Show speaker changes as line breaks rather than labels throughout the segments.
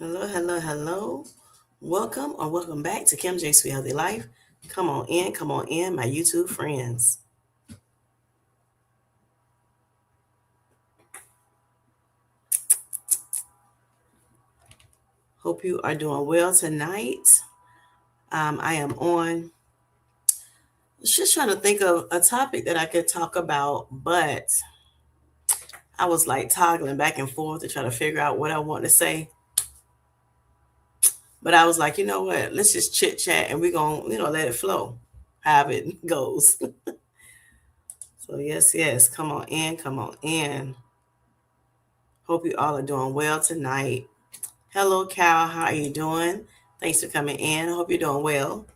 Hello, hello, hello. Welcome or welcome back to Kim J's Sweet Healthy Life. Come on in, my YouTube friends. Hope you are doing well tonight. I am on. Just trying to think of a topic that I could talk about, but I was like toggling back and forth to try to figure out what I want to say. But I was like, you know what? Let's just chit chat and we're going to, let it flow, however it goes. So, yes, yes. Come on in. Come on in. Hope you all are doing well tonight. Hello, Cal. How are you doing? Thanks for coming in. I hope you're doing well.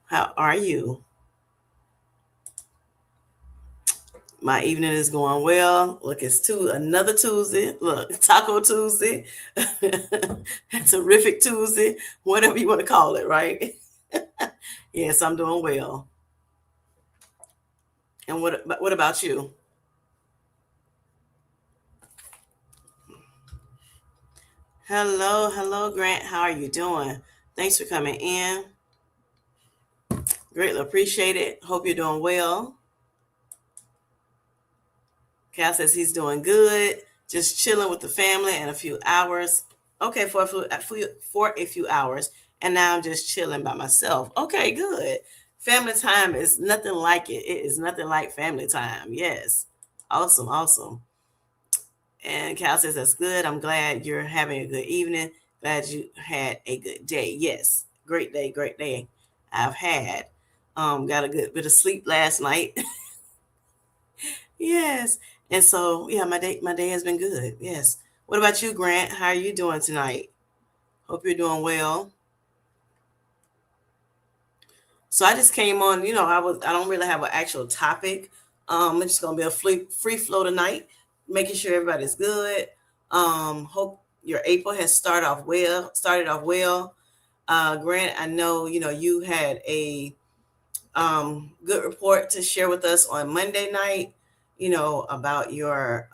How are you? My evening is going well. Look, it's another Tuesday. Look, Taco Tuesday, terrific Tuesday, whatever you want to call it, right? Yes, I'm doing well. And what about you? Hello, hello, Grant. How are you doing? Thanks for coming in. Greatly appreciate it. Hope you're doing well. Cal says he's doing good, just chilling with the family in a few hours. Okay, for a few hours, and now I'm just chilling by myself. Okay, good. Family time is nothing like it. It is nothing like family time. Yes, awesome, awesome. And Cal says that's good. I'm glad you're having a good evening. Glad you had a good day. Yes, great day, great day. I've had. Got a good bit of sleep last night. Yes. And so, yeah, my day has been good. Yes. What about you, Grant? How are you doing tonight? Hope you're doing well. So I just came on, I don't really have an actual topic. It's just gonna be a free flow tonight, making sure everybody's good. Hope your April has started off well. Grant, I know, you had a good report to share with us on Monday night, about your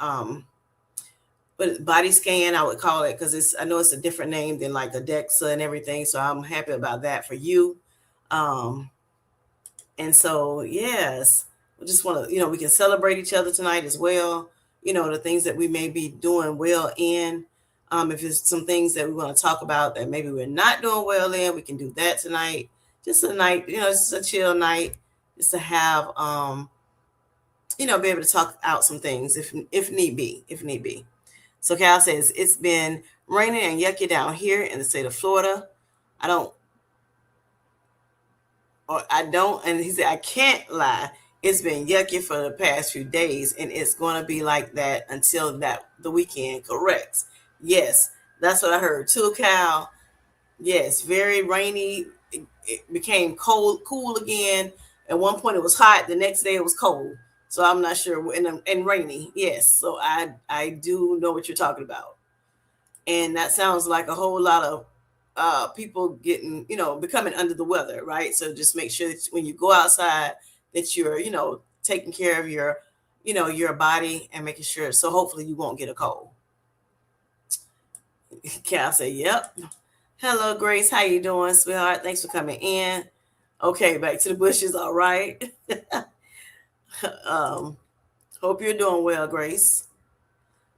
but body scan, I would call it, because I know it's a different name than like a DEXA and everything. So I'm happy about that for you. Um, and so yes, we just want to, we can celebrate each other tonight as well. The things that we may be doing well in. If it's some things that we want to talk about that maybe we're not doing well in, we can do that tonight. Just a night, it's just a chill night, just to have be able to talk out some things if need be, if need be. So Cal says it's been raining and yucky down here in the state of Florida. I don't, and he said I can't lie. It's been yucky for the past few days, and it's going to be like that until the weekend. Correct? Yes, that's what I heard too, Cal. Yes, very rainy. It became cool again. At one point, it was hot. The next day, it was cold. So I'm not sure. And rainy. Yes. So I do know what you're talking about. And that sounds like a whole lot of people getting, becoming under the weather, right? So just make sure that when you go outside, that you're, taking care of your body and making sure. So hopefully you won't get a cold. Cal say, "Yep." Hello, Grace. How you doing, sweetheart? Thanks for coming in. Okay, back to the bushes. All right. um, Hope you're doing well, Grace.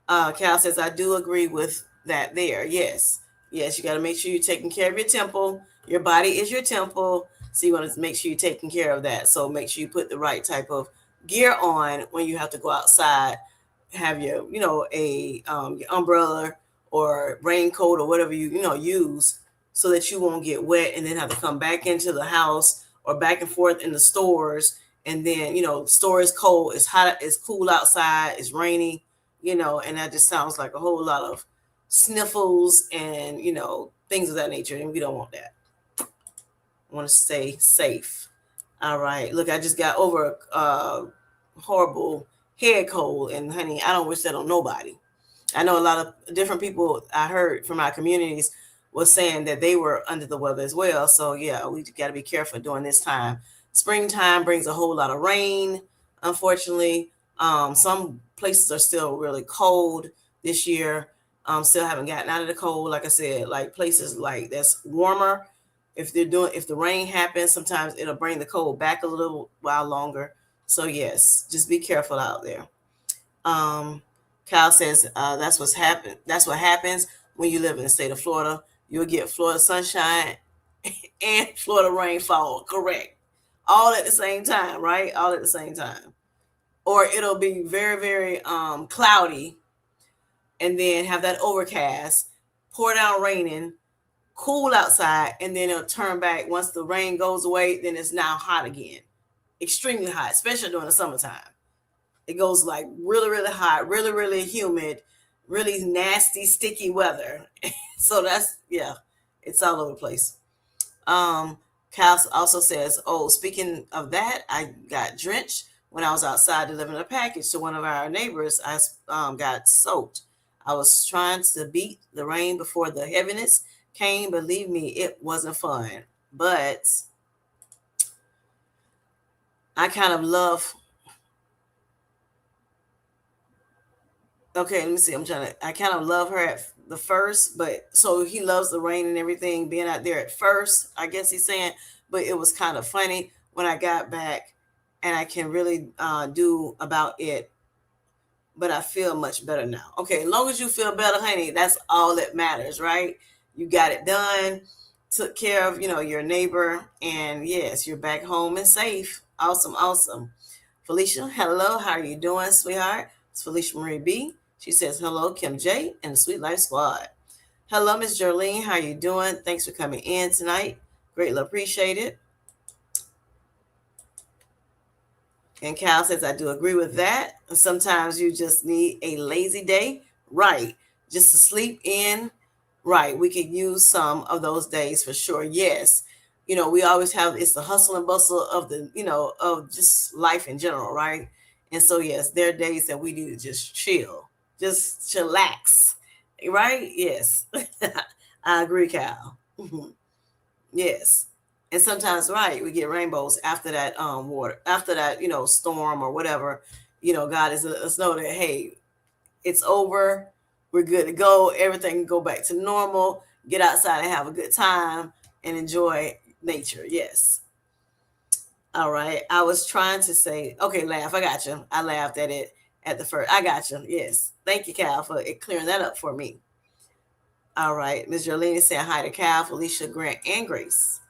Cal says, I do agree with that there. Yes. Yes, you got to make sure you're taking care of your temple. Your body is your temple. So you want to make sure you're taking care of that. So make sure you put the right type of gear on when you have to go outside. Have your, your umbrella or raincoat or whatever use, so that you won't get wet and then have to come back into the house or back and forth in the stores. And then, store is cold, it's hot, it's cool outside, it's rainy, and that just sounds like a whole lot of sniffles and, things of that nature. And we don't want that. I want to stay safe. All right. Look, I just got over a horrible head cold, and honey, I don't wish that on nobody. I know a lot of different people I heard from our communities was saying that they were under the weather as well. So yeah, we got to be careful during this time. Springtime brings a whole lot of rain. Unfortunately, some places are still really cold this year. Still haven't gotten out of the cold. Like I said, like places like that's warmer. If the rain happens, sometimes it'll bring the cold back a little while longer. So yes, just be careful out there. Um, Kyle says That's what happens when you live in the state of Florida. You'll get Florida sunshine and Florida rainfall. Correct. All at the same time, right? All at the same time. Or it'll be very, very cloudy, and then have that overcast, pour down raining, cool outside, and then it'll turn back. Once the rain goes away, then it's now hot again. Extremely hot, especially during the summertime. It goes like really, really hot, really, really humid, really nasty, sticky weather. So that's, yeah, it's all over the place. Cal also says, "Oh, speaking of that, I got drenched when I was outside delivering a package to one of our neighbors. I got soaked. I was trying to beat the rain before the heaviness came. Believe me, it wasn't fun. But I kind of love okay, let me see. I kind of love her at the first, but so he loves the rain and everything being out there at first, I guess he's saying, but it was kind of funny when I got back and I can really do about it, but I feel much better now. Okay, as long as you feel better, honey, that's all that matters, right? You got it done, took care of, your neighbor, and yes, you're back home and safe. Awesome, awesome. Felicia, hello. How are you doing, sweetheart? It's Felicia Marie B. She says, hello, Kim J. and the Sweet Life Squad. Hello, Miss Jolene. How are you doing? Thanks for coming in tonight. Greatly appreciate it. And Cal says, I do agree with that. Sometimes you just need a lazy day. Right. Just to sleep in. Right. We could use some of those days for sure. Yes. We always have it's the hustle and bustle of of just life in general, right? And so yes, there are days that we need to just chill, just chillax. Right? Yes. I agree, Cal. Yes. And sometimes, right, we get rainbows after that water, after that, storm or whatever. God is letting us know that hey, it's over. We're good to go. Everything can go back to normal. Get outside and have a good time and enjoy nature. Yes. All right. I was trying to say, okay, laugh. I got you. I laughed at it at the first. I got you. Yes. Thank you, Cal, for clearing that up for me. All right. Ms. Jolene is saying hi to Cal, Felicia, Grant, and Grace.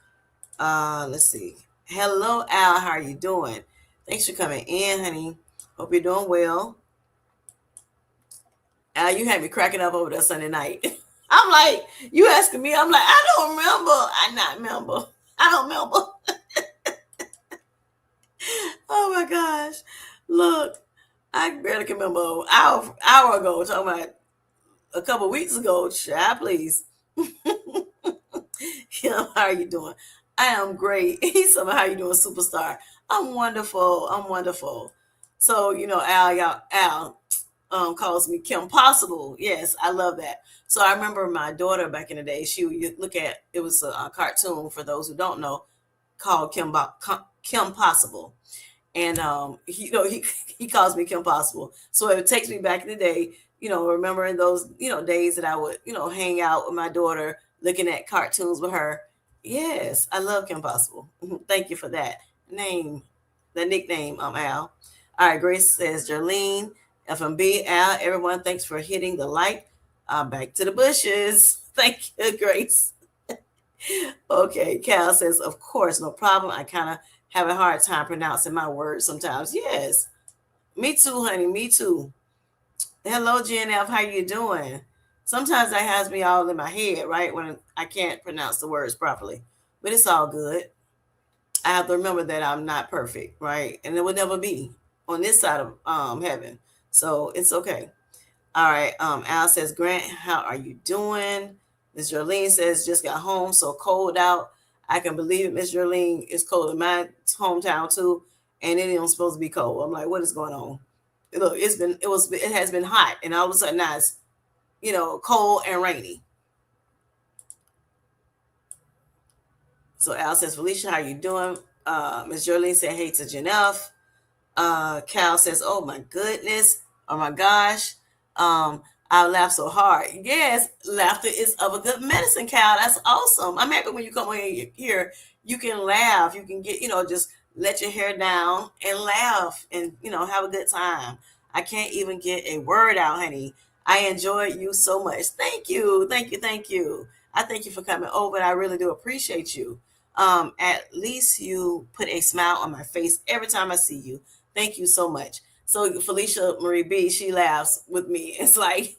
Let's see. Hello, Al. How are you doing? Thanks for coming in, honey. Hope you're doing well. Al, you had me cracking up over that Sunday night. I'm like, you asking me? I'm like, I don't remember. I not remember. I don't remember. Oh my gosh. Look, I barely can remember an hour ago talking about a couple weeks ago. Child, please. Kim, how are you doing? I am great. He's something, how you doing, superstar? I'm wonderful. I'm wonderful. So, Al calls me Kim Possible. Yes, I love that. So I remember my daughter back in the day, she would look at, it was a cartoon for those who don't know, called Kim Possible. And he calls me Kim Possible. So it takes me back in the day, remembering those, days that I would, hang out with my daughter, looking at cartoons with her. Yes, I love Kim Possible. Thank you for that name, the nickname, Al. All right, Grace says, Jolene, FMB, Al, everyone, thanks for hitting the like. Back to the bushes. Thank you, Grace. Okay, Cal says, of course, no problem. I kind of have a hard time pronouncing my words sometimes. Yes, me too, honey. Me too. Hello, GNF. How you doing? Sometimes that has me all in my head, right? When I can't pronounce the words properly. But it's all good. I have to remember that I'm not perfect, right? And it will never be on this side of heaven. So it's okay. All right. Al says, Grant, how are you doing? Miss Jolene says, just got home, so cold out. I can believe it, Miss Jolene. It's cold in my hometown too, and it ain't supposed to be cold. I'm like, what is going on? Look, it has been hot, and all of a sudden now it's cold and rainy. So Al says, Felicia, how you doing? Miss Jolene said, hey to Janelle. Cal says, oh my goodness, oh my gosh. I laugh so hard. Yes, laughter is of a good medicine, Cal. That's awesome. I'm happy when you come in here, you can laugh. You can get, just let your hair down and laugh and, have a good time. I can't even get a word out, honey. I enjoyed you so much. Thank you. Thank you. Thank you. I thank you for coming over. I really do appreciate you. At least you put a smile on my face every time I see you. Thank you so much. So Felicia Marie B, she laughs with me. It's like,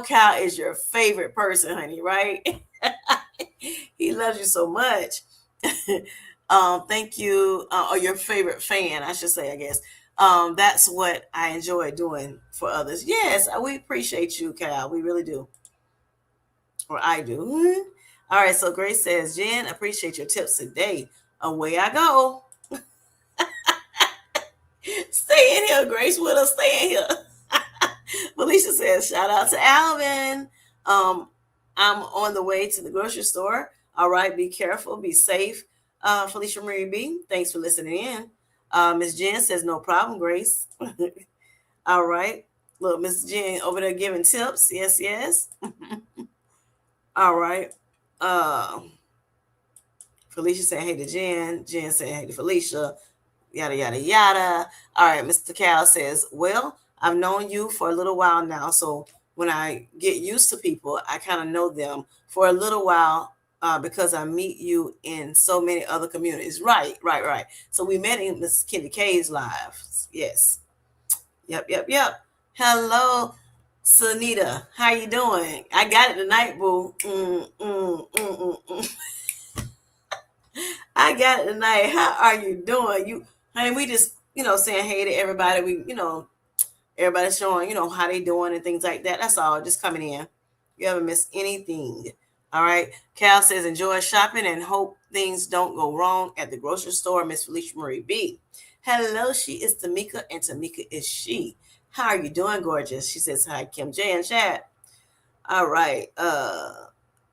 Cal is your favorite person, honey, right? He loves you so much. Thank you, or your favorite fan, I should say, I guess. That's what I enjoy doing for others. Yes, we appreciate you, Cal. We really do. Or I do. All right, so Grace says, Jen, appreciate your tips today. Away I go. Stay in here, Grace, with us. Stay in here. Felicia says, shout out to Alvin. I'm on the way to the grocery store. All right, be careful, be safe. Felicia Marie B, thanks for listening in. Miss Jen says, no problem, Grace. All right. Look, Miss Jen over there giving tips. Yes, yes. All right. Uh, Felicia saying hey to Jen. Jen saying hey to Felicia. Yada, yada, yada. All right. Mr. Cal says, well, I've known you for a little while now. So when I get used to people, I kind of know them for a little while because I meet you in so many other communities. Right, right, right. So we met in Miss Kenny K's live. Yes. Yep, yep, yep. Hello, Sunita. How you doing? I got it tonight, boo. I got it tonight. How are you doing? Honey, we just, saying hey to everybody. Everybody showing, how they doing and things like that. That's all. Just coming in. You haven't missed anything. All right. Cal says, enjoy shopping and hope things don't go wrong at the grocery store. Miss Felicia Marie B. Hello, she is Tamika, and Tamika is she. How are you doing, gorgeous? She says, hi, Kim J and chat. All right.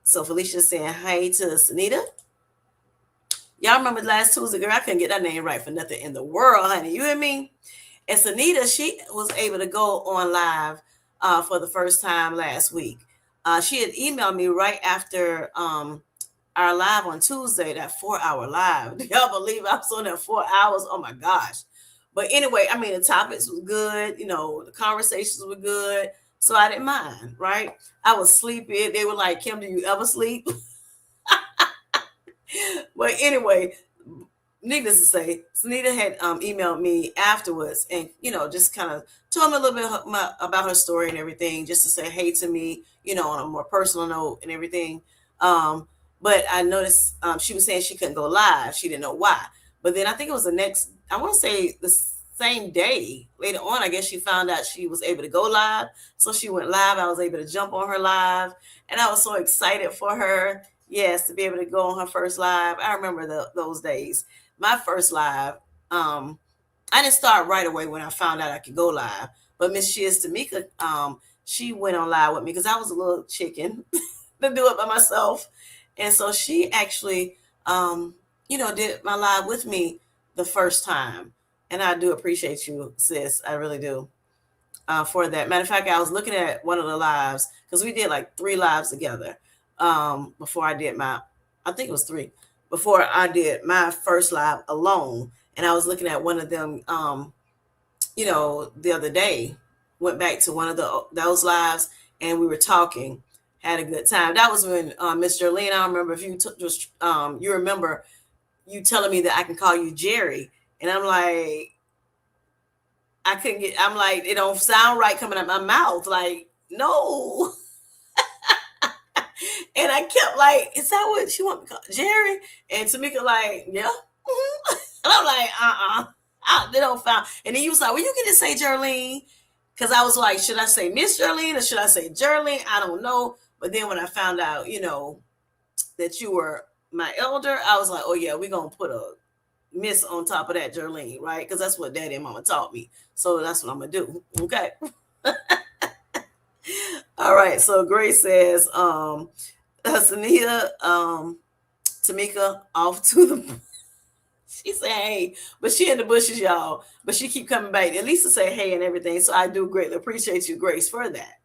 So Felicia's saying hi to Sunita. Y'all remember last Tuesday, girl? I couldn't get that name right for nothing in the world, honey. You hear me? And Sunita, she was able to go on live for the first time last week. She had emailed me right after our live on Tuesday, that 4-hour live. Do y'all believe I was on there 4 hours? Oh my gosh. But anyway, I mean, the topics was good. The conversations were good. So I didn't mind, right? I was sleepy. They were like, Kim, do you ever sleep? But anyway, needless to say, Sunita had emailed me afterwards and, just kind of told me a little bit about her story and everything, just to say hey to me, on a more personal note and everything. But I noticed she was saying she couldn't go live. She didn't know why. But then I think it was I want to say the same day later on, I guess she found out she was able to go live. So she went live. I was able to jump on her live. And I was so excited for her. Yes, to be able to go on her first live. I remember those days. My first live, I didn't start right away when I found out I could go live. But Miss Shiz Tamika, she went on live with me because I was a little chicken to do it by myself. And so she actually, did my live with me the first time. And I do appreciate you, sis. I really do. For that. Matter of fact, I was looking at one of the lives because we did like 3 lives together before I did I think it was 3, before I did my first live alone. And I was looking at one of them, the other day, went back to one of those lives and we were talking, had a good time. That was when Miss Jolene, I remember if you remember you telling me that I can call you Jerry. And I'm like, I'm like, it don't sound right coming out my mouth. Like, no. And I kept like, is that what she want me to call Jerry? And Tamika like, yeah. Mm-hmm. And I'm like, they don't sound. And then you was like, well, you can just say Jerlene. Because I was like, should I say Miss Jerlene or should I say Jerlene? I don't know. But then when I found out, that you were my elder, I was like, oh yeah, we're going to put a Miss on top of that Jerlene, right? Because that's what Daddy and Mama taught me. So that's what I'm going to do. Okay. All right. So Grace says, Sunita, Tamika, off to the. She said, hey, but she in the bushes, y'all. But she keep coming back, at least to say hey and everything. So I do greatly appreciate you, Grace, for that.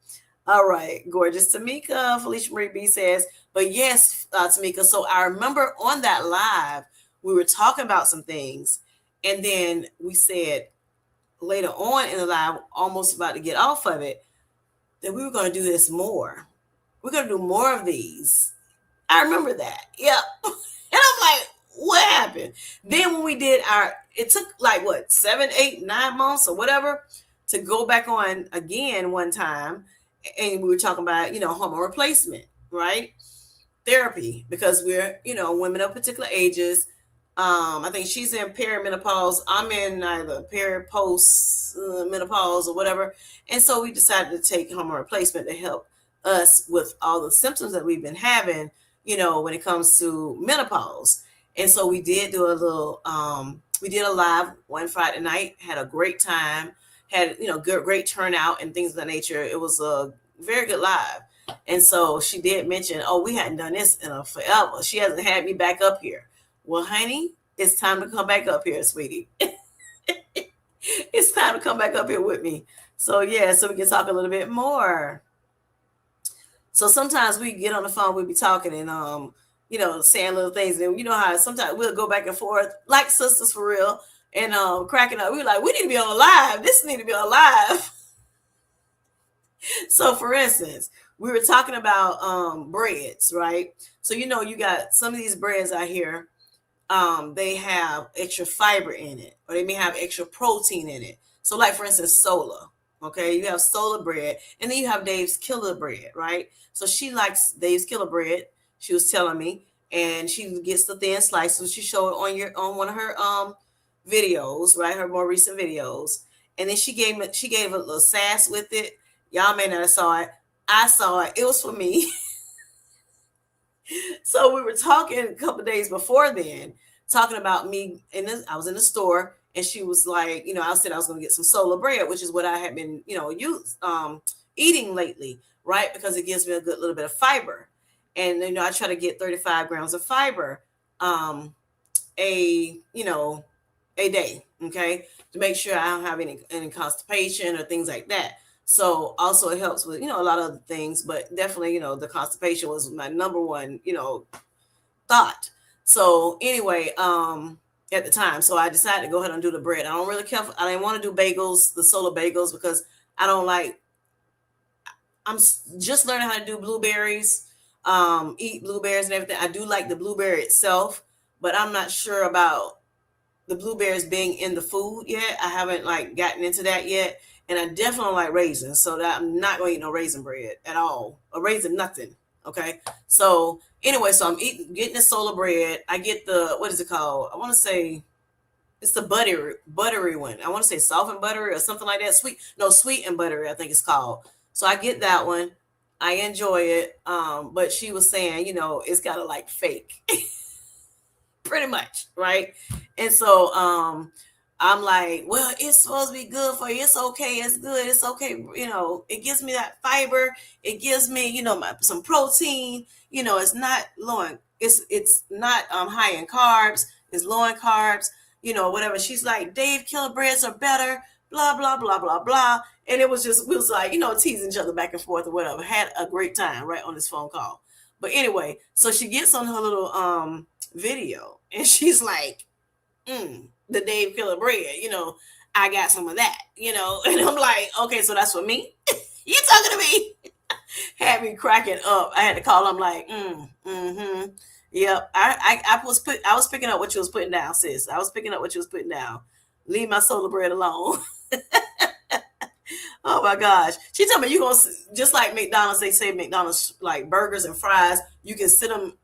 All right, gorgeous. Tamika, Felicia Marie B says, but yes, Tamika. So I remember on that live, we were talking about some things, and then we said later on in the live, almost about to get off of it, that we were going to do this more. We're going to do more of these. I remember that. Yep. And I'm like, what happened? Then when we did it took like what, 7, 8, 9 months or whatever to go back on again one time. And we were talking about, hormone replacement, right? Therapy, because we're, women of particular ages. I think she's in perimenopause. I'm in either post menopause or whatever. And so we decided to take hormone replacement to help us with all the symptoms that we've been having, when it comes to menopause. And so we did do a little, we did a live one Friday night, had a great time, had, great turnout and things of that nature. It was a very good live. And so she did mention, oh, we hadn't done this in a forever. She hasn't had me back up here. Well, honey, it's time to come back up here, sweetie. It's time to come back up here with me. So yeah, so we can talk a little bit more. So sometimes we get on the phone, we be talking and saying little things, and you know how sometimes we'll go back and forth like sisters for real, and cracking up. We're like, we need to be on live. This need to be on live. So for instance, we were talking about breads, right? So you got some of these breads out here, they have extra fiber in it, or they may have extra protein in it. So like for instance, Sola. Okay, you have Sola bread, and then you have Dave's Killer bread, right? So she likes Dave's Killer bread. She was telling me, and she gets the thin slices. She showed it on one of her videos, right? Her more recent videos, and then she gave a little sass with it. Y'all may not have saw it. I saw it. It was for me. So we were talking a couple of days before then, talking about me. I was in the store, and she was like, I said I was going to get some Sola bread, which is what I had been, eating lately, right? Because it gives me a good little bit of fiber, and I try to get 35 grams of fiber, a a day, okay, to make sure I don't have any constipation or things like that. So also it helps with, a lot of other things, but definitely, the constipation was my number one, thought. So anyway, at the time, so I decided to go ahead and do the bread. I don't really care. I didn't want to do bagels, the Sola bagels, because I don't like, I'm just learning how to do blueberries, eat blueberries and everything. I do like the blueberry itself, but I'm not sure about the blueberries being in the food yet. I haven't like gotten into that yet. And I definitely don't like raisins, so that I'm not going to eat no raisin bread at all. A raisin, nothing. Okay. So anyway, so I'm getting the Sola bread. I get the, what is it called? I want to say it's the buttery one. I want to say soft and buttery or something like that. Sweet and buttery, I think it's called. So I get that one. I enjoy it. But she was saying, it's got to like fake. Pretty much, right? And so I'm like, well, it's supposed to be good for you. It's okay. It's good. It's okay. It gives me that fiber. It gives me, some protein. It's not low in, it's not high in carbs. It's low in carbs. Whatever. She's like, Dave, killer breads are better. Blah blah blah blah blah. And it was just, we was like, teasing each other back and forth or whatever. Had a great time right on this phone call. But anyway, so she gets on her little video, and she's like, the Dave Killer bread, I got some of that, and I'm like, okay, so that's for me. You talking to me? Had me cracking up. I had to call. I'm like, yep. I was picking up what you was putting down, sis. I was picking up what you was putting down. Leave my Solar bread alone. Oh my gosh. She told me you gonna, just like McDonald's, they say McDonald's like burgers and fries, you can sit them,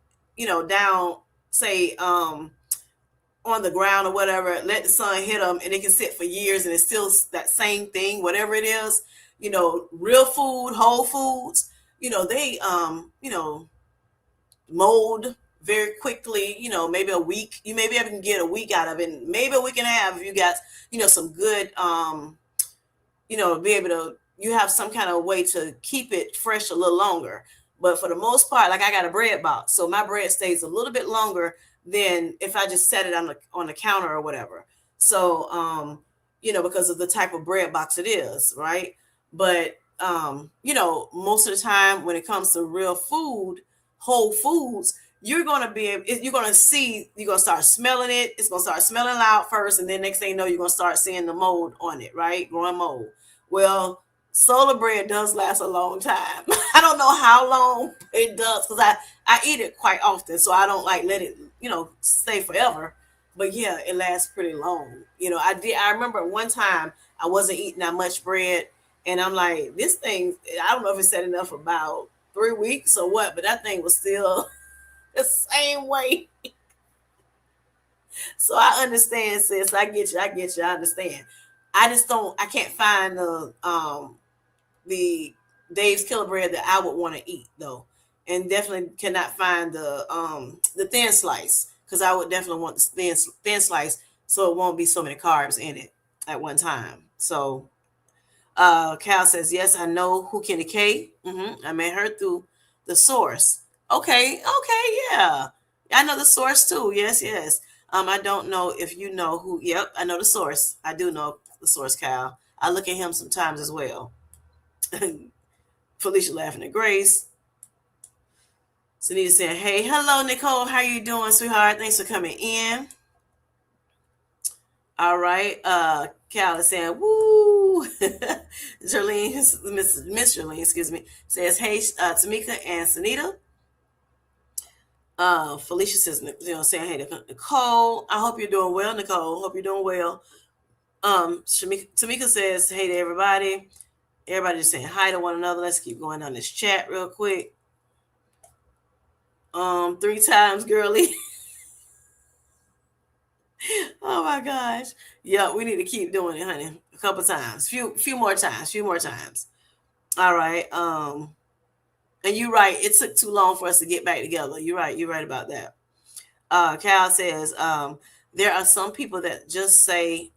down, say, on the ground or whatever, let the sun hit them, and it can sit for years and it's still that same thing, whatever it is. Real food, whole foods, they mold very quickly. Maybe a week, you maybe even get a week out of it, maybe a week and a half if you got, some good be able to, you have some kind of way to keep it fresh a little longer. But for the most part, like I got a bread box, so my bread stays a little bit longer than if I just set it on the counter or whatever. So because of the type of bread box it is, right? But most of the time when it comes to real food, whole foods, you're gonna see, you're gonna start smelling it. It's gonna start smelling loud first, and then next thing you know, you're gonna start seeing the mold on it, right? Growing mold. Well, Solar bread does last a long time. I don't know how long it does because I eat it quite often, so I don't like let it stay forever. But yeah, it lasts pretty long. I remember one time I wasn't eating that much bread, and I'm like, this thing. I don't know if it said enough for about 3 weeks or what, but that thing was still the same way. So I understand, sis. I get you. I get you. I understand. I just don't. I can't find the Dave's Killer Bread that I would want to eat though, and definitely cannot find the thin slice because I would definitely want the thin slice so it won't be so many carbs in it at one time. So Cal says yes, I know who Kenny K. I met her through the source. Okay, okay, yeah, I know the source too. Yes, yes. I don't know if you know who. Yep, I know the source. I do know the source, Cal. I look at him sometimes as well. Felicia laughing at Grace. Sunita saying, hey, hello, Nicole. How you doing, sweetheart? Thanks for coming in. All right. Cal is saying, woo. Jarlene, Miss Jarlene, excuse me, says, hey, Tamika and Sunita. Felicia says, saying, hey, Nicole, I hope you're doing well, Nicole. Hope you're doing well. Tamika says, hey to everybody. Everybody just saying hi to one another. Let's keep going on this chat real quick. 3 times, girly. Oh my gosh. Yeah, we need to keep doing it, honey. A couple times. Few more times. All right. And you're right. It took too long for us to get back together. You're right about that. Cal says, there are some people that just stay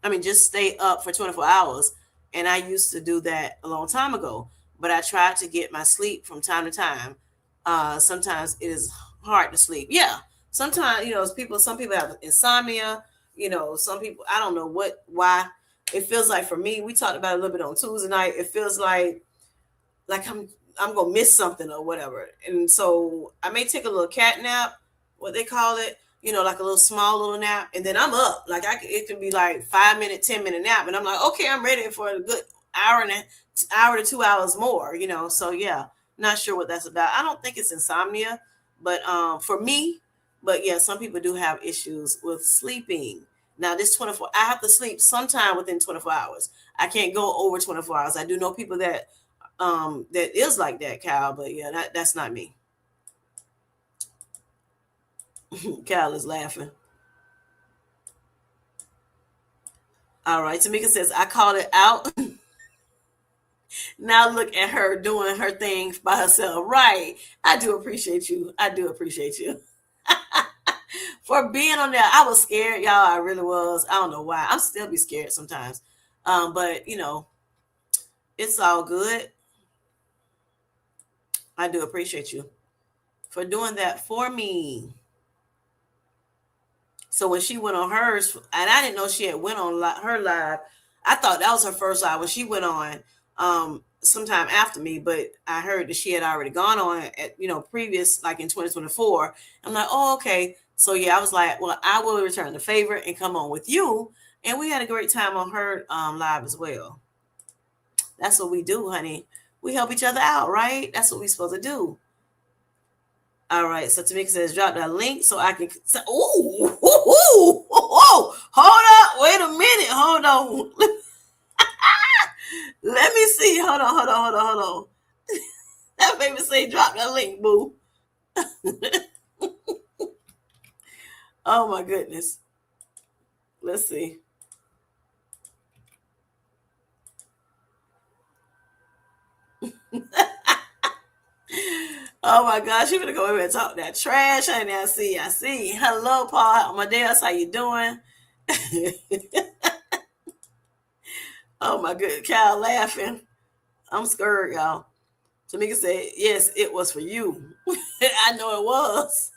up for 24 hours. And I used to do that a long time ago, but I tried to get my sleep from time to time. Sometimes it is hard to sleep. Yeah. Sometimes, some people have insomnia, some people, I don't know why it feels like for me, we talked about it a little bit on Tuesday night. It feels like I'm gonna miss something or whatever. And so I may take a little cat nap, what they call it, like a little small little nap, and then I'm up. Like it can be like 5 minute, 10 minute nap, and I'm like, okay, I'm ready for a good hour to 2 hours more. So yeah, not sure what that's about. I don't think it's insomnia, but for me, but yeah, some people do have issues with sleeping. Now this 24, I have to sleep sometime within 24 hours. I can't go over 24 hours. I do know people that is like that, Cal, but yeah, that's not me. Cal is laughing. All right, Tamika says I called it out. Now look at her doing her thing by herself. Right. I do appreciate you. I do appreciate you. For being on there. I was scared, y'all. I really was. I don't know why. I'm still be scared sometimes. But it's all good. I do appreciate you for doing that for me. So when she went on hers, and I didn't know she had went on her live, I thought that was her first live when she went on sometime after me, but I heard that she had already gone on at previous, like in 2024. I'm like, oh, okay. So yeah, I was like, well, I will return the favor and come on with you. And we had a great time on her live as well. That's what we do, honey. We help each other out, right? That's what we're supposed to do. All right, so Tamika says drop that link so I can. Hold up, wait a minute, hold on. Let me see. Hold on. That baby say drop that link, boo. Oh my goodness. Let's see. Oh my gosh, you gonna go over and talk that trash, honey. I see. Hello, Paul Amadeus, how you doing? Oh my good, Cal laughing. I'm scared, y'all. Tamika said, yes, it was for you. I know it was.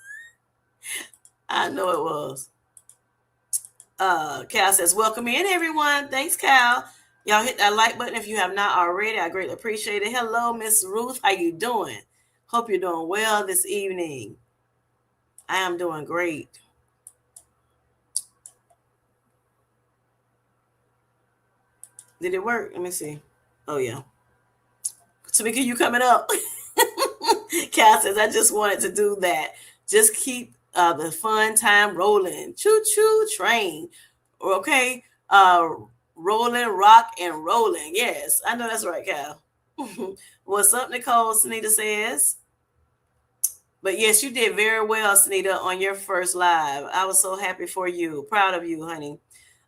I know it was. Cal says, welcome in, everyone. Thanks, Cal. Y'all hit that like button if you have not already. I greatly appreciate it. Hello, Miss Ruth. How you doing? Hope you're doing well this evening. I am doing great. Did it work? Let me see. Oh yeah. Tamika, you coming up? Cal says, I just wanted to do that. Just keep the fun time rolling. Choo choo train. Okay. Rolling, rock, and rolling. Yes, I know that's right, Cal. What's up, Nicole? Sunita says. But yes, you did very well, Sunita, on your first live. I was so happy for you. Proud of you, honey.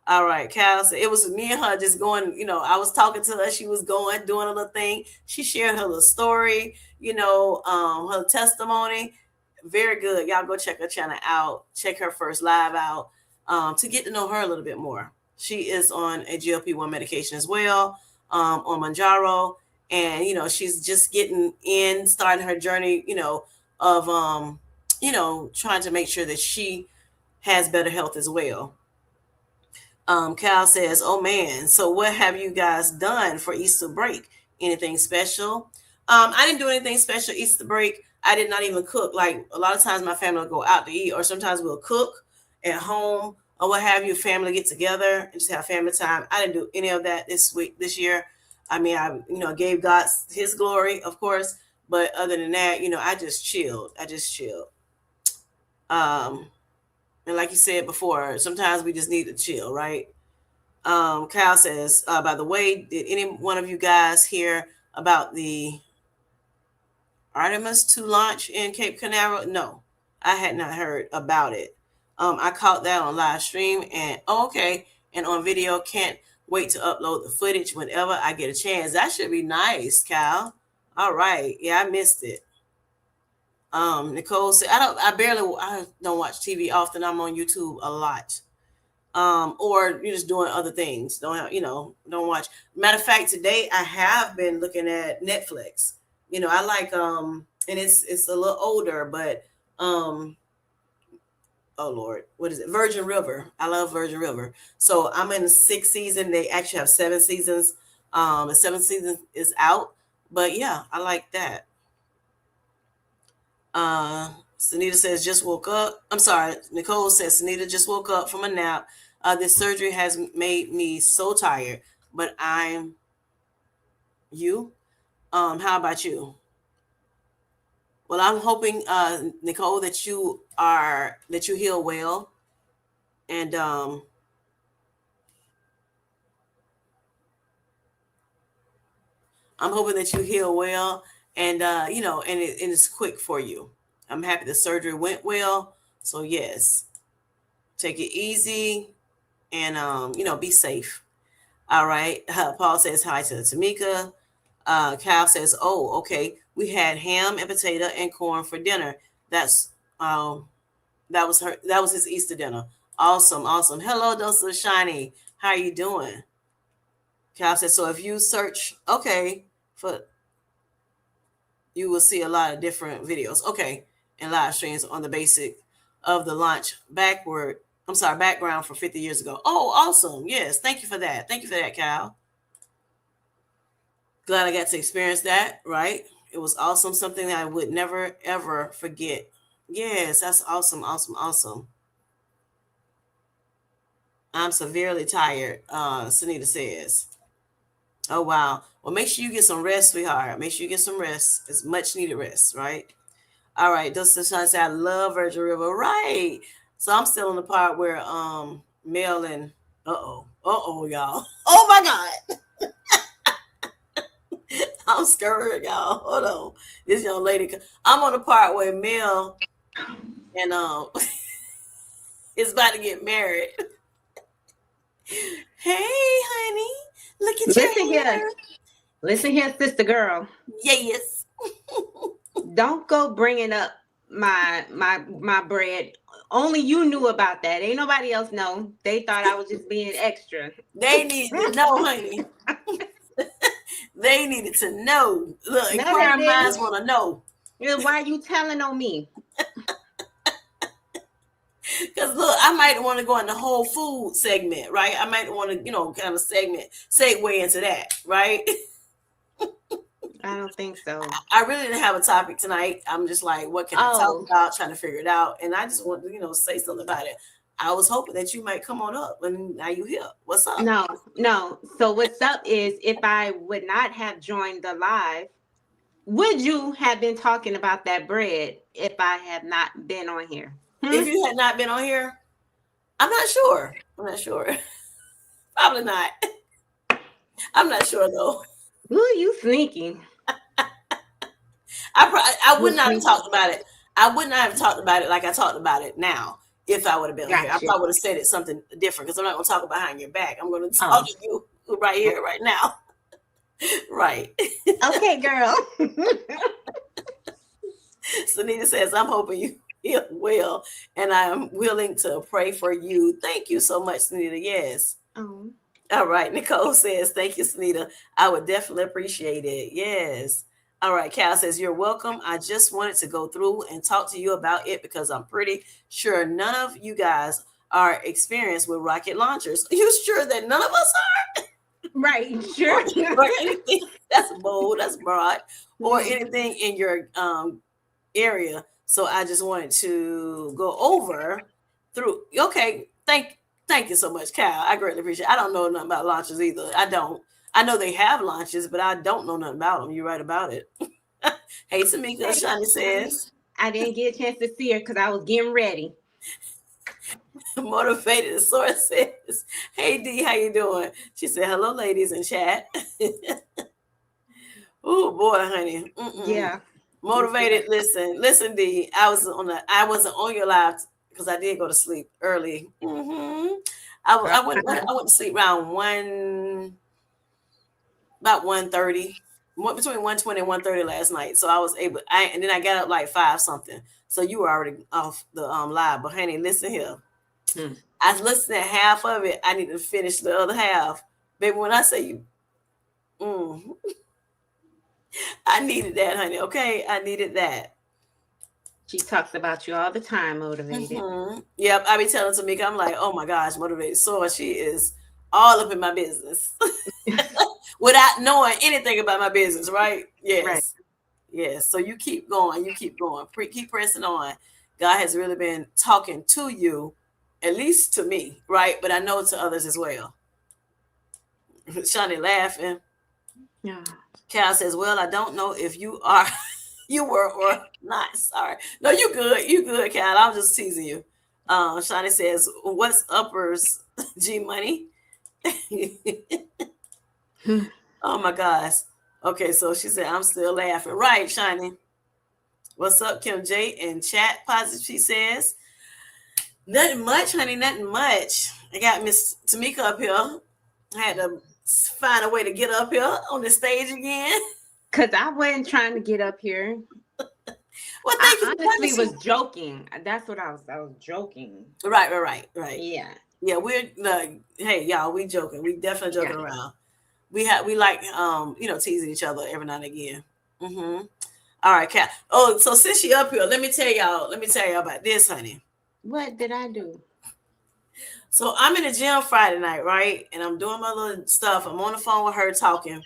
All right, Cal said it was me and her just going, I was talking to her. She was going, doing a little thing. She shared her little story, her testimony. Very good. Y'all go check her channel out. Check her first live out to get to know her a little bit more. She is on a GLP-1 medication as well, on Manjaro. And, she's just getting in, starting her journey, of, trying to make sure that she has better health as well. Cal says, "Oh man, so what have you guys done for Easter break? Anything special?" I didn't do anything special Easter break. I did not even cook. Like a lot of times, my family will go out to eat, or sometimes we'll cook at home or what have you. Family get together and just have family time. I didn't do any of that this year. I mean, I gave God His glory, of course, but other than that, I just chilled. I just chilled. Um, and like you said before, sometimes we just need to chill, right? Kyle says, by the way, did any one of you guys hear about the Artemis 2 launch in Cape Canaveral? No, I had not heard about it. I caught that on live stream and okay, and on video. Can't wait to upload the footage whenever I get a chance. That should be nice, Kyle. All right, yeah, I missed it. Nicole said, I don't watch TV often. I'm on YouTube a lot. Or you're just doing other things. Don't watch. Matter of fact, today I have been looking at Netflix. I like and it's a little older, but oh Lord, what is it? Virgin River. I love Virgin River. So I'm in the sixth season. They actually have 7 seasons. The seventh season is out, but yeah, I like that. Sunita says, just woke up. I'm sorry. Nicole says, Sunita just woke up from a nap. This surgery has made me so tired, but I'm you. How about you? Well, I'm hoping, Nicole, that you heal well. And I'm hoping that you heal well and, and it's quick for you. I'm happy the surgery went well. So yes, take it easy and, be safe. All right. Paul says hi to Tamika. Cal says, "Oh, okay. We had ham and potato and corn for dinner. That's that was her. That was his Easter dinner. Awesome, awesome. Hello, Dulce Shiny. How are you doing?" Cal says, "So if you search, okay, for you will see a lot of different videos, okay, and live streams on the basic of the launch background for 50 years ago. Oh, awesome. Yes, thank you for that. Thank you for that, Cal. Glad I got to experience that, right? It was awesome, something that I would never, ever forget. Yes, that's awesome, awesome, awesome. I'm severely tired, Sunita says. Oh, wow. Well, make sure you get some rest, sweetheart. Make sure you get some rest. It's much needed rest, right? All right. Dustin Sean said, I love Virgin River. Right. So I'm still on the part where Mel and y'all. Oh my God. I'm scared, y'all. Hold on. This young lady. I'm on the part where Mel and is about to get married. Hey, honey. Look at
Listen
your hair.
here. Listen here, sister girl.
Yes.
Don't go bringing up my bread. Only you knew about that. Ain't nobody else know. They thought I was just being extra.
They needed to know, honey. They needed to know. Look,
No, they
inquiring minds
didn't.
want to know.
Why are you telling on me?
Because look, I I might want to go in the whole food segment, right? I might want to, kind of segue into that, right?
I don't think so.
I really didn't have a topic tonight. I'm just like, what can I talk
Oh,
about? Trying to figure it out, and I just want to, say something about it. I was hoping that you might come on up, and now you here. What's up?
no, no. So what's up is if I would not have joined the live, would you have been talking about that bread if I have not been on here?
If you had not been on here, I'm not sure. I'm not sure. Probably not. I'm not sure though.
Ooh, you sneaky.
I
You
would not have
sneaky.
talked about it. I would not have talked about it like I talked about it now if I would have been on here. I
Gotcha.
probably would have said it something different because I'm not going to talk behind your back. I'm going to talk
Oh,
to you right here, right now. Right.
okay, girl.
Sunita says, I'm hoping you feel well and I'm willing to pray for you. Thank you so much, Sunita. Yes.
Oh,
All right. Nicole says, thank you, Sunita. I would definitely appreciate it. Yes. All right. Cal says, you're welcome. I just wanted to go through and talk to you about it because I'm pretty sure none of you guys are experienced with rocket launchers. Are you sure that none of us
right.
are?
Sure.
Or anything that's bold, that's broad, or
Mhm.
anything in your area. So I just wanted to go over through. Okay. Thank you so much, Cal. I greatly appreciate it. I don't know nothing about launches either. I don't. I know they have launches, but I don't know nothing about them. You're right about it. Hey, Tamika,
Hey,
Shani
Shani.
says,
I didn't get a chance to see her because I was getting ready.
motivated source says, hey D, how you doing? She said, hello, ladies in chat. Oh boy, honey. Mm-mm.
Yeah. Yeah.
Motivated. Listen, D. I wasn't on your live because I did go to sleep early. I went to sleep around about 1:30, between 1:20 and 1:30 last night. So I was able. And then I got up like five something. So you were already off the live. But honey, listen here.
Hmm.
I listened to half of it. I need to finish the other half, baby. When I say you, mm, I needed that, honey. Okay, I needed that.
She talks about you all the time, motivated.
Yep, I be telling Tamika, I'm like, oh my gosh, motivated so she is all up in my business without knowing anything about my business, right?
Right.
Yes, yes. So you keep going, keep pressing on. God has really been talking to you, at least to me, right? But I know to others as well. Shawnee laughing.
Yeah.
Cal says, well, I don't know if you are you were or not. Sorry. No, you good. You good, Cal. I'm just teasing you. Shawnee says, what's uppers, G Money?
Hmm.
Oh my gosh. Okay, so she said, I'm still laughing. Right, Shiny. What's up, Kim J? In chat positive, she says. Nothing much, honey. Nothing much. I got Miss Tamika up here. I had to find a way to get up here on the stage again.
Cause I wasn't trying to get up here.
Well, thank you
I
for
honestly
punishing.
was joking. That's what I was. I was joking.
Right.
Yeah.
Yeah, we're like, hey, y'all, we joking. We definitely
Yeah.
joking around. We like teasing each other every now and again. All right, Cat. Oh, so since she up here, let me tell y'all about this, honey.
What did I do?
So I'm in the gym Friday night, right? And I'm doing my little stuff. I'm on the phone with her talking.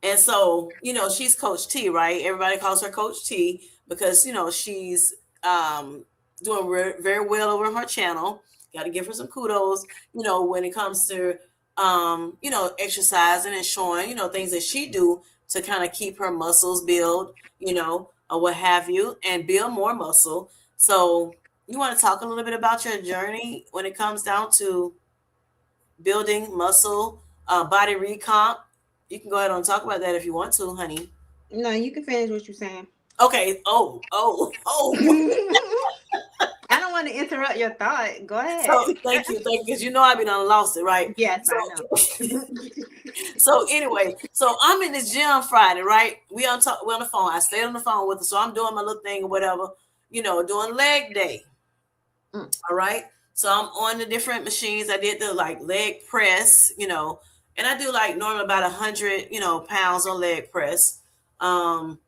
And so, she's Coach T, right? Everybody calls her Coach T because, she's doing very well over on her channel. Got to give her some kudos, when it comes to, exercising and showing, things that she do to kind of keep her muscles build, or what have you, and build more muscle. So you want to talk a little bit about your journey when it comes down to building muscle, body recomp. You can go ahead and talk about that if you want to, honey.
No, you can finish what you're saying.
Okay. Oh.
I don't want to interrupt your thought. Go ahead.
So thank you, because I be done lost it, right?
Yes,
So
I know.
so anyway, so I'm in this gym Friday, right? We on the phone. I stayed on the phone with her, so I'm doing my little thing or whatever, doing leg day.
Mm.
All right. So I'm on the different machines. I did the like leg press, and I do like normally about 100, pounds on leg press. Um,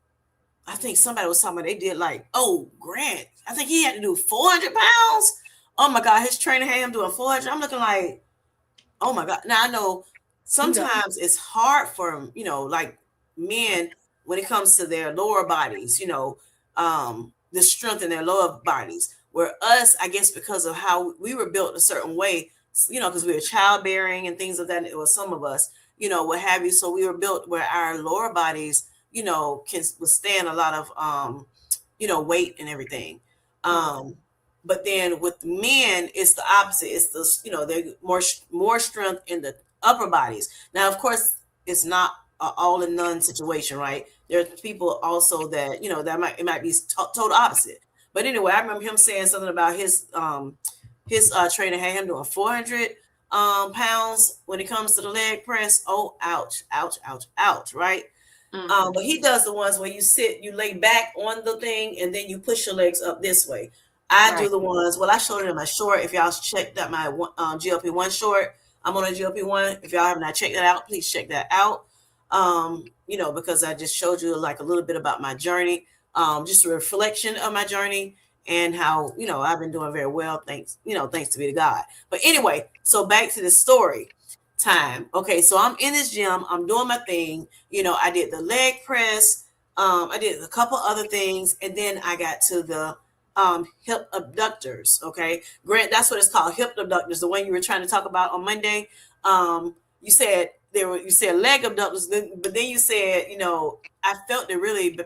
I think somebody was talking about they did like, oh, Grant, I think he had to do 400 pounds. Oh my God, his trainer had him doing 400. I'm looking like, oh my God. Now I know
You go.
sometimes it's hard for them, like men when it comes to their lower bodies, the strength in their lower bodies. Where us, I guess, because of how we were built a certain way, because we were childbearing and things of that, it was some of us, what have you. So we were built where our lower bodies, can withstand a lot of, weight and everything.
Mm,
Um, but then with men, it's the opposite. It's the they're more strength in the upper bodies. Now, of course, it's not a all in none situation, right? There's people also that that might be total opposite. But anyway, I remember him saying something about his trainer had him doing 400 pounds when it comes to the leg press. Oh, ouch, ouch, ouch, ouch, right?
mm-hmm.
But he does the ones where you lay back on the thing and then you push your legs up this way. I do
Right.
the ones, well, I showed it in my short. If y'all checked out my GLP-1 short, I'm on a GLP-1. If y'all have not checked that out, please check that out. Because I just showed you like a little bit about my journey, just a reflection of my journey and how, I've been doing very well. Thanks to be to God. But anyway, so back to the story time. Okay, so I'm in this gym, I'm doing my thing. I did the leg press, I did a couple other things, and then I got to the hip abductors. Okay, Grant, that's what it's called, hip abductors, the one you were trying to talk about on Monday. You said you said leg abductors, but then you said, I felt it really,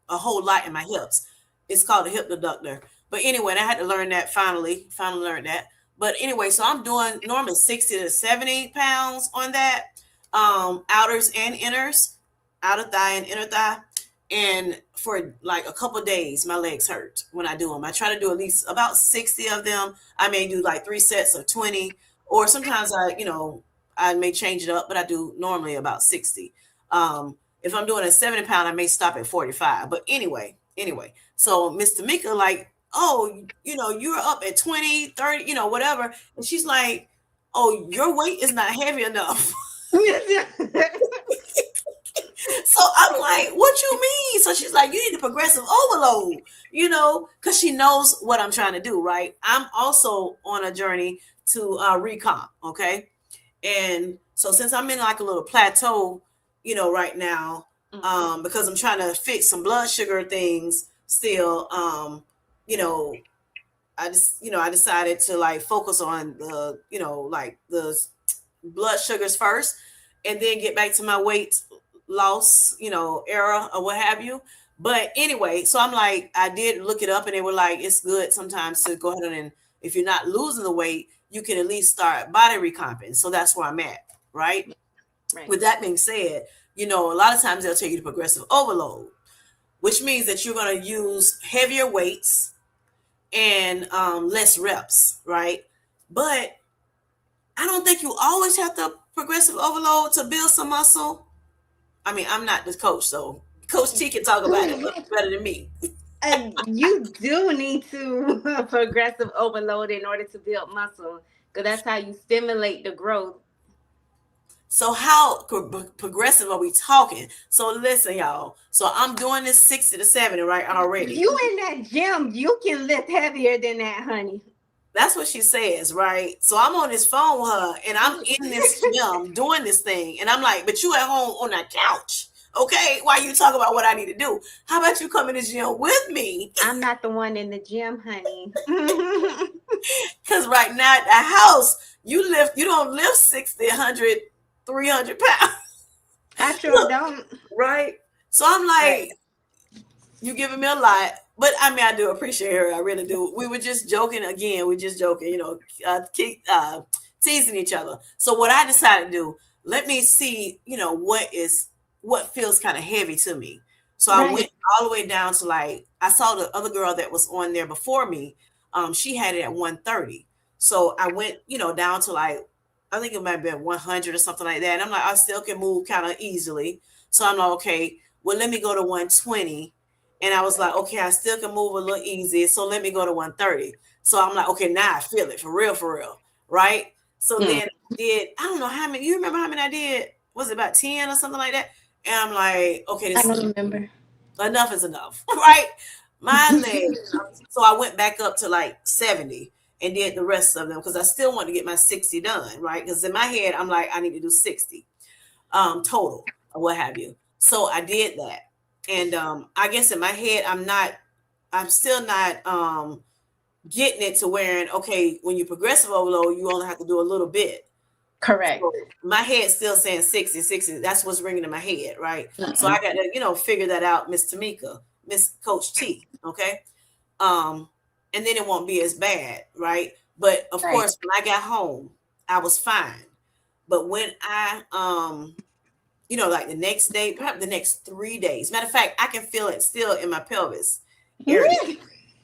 a whole lot in my hips. It's called a hip abductor. But anyway, and I had to learn that finally learned that. But anyway, so I'm doing normally 60 to 70 pounds on that, outers and inners, outer thigh and inner thigh. And for like a couple of days, my legs hurt when I do them. I try to do at least about 60 of them. I may do like 3 sets of 20, or sometimes I may change it up, but I do normally about 60. If I'm doing a 70 pound, I may stop at 45. But anyway, so Miss Tamika, like, oh, you're up at 20, 30, whatever. And she's like, oh, your weight is not heavy enough. So I'm like, what you mean? So she's like, you need a progressive overload, because she knows what I'm trying to do, right? I'm also on a journey to recomp, okay? And so since I'm in like a little plateau, right now,
Mhm.
because I'm trying to fix some blood sugar things still, you know, I decided to like focus on the, like the blood sugars first and then get back to my weight loss, era or what have you. But anyway, so I'm like, I did look it up and they were like, it's good sometimes to go ahead and, if you're not losing the weight, you can at least start body recomping. So that's where I'm at, right?
Right.
With that being said, a lot of times they'll tell you to progressive overload, which means that you're going to use heavier weights and less reps, right? But I don't think you always have to progressive overload to build some muscle. I mean, I'm not the coach, so Coach T can talk about it better than me.
You do need to progressive overload in order to build muscle, because that's how you stimulate the growth.
So how progressive are we talking? So listen, y'all. So I'm doing this 60 to 70 right already.
You in that gym, you can lift heavier than that, honey.
That's what she says, right? So I'm on this phone with her and I'm in this gym doing this thing. And I'm like, but you at home on that couch. Okay, why you talk about what I need to do? How about you come in this gym with me?
I'm not the one in the gym, honey.
Because right now at the house, you don't lift 60, 100, 300 pounds.
I sure
Look,
don't.
right? So I'm like,
Right.
you giving me a lot, but I mean, I do appreciate her. I really do. We were just joking again. We're just joking, teasing each other. So what I decided to do, let me see, what feels kind of heavy to me. So I went
Right.
all the way down to like I saw the other girl that was on there before me. She had it at 130. So I went, down to like I think it might have been 100 or something like that. And I'm like, I still can move kind of easily. So I'm like, okay, well, let me go to 120. And I was like, okay, I still can move a little easy. So let me go to 130. So I'm like, okay, now I feel it for real. Right. So
Mm.
then I did, I don't know how many, you remember how many I did? Was it about 10 or something like that? And I'm like, okay,
I
this,
don't remember.
enough is enough, right? My leg. So I went back up to like 70 and did the rest of them because I still want to get my 60 done, right? Because in my head, I'm like, I need to do 60 total or what have you. So I did that. And I guess in my head, I'm still not getting it to where, okay, when you progressive overload, you only have to do a little bit. So
Correct.
my head's still saying 60, 60. That's what's ringing in my head, right? So I
Mm-mm.
got to, figure that out, Miss Tamika, Miss Coach T. Okay. Um, and then it won't be as bad, right? But of
Right.
course, when I got home, I was fine. But when I like the next day, perhaps the next 3 days. Matter of fact, I can feel it still in my pelvis area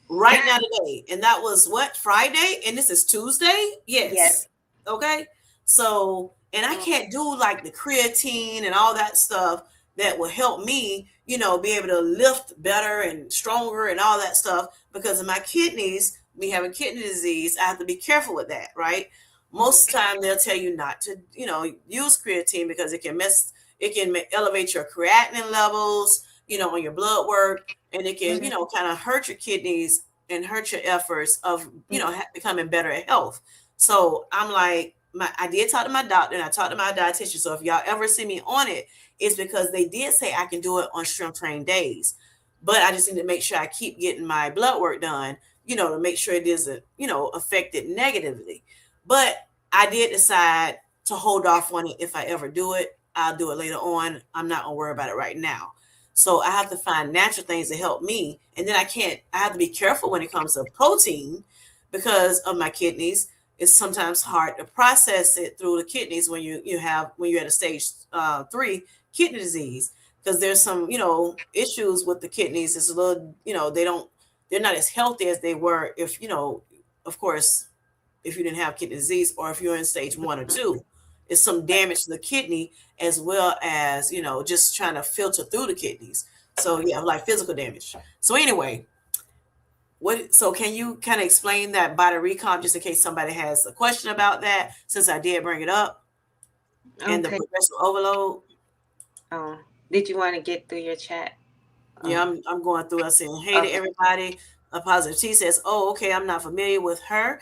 right now today. And that was what, Friday? And this is Tuesday?
Yes.
Yes. Okay. So, and I can't do like the creatine and all that stuff that will help me, be able to lift better and stronger and all that stuff because of my kidneys, me having kidney disease. I have to be careful with that, right? Most of the time they'll tell you not to, use creatine because it can elevate your creatinine levels, on your blood work, and it can,
Mhm.
kind of hurt your kidneys and hurt your efforts of,
Mhm.
becoming better at health. So I'm like, I did talk to my doctor and I talked to my dietitian. So if y'all ever see me on it, it's because they did say I can do it on strength train days. But I just need to make sure I keep getting my blood work done, to make sure it isn't, affected negatively. But I did decide to hold off on it. If I ever do it, I'll do it later on. I'm not gonna worry about it right now. So I have to find natural things to help me. And then I have to be careful when it comes to protein because of my kidneys. It's sometimes hard to process it through the kidneys when you're at a stage 3 kidney disease because there's some, issues with the kidneys. It's a little, they're not as healthy as they were if, of course, if you didn't have kidney disease or if you're in stage 1 or 2. It's some damage to the kidney as well as, just trying to filter through the kidneys. So yeah, like physical damage. So anyway, so can you kind of explain that body recomp just in case somebody has a question about that since I did bring it up and the
Okay.
progressive overload?
Oh, did you want to get through your chat?
Yeah,
Oh,
I'm going through it saying hey to
okay.
everybody. A positive T says, "Oh, okay, I'm not familiar with her.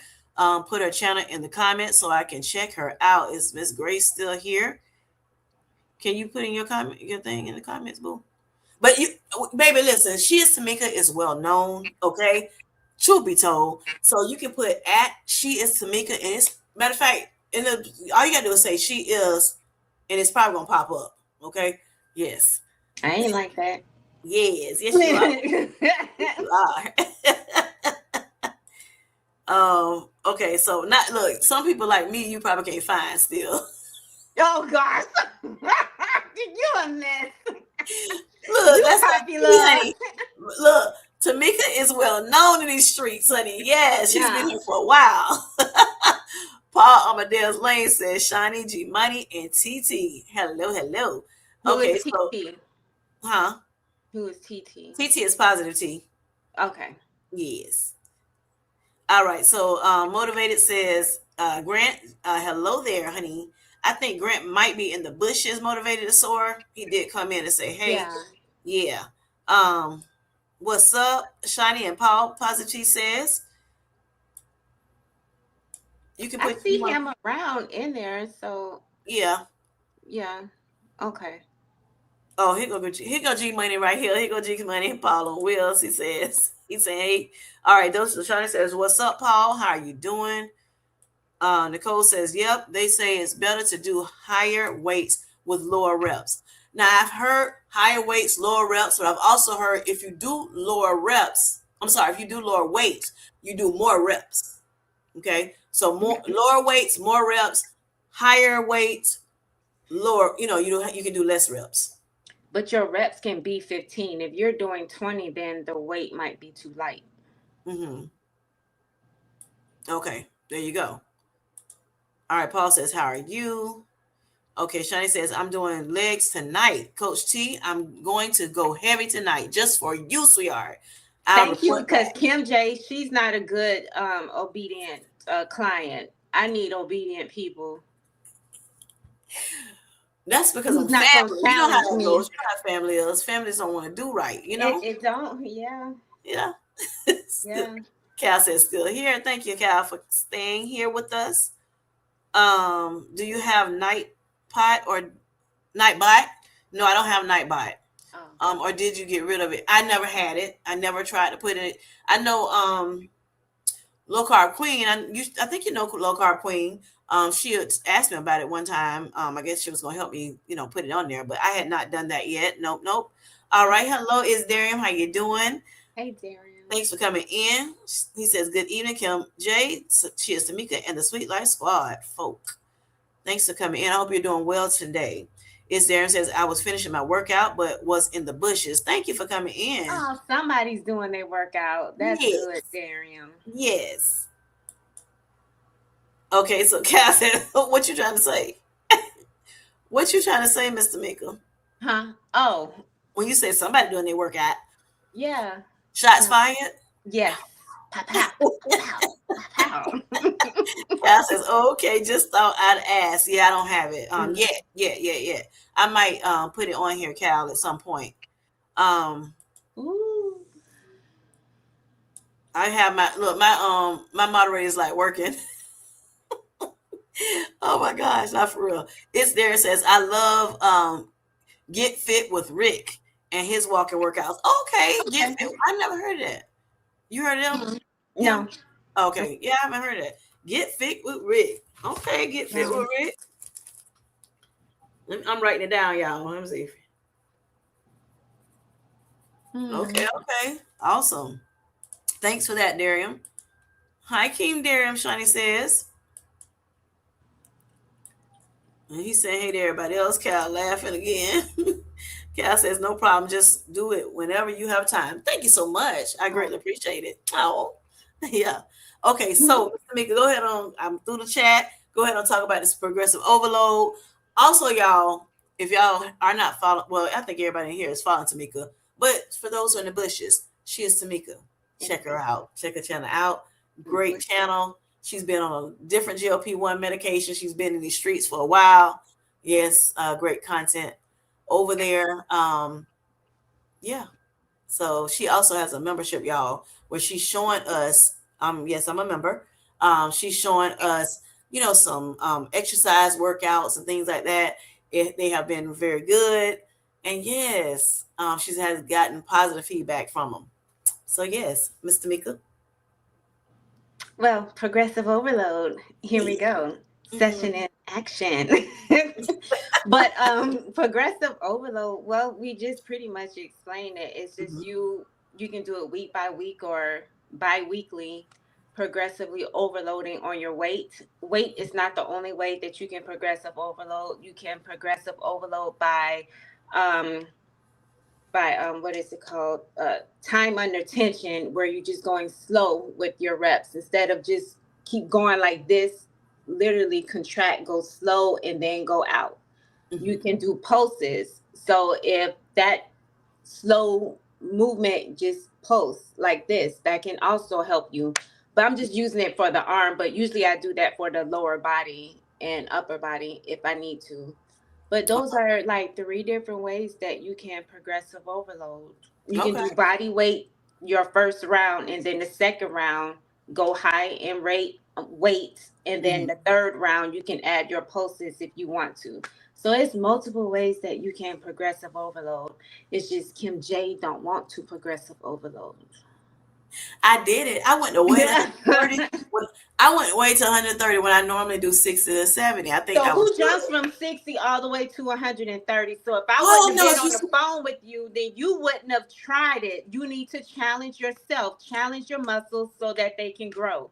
Put her channel in the comments so I can check her out. Is Miss Grace still here? Can you put in your thing in the comments, boo? But you, baby, listen. She is Tamika is well known. Okay, truth be told, so you can put at she is Tamika, and it's matter of fact, all you gotta do is say she is, and it's probably gonna pop up. Okay, yes,
I ain't like that.
yes, you are. Yes, you are. Okay, so not look, some people like me, you probably can't find still.
Oh gosh. You a mess.
Look,
You
that's not me,
popular.
honey. Look, Tamika is well known in these streets, honey. Yeah, she's been
Yeah.
here for a while. Paul Amadeus Lane says Shiny G Money and TT. Hello, hello.
Who is
Okay, so
TT?
huh?
Who is TT?
TT is positive T.
Okay.
Yes. All right. So Motivated says, Grant, hello there, honey. I think Grant might be in the bushes, Motivated to soar. He did come in and say, hey,
Yeah.
yeah. Um, what's up, Shiny and Paul? Positive says, you can
I
put, you
see
want,
him around in there, so
yeah.
yeah. Okay.
Oh, here go G Money right here. Here go G Money and Paul on Wheels. He says, he's saying, hey, all right. Those Shiny says, what's up, Paul? How are you doing? Nicole says, yep, they say it's better to do higher weights with lower reps. Now, I've heard higher weights, lower reps, but I've also heard if you do lower reps, I'm sorry, if you do lower weights, you do more reps. Okay. So more lower weights, more reps, higher weights, lower, you can do less reps.
But your reps can be 15. If you're doing 20, then the weight might be too light.
Hmm. Okay. There you go. All right. Paul says, how are you? Okay, Shani says, I'm doing legs tonight. Coach T, I'm going to go heavy tonight just for you, sweetheart. I'll
Thank you,
report
because
back.
Kim J, she's not a good obedient client. I need obedient people.
That's because
Who's
I'm
not gonna
family. You know how
challenge
that
me?
goes. You know how family is. Families don't want to do right, you
It
know?
it don't. Yeah,
Yeah. Still,
yeah.
Cal says still here. Thank you, Cal, for staying here with us. Do you have night pot or night bot? No, I don't have night bot.
Oh,
Or did you get rid of it? I never had it. I never tried to put it. I know low carb queen. I think you know low carb queen. She had asked me about it one time. I guess she was going to help me, put it on there, but I had not done that yet. Nope, nope. All right. Hello, is Darian. How you doing?
hey, Darian.
Thanks for coming in. He says, "Good evening, Kim J. Cheers, Tamika, and the Sweet Life Squad, folk. Thanks for coming in. I hope you're doing well today." Is Darren says, "I was finishing my workout, but was in the bushes." Thank you for coming in.
Oh, somebody's doing their workout. That's good,
Yes,
Darian.
yes. Okay, so Cal said, "What you trying to say? What you trying to say, Mr. Mika?
Huh? Oh,
When you say somebody doing their workout,
yeah.
shots
No.
fired?"
Yes. Pow pow. Pow pow. Pow pow.
Cal says, "Oh, okay, just thought I'd ask. Yeah, I don't have it.
Mm.
Yeah. I might put it on here, Cal, at some point. Um,
Ooh.
I have my moderator is like working. Oh my gosh, not for real. It's there. It says, I love Get Fit with Rick and his walking workouts. Okay, Get
Okay.
Fit. I never heard of that. You heard of
Mm.
him?
No.
Okay, yeah, I haven't heard of that. Get Fit with Rick. Okay, Get Fit
No.
with Rick. I'm writing it down, y'all. Let me see.
Mm.
Okay. Awesome. Thanks for that, Darian. Hi, King Darian, Shani says. And he said, hey to everybody else. Cal laughing again. Cal says, no problem. Just do it whenever you have time. Thank you so much. I
Oh.
greatly appreciate it. Oh, yeah. Okay, so Mr. Mika, go ahead on. I'm through the chat. Go ahead and talk about this progressive overload. Also, y'all, if y'all are not following, well, I think everybody in here is following Tamika. But for those who are in the bushes, she is Tamika.
In the
Check her
bush.
out. Check her channel out.
In the
Great
bush.
channel. She's been on a different GLP-1 medication. She's been in these streets for a while. Yes, great content over there. Yeah. So she also has a membership, y'all, where she's showing us. Yes, I'm a member. She's showing us, some exercise workouts and things like that. They have been very good, and yes, she has gotten positive feedback from them. So yes, Mr. Mika.
Well, progressive overload. Here we
Yeah.
go. Session
Mm-hmm.
in action. But progressive overload, well, we just pretty much explained it. It's just
Mm-hmm.
you can do it week by week or bi-weekly, progressively overloading on your weight. Weight is not the only way that you can progressive overload. You can progressive overload um what is it called, time under tension, where you're just going slow with your reps instead of just keep going like this, literally contract, go slow, and then go out. You
Mm-hmm.
can do pulses, so if that slow movement just pulse like this, that can also help you. But I'm just using it for the arm, but usually I do that for the lower body and upper body if I need to. But those are like three different ways that you can progressive overload. You can
Okay.
do body weight your first round, and then the second round go high in rate weight, and then
Mm-hmm.
the third round you can add your pulses if you want to. So it's multiple ways that you can progressive overload. It's just Kim J don't want to progressive overload.
I did it. I went to way to 130. I went way to 130 when I normally do 60 to 70. I think
So
I was
who jumps
good.
from 60 all the way to 130? So if I wouldn't
Oh
have
no,
been
if you
on the phone with you, then you wouldn't have tried it. You need to challenge yourself, challenge your muscles so that they can grow.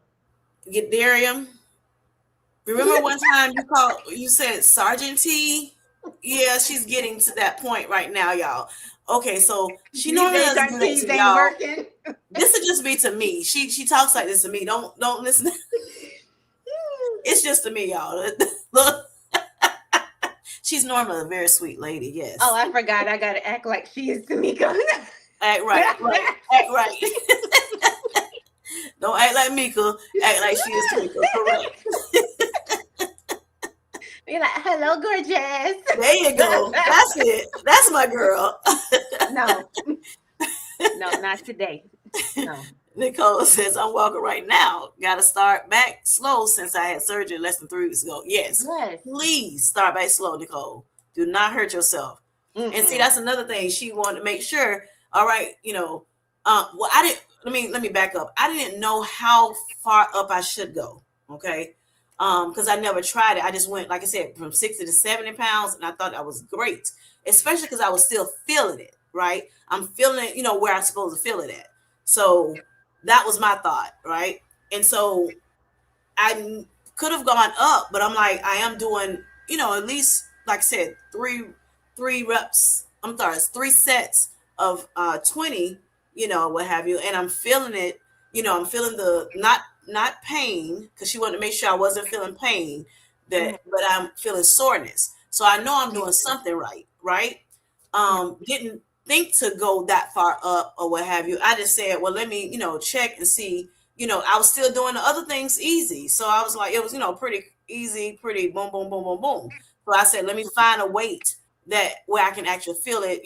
get Darium. Remember one time you said Sergeant T? Yeah, she's getting to that point right now, y'all. Okay, so she
You
normally
think
doesn't
our
do that
keys
to
ain't
y'all.
working?
This would just be to me. She talks like this to me. Don't listen. It's just to me, y'all. Look, she's normally a very sweet lady.
Oh,
Yes,
I forgot. I gotta act like she is Tamika.
act right, act right. Don't act like Mika. Act like she is Tamika. Correct.
Be like, hello, gorgeous.
There you go. That's it. That's my girl.
No, no, not today. No.
Nicole says, I'm walking right now. Got to start back slow since I had surgery less than 3 weeks ago. Yes,
Yes.
please start back slow, Nicole. Do not hurt yourself. And see,
Mm-mm.
that's another thing. She wanted to make sure, all right, well, I didn't, let me back up. I didn't know how far up I should go. Okay. Because I never tried it. I just went, like I said, from 60 to 70 pounds, and I thought that was great, especially because I was still feeling it, right? I'm feeling it, where I'm supposed to feel it at. So that was my thought, right? And so I could have gone up, but I'm like, I am doing, at least, like I said, three reps. I'm sorry, it's 3 sets of 20, what have you. And I'm feeling it, I'm feeling the not pain, because she wanted to make sure I wasn't feeling pain,
Mm-hmm.
but I'm feeling soreness. So I know I'm doing something right, right?
Yeah.
Didn't think to go that far up or what have you. I just said, well, let me, check and see. I was still doing the other things easy. So I was like, it was, pretty easy, pretty boom, boom, boom, boom, boom. So I said, let me find a weight that where I can actually feel it,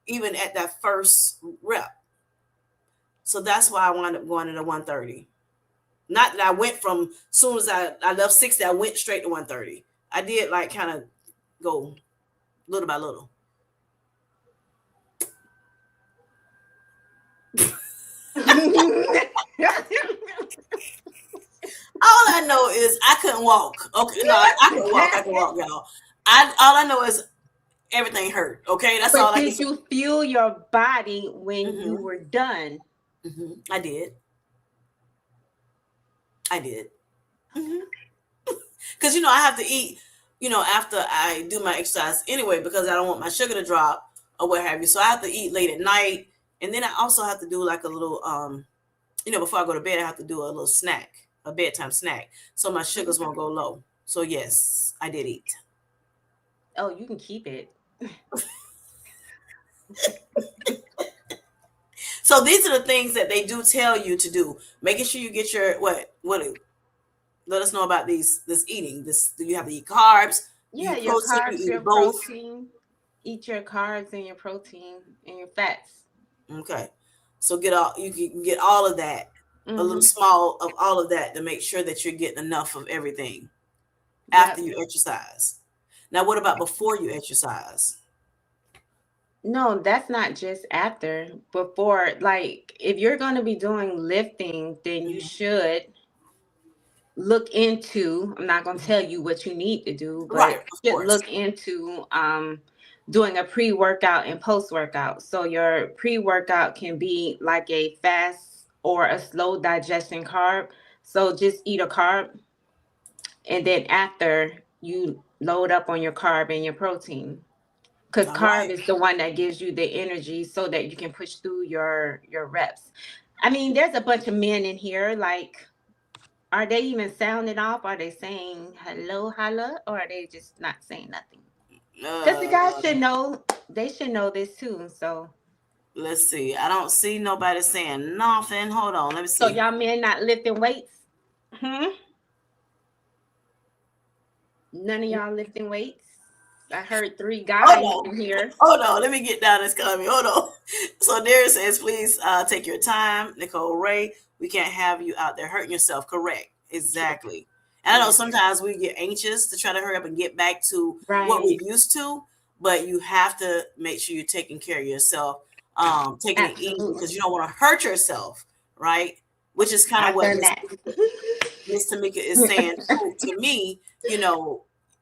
even at that first rep. So that's why I wound up going to the 130. Not that I went from soon as I left 60, I went straight to 130. I did like kind of go little by little. All I know is I couldn't walk. Okay, no, I can walk. I can walk, y'all. All I know is everything hurt. Okay, that's all
But
I can
did
say.
you feel your body when you
Hmm.
were done?
I did. I did. Hmm. Because I have to eat. After I do my exercise anyway, because I don't want my sugar to drop or what have you. So I have to eat late at night, and then I also have to do like a little before I go to bed, I have to do a little snack, a bedtime snack, so my sugars won't go low. So yes, I did eat.
Oh, you can keep it.
So these are the things that they do tell you to do. Making sure you get your what let us know about this eating. This you have to eat carbs, you
Yeah,
eat
your
protein, you
carbs, your
eat both.
protein. Eat your carbs and your protein and your fats.
Okay. So you can get all of that, a little
Mm-hmm.
small of all of that to make sure that you're getting enough of everything after
Yep.
you exercise. Now what about before you exercise?
No, that's not just after. Before, like, if you're going to be doing lifting, then you
Mhm.
should look into, I'm not going to tell you what you need to do,
Right,
but
of
you should
course.
look into doing a pre-workout and post-workout. So your pre-workout can be like a fast or a slow digestion carb. So just eat a carb, and then after you load up on your carb and your protein, because
All
carb
right.
is the one that gives you the energy so that you can push through your reps. I mean, there's a bunch of men in here, like, are they even sounding off? Are they saying hello, hello, or are they just not saying nothing? Because the guys
Uh,
should know, they should know this too.
let's see. I don't see nobody saying nothing. Hold on. Let me
So
see.
y'all men not lifting weights? Hmm? None of y'all lifting weights? I heard three
Hold
guys
on.
in here.
Hold on. Let me get down this comment. Hold on. So Darius says, please take your time. Nicole Ray, we can't have you out there hurting yourself. Correct.
True.
Exactly. And I know
Yeah.
sometimes we get anxious to try to hurry up and get back to what we're
Right.
used to, but you have to make sure you're taking care of yourself, taking it easy
Absolutely.
because you don't want to hurt yourself, right? Which is kind of
I've
what
done that.
Miss Tamika is saying to me,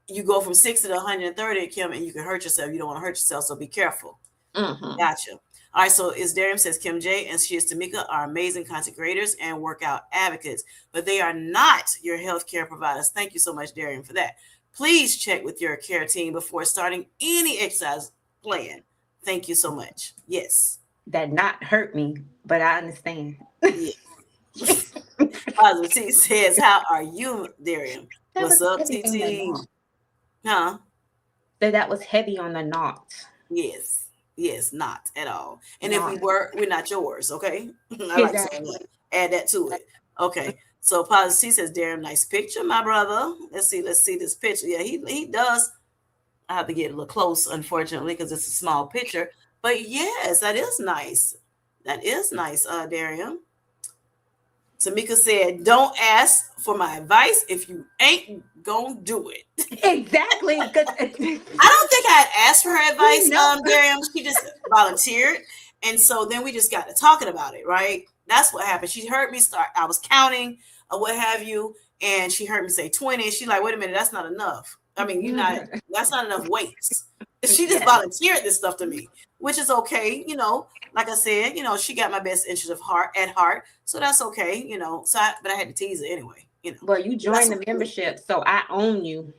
you go from 60 to 130, Kim, and you can hurt yourself. You don't want to hurt yourself, so be careful.
Hmm.
Gotcha. All right, so is Darium says Kim J and she is Tamika are amazing content creators and workout advocates, but they are not your healthcare providers. Thank you so much, Darium, for that. Please check with your care team before starting any exercise plan. Thank you so much. Yes.
That not hurt me, but I understand.
Yeah. Positive T says, how are you, Darium?
That
What's
was
up,
heavy on the
TT?
knot.
Huh?
That was heavy on the knot.
Yes. Yes, not at all. And if we
Knot.
were, we're not yours, okay? I like to say
Exactly.
that. Add that to it. Okay. So Policy says, "Damn nice picture, my brother." Let's see this picture. Yeah, he does. I have to get a little close, unfortunately, because it's a small picture. But yes, that is nice. That is nice, Darian. Tamika said, "Don't ask for my advice if you ain't gonna do it."
Exactly. Because
I don't think I had asked for her advice,
no.
Darian. She just volunteered. And so then we just got to talking about it, right? That's what happened. She heard me start, I was counting or what have you, and she heard me say 20. And she's like, wait a minute, that's not enough. I mean, that's not enough weights. She just
Yes.
volunteered this stuff to me, which is okay. Like I said, she got my best interest of heart at heart. So that's okay. But I had to tease her anyway.
Well, you
But that's
joined the
okay.
membership, so I own you.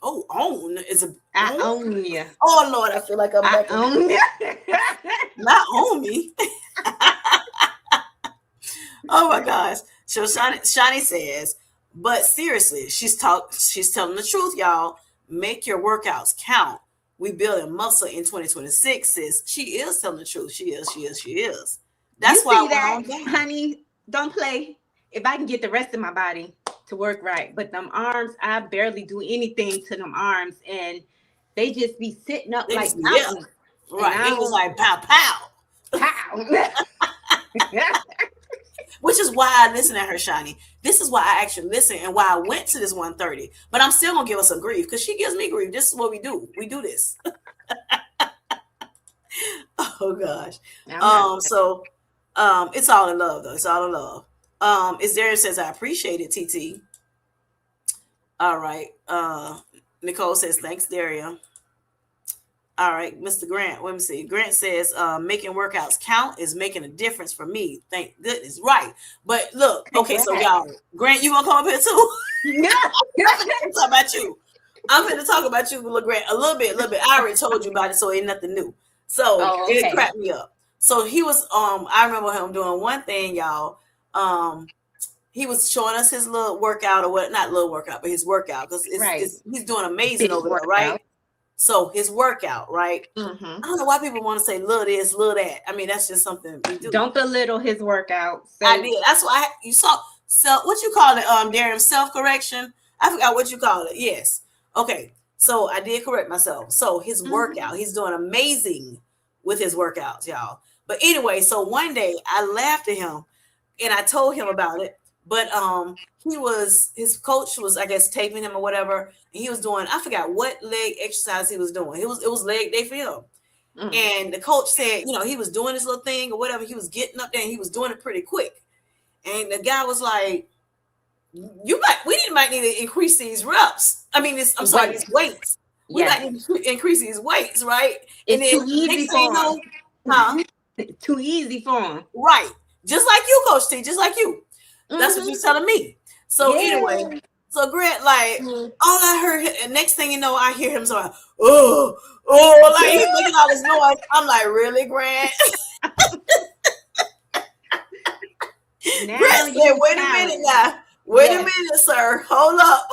Oh, own is a
I
own?
own you.
Oh Lord, I feel like I'm
I
back in
own you.
not on me. Oh my gosh. So Shani says, but seriously, she's telling the truth, y'all. Make your workouts count. We building muscle in 2026, sis. She is telling the truth. She is.
You
That's why I
see
went
that,
on down.
honey? Don't play. If I can get the rest of my body to work right, but them arms, I barely do anything to them arms, and they just be sitting up
They
like
just be up.
mountains. And
Right.
I
It was
don't
like pow pow.
pow.
Which is why I listen at her, Shani. This is why I actually listen and why I went to this 130. But I'm still gonna give her some grief because she gives me grief. This is what we do. We do this. Oh gosh.
I'm not.
It's all in love though. It's all in love. Is there says I appreciate it, TT. All right. Nicole says thanks, Daria. All right, Mr. Grant. Let me see. Grant says, making workouts count is making a difference for me. Thank goodness. Right. But look, okay, so
Congrats.
y'all, Grant, you gonna come up here too?
Yeah.
I'm gonna talk about you. I'm gonna talk about you, little Grant, a little bit. I already told you about it, so ain't nothing new. So
Oh,
it
okay.
cracked me up. So he was I remember him doing one thing, y'all. He was showing us his little workout or what, not little workout, but his workout because
Right.
he's doing amazing
Big
over there, right?
workout.
So his workout, right?
Mm-hmm.
I don't know why people want to say little this, little that. I mean, that's just something we do.
Don't belittle his workout.
I
Say
did. That's why you saw. So what you call it, Darren? Self correction. I forgot what you call it. Yes. Okay. So I did correct myself. So his
mm-hmm.
workout, he's doing amazing with his workouts, y'all. But anyway, so one day I laughed at him and I told him about it. But his coach was, I guess, taping him or whatever. And he was doing, I forgot what leg exercise he was doing. It was leg day for him.
Mm.
And the coach said, he was doing his little thing or whatever. He was getting up there and he was doing it pretty quick. And the guy was like, might need to increase these reps. I mean,
Wait.
these weights. We
Yes.
might need to increase these weights, right? And
It's
then
too easy
next thing you
for him.
know, huh?
Too easy for him.
Right. Just like you, Coach T, just like you. That's what
Mm-hmm.
you're telling me. So anyway,
Yeah.
so Grant, like,
Mm.
all I heard, and next thing you know, I hear him so, oh, like he's making all this noise. I'm like, really, Grant?
Now
Grant said,
you
wait a minute
challenge.
now. Wait a
Yes.
minute, sir. Hold up.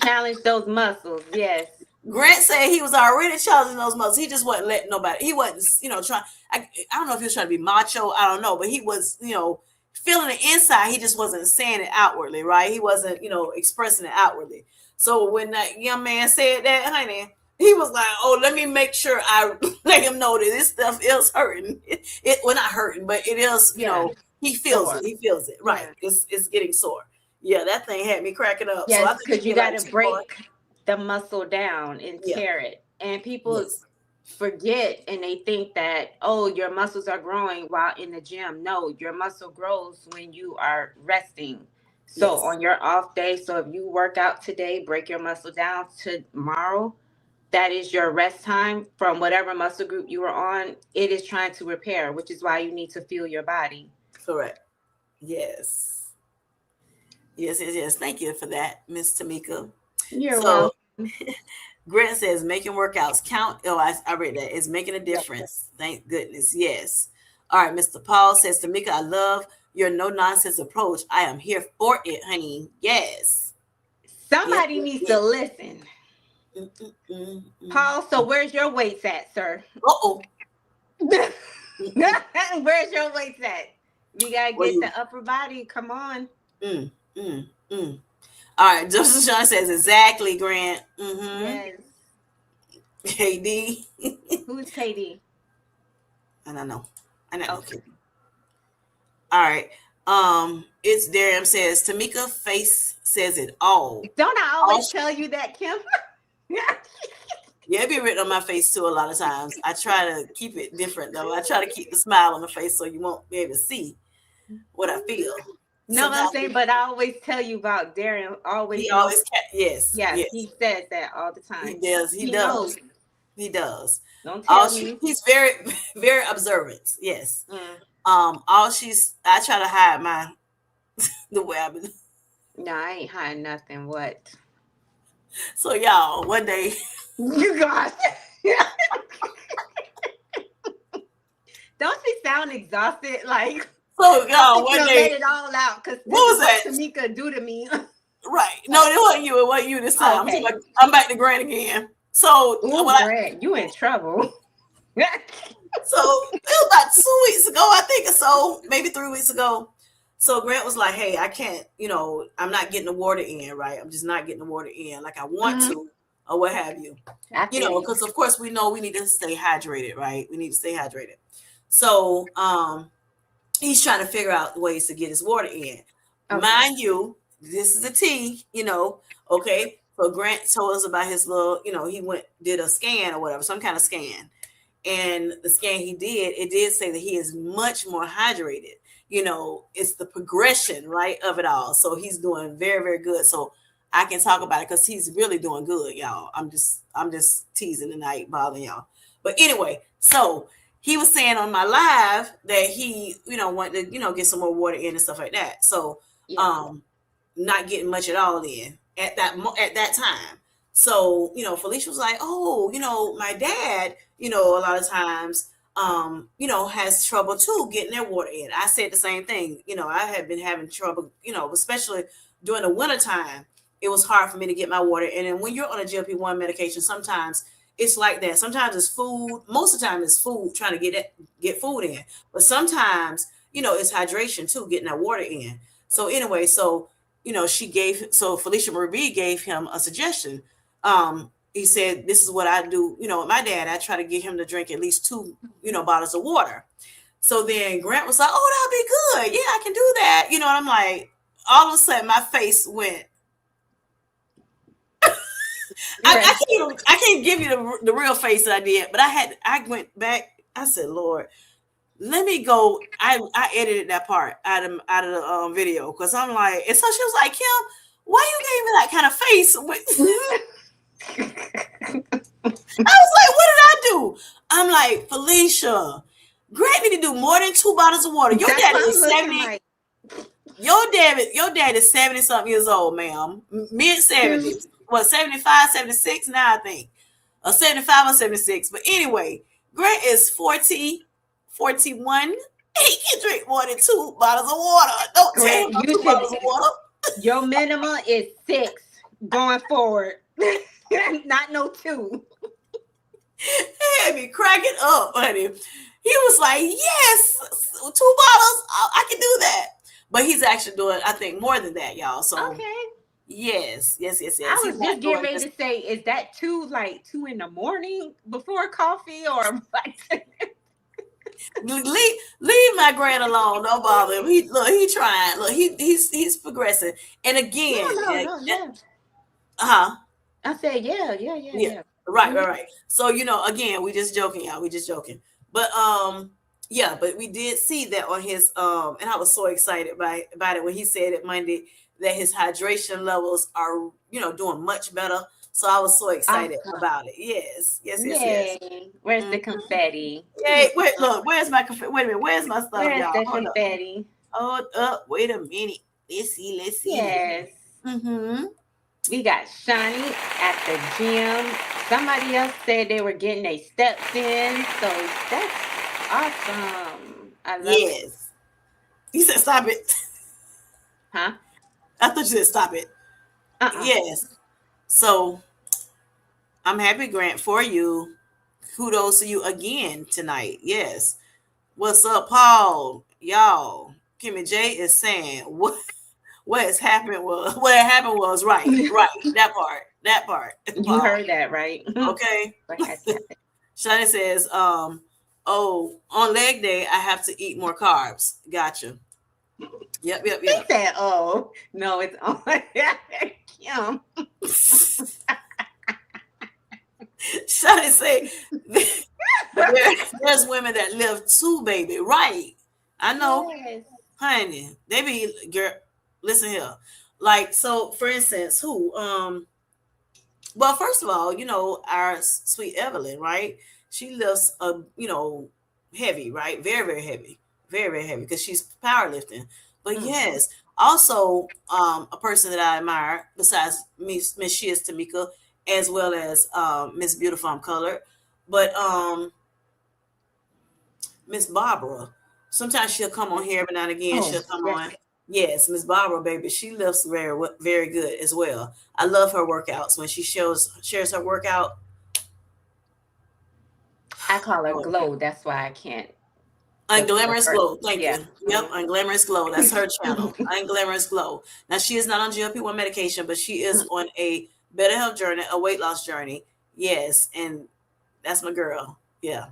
Challenge those muscles. Yes.
Grant said he was already challenging those muscles. He just wasn't letting nobody. He wasn't, trying. I don't know if he was trying to be macho. I don't know, but he was, feeling it inside. He just wasn't saying it outwardly, right? He wasn't, expressing it outwardly. So when that young man said that, honey, he was like, "Oh, let me make sure I let him know that this stuff is hurting. Well, not hurting, but it is.
Yeah.
He feels
Sore.
it. He feels it. Right.
Yeah.
It's getting sore. Yeah, that thing had me cracking up. So I
Yes,
think
because
he
you
did
got
like
to
2 more.
break the muscle down and
Yeah.
tear it. And people
Yes.
forget and they think that, oh, your muscles are growing while in the gym. No, your muscle grows when you are resting. So
Yes.
on your off day, so if you work out today, break your muscle down to tomorrow. That is your rest time from whatever muscle group you are on. It is trying to repair, which is why you need to feel your body.
Correct. Yes. Yes. Thank you for that, Miss Tamika.
You're
So
welcome.
Grant says making workouts count. Oh, I read that. It's making a difference. Thank goodness. Yes. All right. Mr. Paul says, Tamika, I love your no nonsense approach. I am here for it, honey. Yes. Yes.
Somebody
Yes.
needs to
Yes.
listen.
Mm, mm, mm, mm.
Paul, so where's your weights at, sir?
Uh-oh.
Where's your weights at? You gotta
What
get
you?
the upper body. Come on.
Mm, mm, mm. All right, Justin Sean says exactly, Grant. Mm-hmm.
Yes.
KD.
Who's KD?
I don't know. I don't know
Okay.
KD. All right. It's Darium says Tamika face says it all.
Don't I
All
always tell you that, Kim?
Yeah, it be written on my face too a lot of times. I try to keep it different though. I try to keep the smile on my face so you won't be able to see what I feel.
No, what I'm
Sometimes
saying, but I always tell you about Darren. Always
he
knows.
always yes,
Yes,
yes.
he says that all the
He
time.
does. He
He knows.
does. He does.
Don't
All
tell me.
he's very very observant. Yes.
Mm.
All she's I try to hide my the way I've been.
No, I ain't hiding nothing. What?
So y'all, one day.
You guys. Don't she sound exhausted? Like
So
I'm
y'all,
fixing
one
to let
day.
it all out because
What
this is
was
what
that?
Tamika do to me.
Right. No, it wasn't you. It wasn't you this time.
Okay.
I'm back to Grant again. So
Oh,
when I
Grant, you in trouble.
so it was about 2 weeks ago, I think, or so, maybe 3 weeks ago. So Grant was like, "Hey, I can't. I'm not getting the water in. Right. I'm just not getting the water in like I want
Mhm.
to, or what have you.
I feel you.
Because of course we know we need to stay hydrated. Right. We need to stay hydrated. So he's trying to figure out ways to get his water in.
Okay.
Mind you, this is a T. Okay. So Grant told us about his little, he did a scan or whatever, some kind of scan. And the scan he did, it did say that he is much more hydrated. It's the progression, right, of it all. So he's doing very, very good. So I can talk about it because he's really doing good, y'all. I'm just teasing tonight, bothering y'all. But anyway, so he was saying on my live that he, wanted to, get some more water in and stuff like that. So
Yeah.
um not getting much at all in at that time. So, Felicia was like, "Oh, my dad, a lot of times has trouble too getting their water in." I said the same thing. I had been having trouble, especially during the wintertime. It was hard for me to get my water in. And when you're on a GLP-1 medication, sometimes it's like that. Sometimes it's food. Most of the time it's food, trying to get food in. But sometimes, it's hydration too, getting that water in. So anyway, so Felicia Marie gave him a suggestion. He said, "This is what I do, with my dad. I try to get him to drink at least two, bottles of water." So then Grant was like, "Oh, that'll be good. Yeah, I can do that." And I'm like, all of a sudden my face went,
Right.
I can't give you the real face that I did, but I went back. I said, "Lord, let me go." I edited that part out of the video because I'm like, and so she was like, "Kim, why you gave me that kind of face?" I was like, "What did I do?" I'm like, "Felicia, Grant need to do more than 2 bottles of water. Your
That's
daddy
what I'm
is
looking
70.
like.
Your dad is 70 something years old, ma'am. Mid
Two.
70s. What, 75, 76 now, I think. Or 75 or 76. But anyway, Grant is 40, 41. He can drink more than 2 bottles of water. Don't tell him
Grant,
no
you
two
should.
bottles of water.
Your minimum is 6 going forward. Not no 2.
He had me cracking up, honey. He was like, "Yes, 2 bottles. I can do that." But he's actually doing, I think, more than that, y'all. So
Okay.
yes, yes, yes, yes.
I
He's
was
not
just getting
doing
ready
just
to say, is that 2 like 2 in the morning before coffee or like
leave my Grant alone. Don't bother him. He trying. Look, he's progressing. And
no,
again,
no, no, yeah.
huh?
I said, yeah, yeah, yeah,
Yeah,
yeah.
right,
Mhm.
right, right. So again, we just joking, y'all. We just joking. But yeah, but we did see that on his and I was so excited about it when he said it Monday that his hydration levels are doing much better. So I was so excited
Awesome.
about it. Yes, yes, yes, yes.
Yay. Where's the
Mm-hmm.
confetti?
Yay! Wait, look. Wait a minute. Where's my stuff,
Where's
y'all?
the
Hold up.
confetti?
Hold up. Wait a minute. Let's see. Let's see.
Yes.
Mm-hmm.
We got Shawnee at the gym. Somebody else said they were getting their steps in. So that's awesome. I love it.
Yes. You said stop it.
Huh?
I thought you said stop it.
Uh-uh.
Yes. So I'm happy, Grant, for you. Kudos to you again tonight. Yes. What's up, Paul? Y'all. Kimmy J is saying what has happened was what had happened was right. That part,
You
Paul.
heard that right.
Okay.
What has happened?
Shani says, oh, on leg day I have to eat more carbs. Gotcha. Yep, yep,
He
yep.
said, "Oh no, it's on Kim."
Shani say there's women that live too, baby. Right. I know,
Yes.
honey. They be girl. Listen here. Like so, for instance, who well, first of all, our sweet Evelyn, right? She lifts heavy, right? Very, very heavy. Very, very heavy because she's powerlifting. But
Mm-hmm.
yes, also a person that I admire besides Miss She is Tamika, as well as Miss Beautiful I'm Colored. But Miss Barbara, sometimes she'll come on here every now and again.
Oh
She'll come
yes.
on. Yes, Miss Barbara, baby, she lifts very, very good as well. I love her workouts when she shares her workout.
I call her
Oh,
Glow. That's why I can't. The
Unglamorous
first.
Glow. Thank
Yeah.
you. Yep,
Mm.
Unglamorous Glow. That's her channel. Unglamorous Glow. Now she is not on GLP-1 medication, but she is on a better health journey, a weight loss journey. Yes, and that's my girl. Yeah,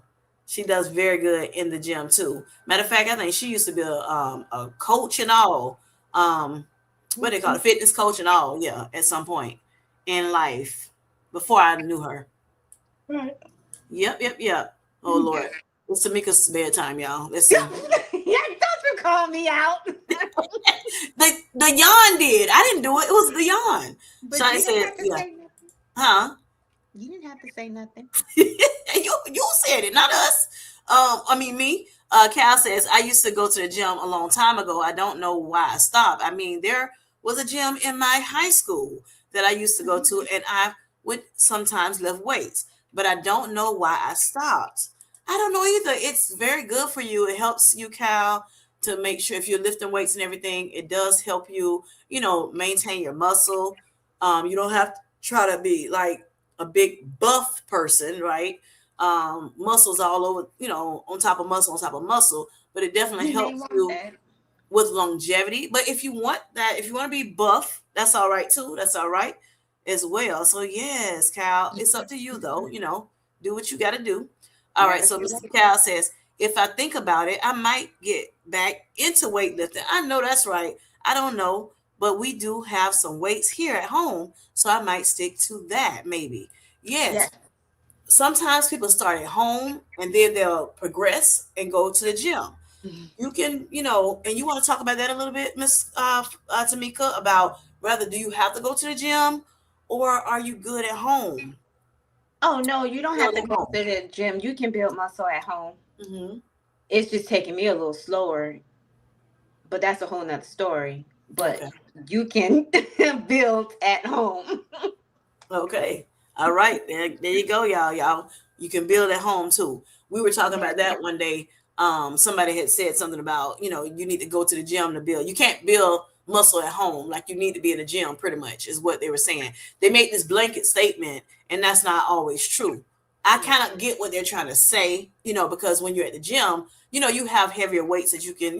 she does very good in the gym too. Matter of fact, I think she used to be a coach and all. Um, what they call it, fitness coach and all. Yeah, at some point in life, before I knew her.
Right.
Yep, yep, yep. Oh
Okay.
Lord, it's Tamika's bedtime, y'all.
Yeah,
Listen.
don't you call me out.
The yawn did. I didn't do it. It was the yawn.
But
Shani
you didn't
said,
have to
"Yeah,
say nothing.
huh?"
You didn't have to say nothing.
You said it, not us. I mean me. Cal says I used to go to the gym a long time ago. I don't know why I stopped. I mean, there was a gym in my high school that I used to go to, and I would sometimes lift weights, but I don't know why I stopped. I don't know either. It's very good for you. It helps you, Cal, to make sure if you're lifting weights and everything, it does help you, maintain your muscle. You don't have to try to be like a big buff person, right? Muscles all over, on top of muscle, on top of muscle, but it definitely
You may
helps
want
you
that.
with longevity. But if you want that, if you want to be buff, that's all right too. That's all right as well. So yes, Cal, it's up to you though. Do what you got to do. All right.
Gotta
So
do
Mr.
that.
Cal says, if I think about it, I might get back into weightlifting. I know that's right. I don't know, but we do have some weights here at home, so I might stick to that maybe. Yes,
Yes.
sometimes people start at home and then they'll progress and go to the gym.
Mhm.
You can, and you want to talk about that a little bit, Miss Tamika, about whether do you have to go to the gym or are you good at home?
Oh no, you don't have
Build
to
at
go
home.
to the gym. You can build muscle at home.
Hmm.
It's just taking me a little slower, but that's a whole nother story. But
Okay.
you can build at home.
Okay. All right. There you go, y'all. Y'all, you can build at home too. We were talking
Yes.
about that one day. Somebody had said something about, you need to go to the gym to build. You can't build muscle at home. Like you need to be in the gym, pretty much, is what they were saying. They made this blanket statement, and that's not always true. I
Mm.
kind of get what they're trying to say, because when you're at the gym, you have heavier weights that you can,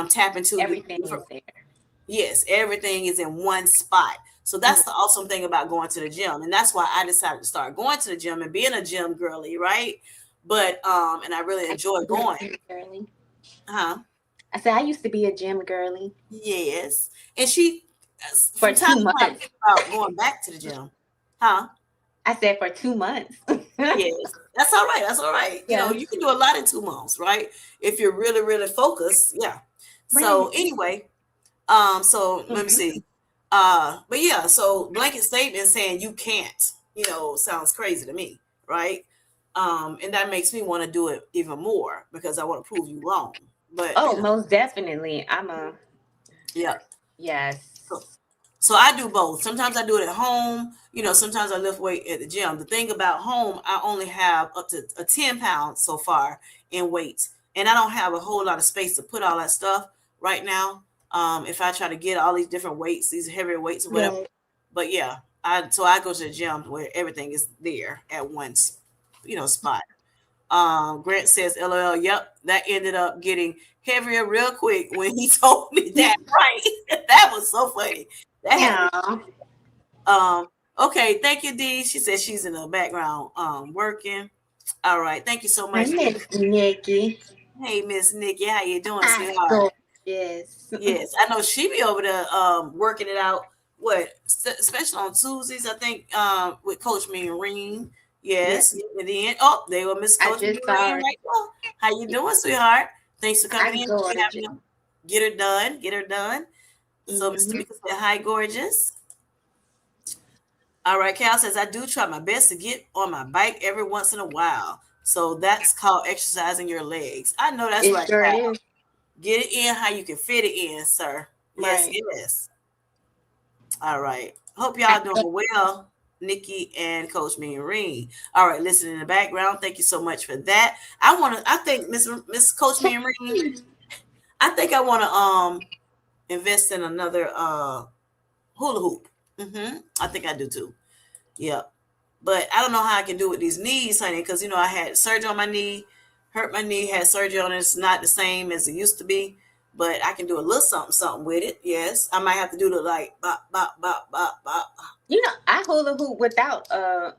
tap into the
Everything
different.
is there.
Yes, everything is in one spot. So
Mm.
that's the awesome thing about going to the gym. And that's why I decided to start going to the gym and being a gym girly, right? But and I really
I
enjoy
used to be
going.
a gym girly.
Huh?
I said I used to be a gym girly
Yes. And she
for
from time
two
to time
months.
thinks about going back to the gym. Huh?
I said for 2 months.
Yes. That's all right. That's all right.
Yes.
You can do a lot in 2 months, right? If you're really, really focused. Yeah.
Right.
So anyway, so let me
Hmm.
see. But yeah, so blanket statement saying you can't, sounds crazy to me, right? And that makes me want to do it even more because I want to prove you wrong. But
Oh, most definitely. I'm a
yeah. So,
yes.
so I do both. Sometimes I do it at home. Sometimes I lift weight at the gym. The thing about home, I only have up to a 10 pounds so far in weights, and I don't have a whole lot of space to put all that stuff right now. If I try to get all these different weights, these heavier weights or whatever.
Right.
But yeah, I go to the gym where everything is there at one, spot. Grant says, LOL, yep, that ended up getting heavier real quick when he told me that. Right. That was so funny. That had me.
Yeah.
Um, okay, thank you, Dee. She says she's in the background working. All right, thank you so
I
much, Dee.
miss Nikki.
Hey, Miss Nikki, how you doing,
Hi,
sweetheart?
gorgeous.
Yes, I know she be over there working it out. What, especially on Tuesdays, I think with Coach Mean.
Yeah,
Yes, and then oh, they will Miss
I
Coach Mean
just saw her.
right now. How you doing, sweetheart? Thanks for coming
Hi,
in. We
gorgeous.
having them get her done, get her done. So Miss
Hmm.
Tamika said, "Hi, gorgeous." All right, Cal says I do try my best to get on my bike every once in a while. So that's called exercising your legs. I know that's
It
right,
sure
Cal.
is.
Get it in how you can fit it in, sir. Yes,
Right.
yes. All right. Hope
I
y'all doing
go,
well, Nikki and Coach Mean. All right, listen in the background. Thank you so much for that. I think Miss Coach Mean, I think I want to invest in another hula hoop. I think I do too. Yeah. But I don't know how I can do with these knees, honey, because I had surgery on my knee, hurt my knee, had surgery on it. It's not the same as it used to be, but I can do a little something, something with it. Yes, I might have to do the like, bop, bop, bop, bop, bop.
I hula hoop without a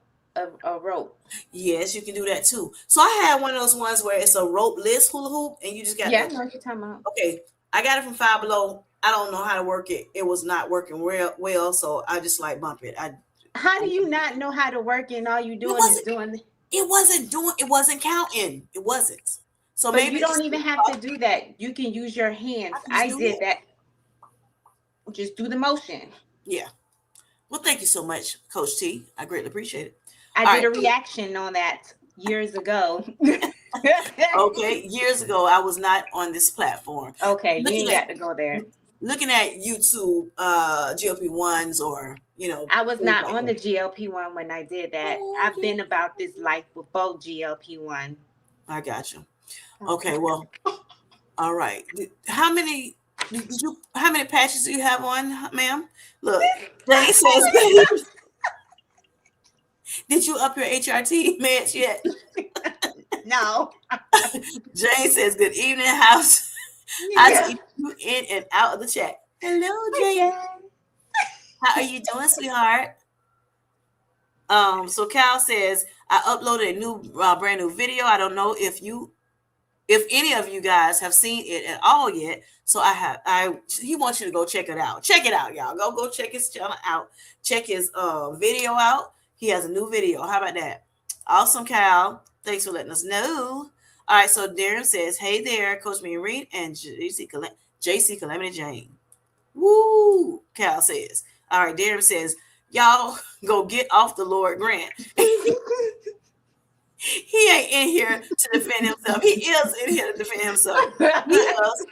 rope.
Yes, you can do that too. So I had one of those ones where it's a ropeless hula hoop, and you just got
Yeah,
to.
I know what you're talking about.
Okay, I got it from Five Below. I don't know how to work it. It was not working well, so I just like bump it.
How do you not know how to work and all you
It
doing is
wasn't.
doing?
It wasn't counting. It wasn't. So
But
maybe
you
it's
don't even have to do that. You can use your
I
hands.
can just
I
do
did
that.
that. Just do the motion.
Yeah. Well, thank you so much, Coach T. I greatly appreciate it.
I
All
did
right.
a reaction on that years ago.
Okay. Years ago, I was not on this platform.
Okay, you
Looking
ain't
at
got to go there.
YouTube, GLP-1s or
I was
things
not
like
on
that.
the GLP-1 when I did that.
Oh
I've
yeah.
been about this life before GLP-1.
I got you. Okay.
Okay.
Well. All right. How many patches do you have on, ma'am? Look, Jane says, "Good evening." Did you up your HRT meds yet?
No.
Jane says, "Good evening, house." How to
Yeah.
get you in and out of the chat. Hello, Jane.
Okay.
How are you doing, sweetheart? So Cal says I uploaded a new, brand new video. I don't know if any of you guys have seen it at all yet. So he wants you to go check it out. Check it out, y'all. Go check his channel out. Check his video out. He has a new video. How about that? Awesome, Cal. Thanks for letting us know. All right, so Darren says, "Hey there, Coach Marine and JC Calamity Jane." Woo, Cal says. All right, Darren says, "Y'all go get off the Lord Grant. He ain't in here to defend himself. He is in here to defend himself. He is."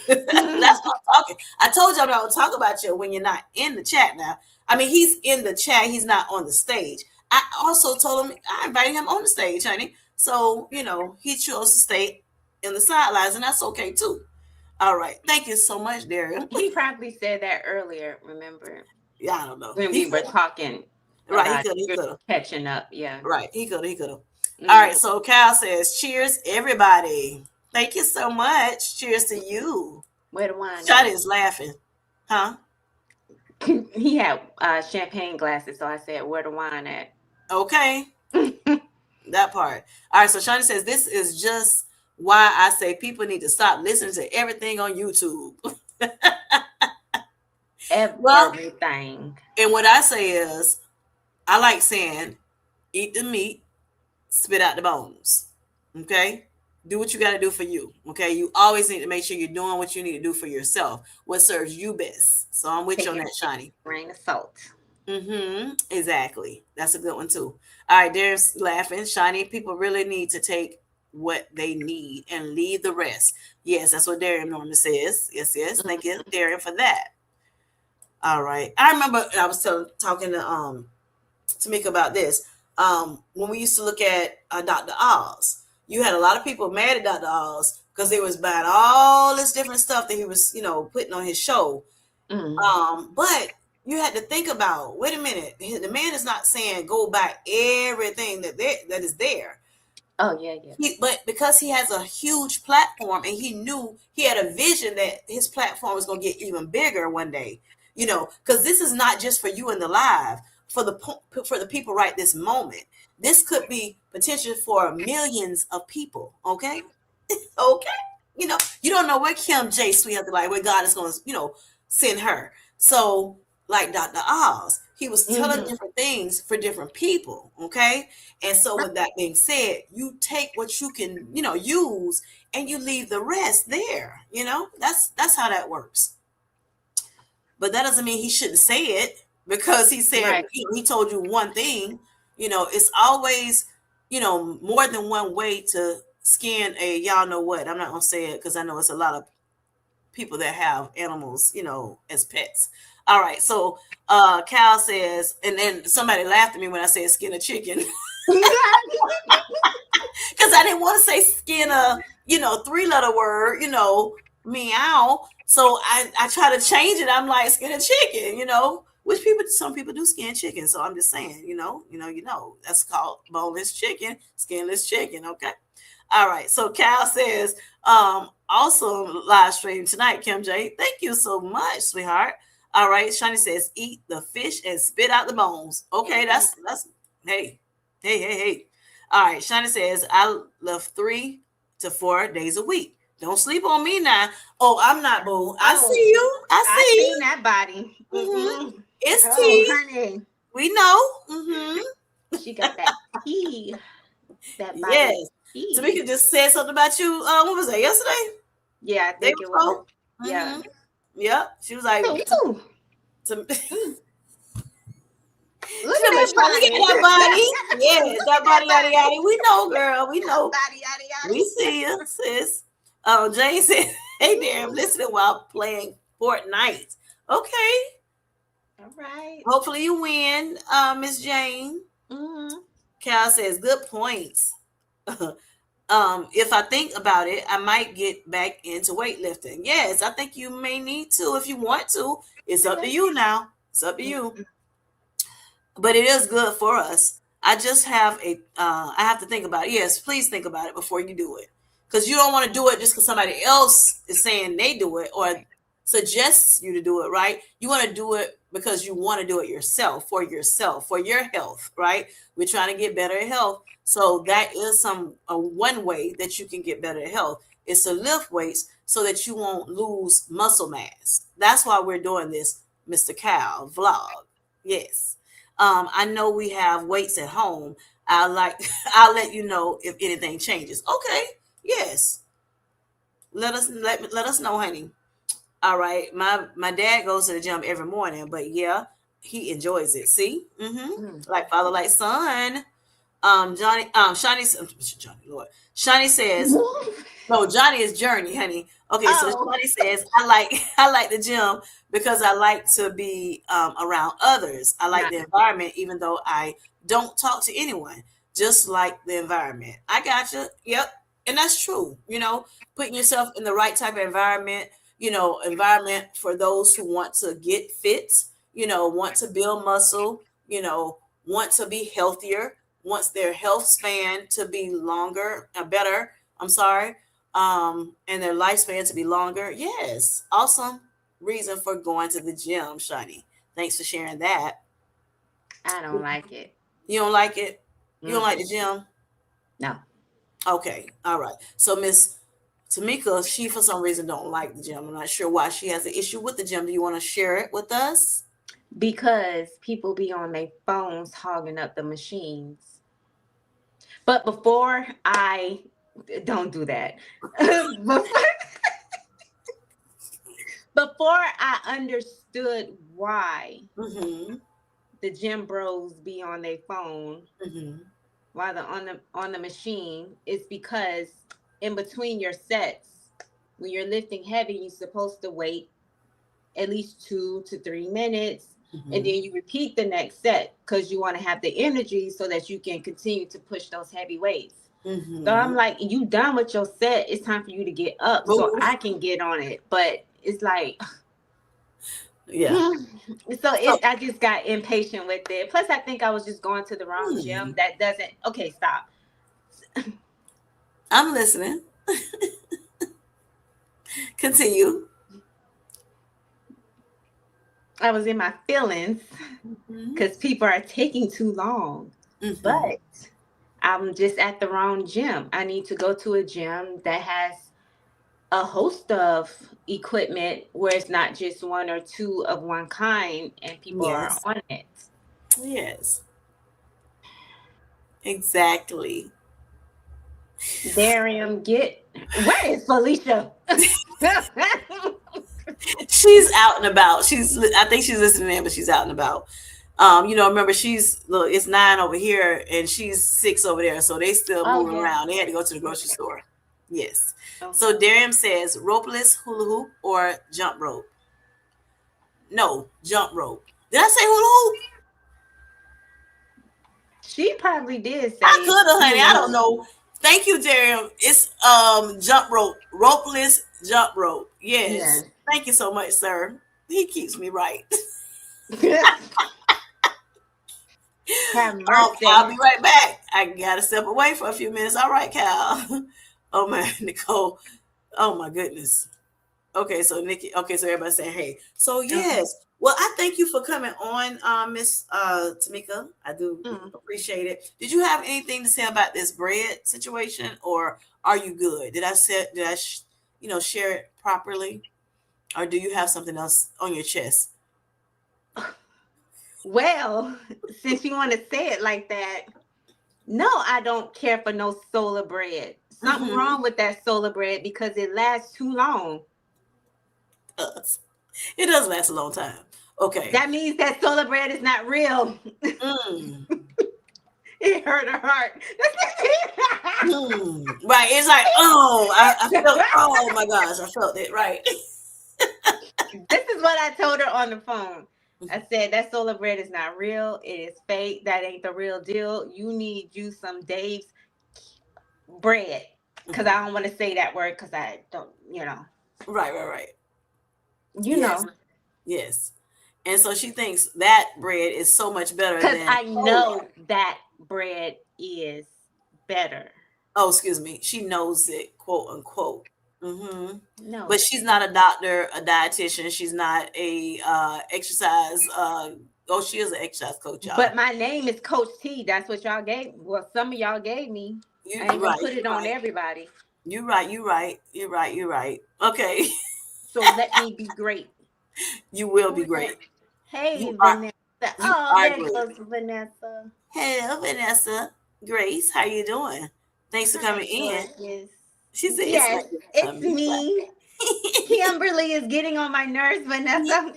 That's what I'm talking. I told you I'm not going to talk about you when you're not in the chat now. I mean, he's in the chat. He's not on the stage. I also told him I invited him on the stage, honey. So, he chose to stay in the sidelines, and that's okay too. All right. Thank you so much, Daryl.
He probably said that earlier, remember?
Yeah, I don't know.
When
He
we were
could.
talking
Right. He
about
could. He
you're
could have.
catching up. Yeah.
Right. He could. He could have. All
Mm.
right. So Cal says, "Cheers, everybody. Thank you so much. Cheers to you."
Where the wine
Shotty
at?
is laughing. Huh?
He had champagne glasses, so I said, "Where the wine at?"
Okay. That part. All right. So Shani says, "This is just why I say people need to stop listening to everything on YouTube." Well,
Everything.
and what I say is, I like saying, eat the meat, spit out the bones. Okay? Do what you got to do for you. Okay? You always need to make sure you're doing what you need to do for yourself, what serves you best. So I'm with you
Take
on that,
everything
Shani.
with a grain of salt.
Exactly. That's a good one too. All right, there's laughing. Shiny people really need to take what they need and leave the rest. Yes, that's what Darian normally says. Yes, yes. Thank you, Darian, for that. All right. I remember I was talking to Tamika about this. When we used to look at Dr. Oz, you had a lot of people mad at Dr. Oz because they was buying all this different stuff that he was, putting on his show.
Mm.
But you had to think about, wait a minute, the man is not saying go buy everything that is there.
Oh yeah, yeah.
But because he has a huge platform and he knew he had a vision that his platform was going to get even bigger one day, because this is not just for you in the live, for the people right this moment. This could be potential for millions of people. Okay. Okay. You don't know where Kim J Sweet like where God is going to, send her. So, like Dr. Oz, he was telling
Mm-hmm.
different things for different people. Okay. And so,
Right.
with that being said, you take what you can, use, and you leave the rest there. That's how that works. But that doesn't mean he shouldn't say it because he said,
Right.
he told you one thing. It's always, more than one way to skin a, y'all know what. I'm not gonna say it because I know it's a lot of people that have animals, as pets. All right, so Cal says, and then somebody laughed at me when I said skin a chicken. Because I didn't want to say skin a, three-letter word, meow. So I try to change it. I'm like skin a chicken, which some people do skin chicken. So I'm just saying, that's called boneless chicken, skinless chicken. Okay. All right. So Cal says, awesome live stream tonight, Kim J. Thank you so much, sweetheart. All right. Shani says, eat the fish and spit out the bones. Okay,
Amen.
that's hey, hey. All right. Shani says, I love 3 to 4 days a week. Don't sleep on me now. Oh, I'm not, boo. I
Oh,
see you. I
I
see
seen
you.
that body.
Mm-hmm.
Mm-mm.
It's
Oh,
tea.
honey,
We know. Mm-hmm.
she got that tea. That body
Yes.
tea.
Tamika just said something about you. What was that? Yesterday?
Yeah, I
Day
think it was.
before?
Yeah.
Mm-hmm. Yep. She was like,
Me too.
She
Mm. Look at
said,
that
Michelle, look at
body.
that body. Yes,
Look
that
at that
body, yada
body.
yada. We know, girl. We
That
know.
body, yada
We see you, sis. Jane said, "Hey there, I'm
yada.
listening while playing Fortnite." Okay.
All right.
Hopefully you win, Miss Jane.
Mm-hmm.
Cal says, "Good points." If I think about it, I might get back into weightlifting. Yes, I think you may need to if you want to. It's up to you now. It's up to you. But it is good for us. I have to think about it. Yes, please think about it before you do it, because you don't want to do it just because somebody else is saying they do it or suggests you to do it. Right? You want to do it because you want to do it yourself, for your health. Right? We're trying to get better health, so that is one way that you can get better health is to lift weights so that you won't lose muscle mass. That's why we're doing this, Mr. Cal vlog. Yes. I know we have weights at home. I'll let you know if anything changes. Okay. Yes. Let us know, honey. All right. My dad goes to the gym every morning, but yeah, he enjoys it. See?
Mm-hmm.
Like father, like son. Johnny Lord. Shani says, no, Johnny is Journey, honey. Okay, so
Oh,
Shani says, I like the gym because I like to be around others. I like
not.
the environment, even though I don't talk to anyone. Just like the environment. I got you. Yep, and that's true. Putting yourself in the right type of environment. Environment for those who want to get fit. Want to build muscle. Want to be healthier. Wants their health span to be longer, better. I'm sorry, and their lifespan to be longer. Yes, awesome reason for going to the gym, Shani. Thanks for sharing that.
I don't like it.
You don't like it? You don't like the
Mm-mm.
gym?
No,
Okay, all right. So Miss Tamika, she for some reason don't like the gym. I'm not sure why she has an issue with the gym. Do you want to share it with us?
because people be on their phones hogging up the machines. But before I don't do that. Before I understood why
Mm-hmm.
the gym bros be on their phone
Mm-hmm.
while they're on the machine, it's because in between your sets, when you're lifting heavy, you're supposed to wait at least 2 to 3 minutes, and
Mm-hmm.
then you repeat the next set because you want to have the energy so that you can continue to push those heavy weights. So I'm
Mm-hmm.
like, you done with your set? It's time for you to get up so
Move.
I can get on it. But it's like,
Yeah.
so
So,
I just got impatient with it. Plus, I think I was just going to the wrong gym.
hmm.
That doesn't. Okay, stop.
I'm listening. Continue.
I was in my feelings
Mm-hmm.
because people are taking too long.
Mm-hmm.
But I'm just at the wrong gym. I need to go to a gym that has a host of equipment where it's not just one or two of one kind and people are
Yes.
on it.
Yes. Exactly.
Darium, get where is Felicia?
She's out and about. I think she's listening in, but she's out and about. Remember look, it's 9 over here and she's 6 over there, so they still
Oh
moving
yeah.
around. They had to go to the grocery
Okay.
store. Yes.
Okay.
So Darium says ropeless hula hoop or jump rope. No, jump rope. Did I say hula hoop?
She probably did
I
say
could have, honey.
hula
I don't
hoop.
know. Thank you, Darium. It's jump rope, ropeless jump rope. Yes.
Yes.
Thank you so much, sir. He keeps me right.
Have
I'll
mercy.
be right back. I gotta step away for a few minutes. All right, Cal. Oh man, Nicole. Oh my goodness. Okay, so Nikki. Okay, so everybody's saying hey. So
Okay.
yes. Well, I thank you for coming on, Miss Tamika. I do
Mm.
appreciate it. Did you have anything to say about this bread situation, or are you good? Did I share it properly, or do you have something else on your chest?
Well, since you want to say it like that, no, I don't care for no solar bread. Something
Mm-hmm.
wrong with that solar bread because it lasts too long.
It does last a long time. Okay.
That means that solar bread is not real.
Mm.
It hurt her heart.
Right. It's like, oh, I felt, oh my gosh, I felt it. Right.
This is what I told her on the phone. I said that solar bread is not real. It is fake. That ain't the real deal. You need you some Dave's bread. Cause I don't want to say that word because I don't,
Right, right, right.
you
Yes,
know,
yes. And so she thinks that bread is so much better
cause
than
I
whole.
know that bread is better.
Oh, excuse me. She knows it, quote unquote. Hmm. But
No,
she's not a doctor, a dietitian. She's not a exercise. Oh, she is an exercise coach,
but
y'all.
my name is Coach T. That's what y'all gave. Well, some of y'all gave me.
You
I ain't gonna
right.
put it
You're
on
right.
everybody.
You're right. You're right. You're right. You're right. Okay.
So let me be great.
You will
Who
be
is that?
great.
Hey,
You are.
Vanessa.
You
Oh,
are
there
great.
goes Vanessa.
Hello, Vanessa. Grace, how you doing? Thanks for
Hi,
coming in.
gorgeous.
She said it's
Yes,
like this
it's
Tamika.
me. Kimberly is getting on my nerves, Vanessa.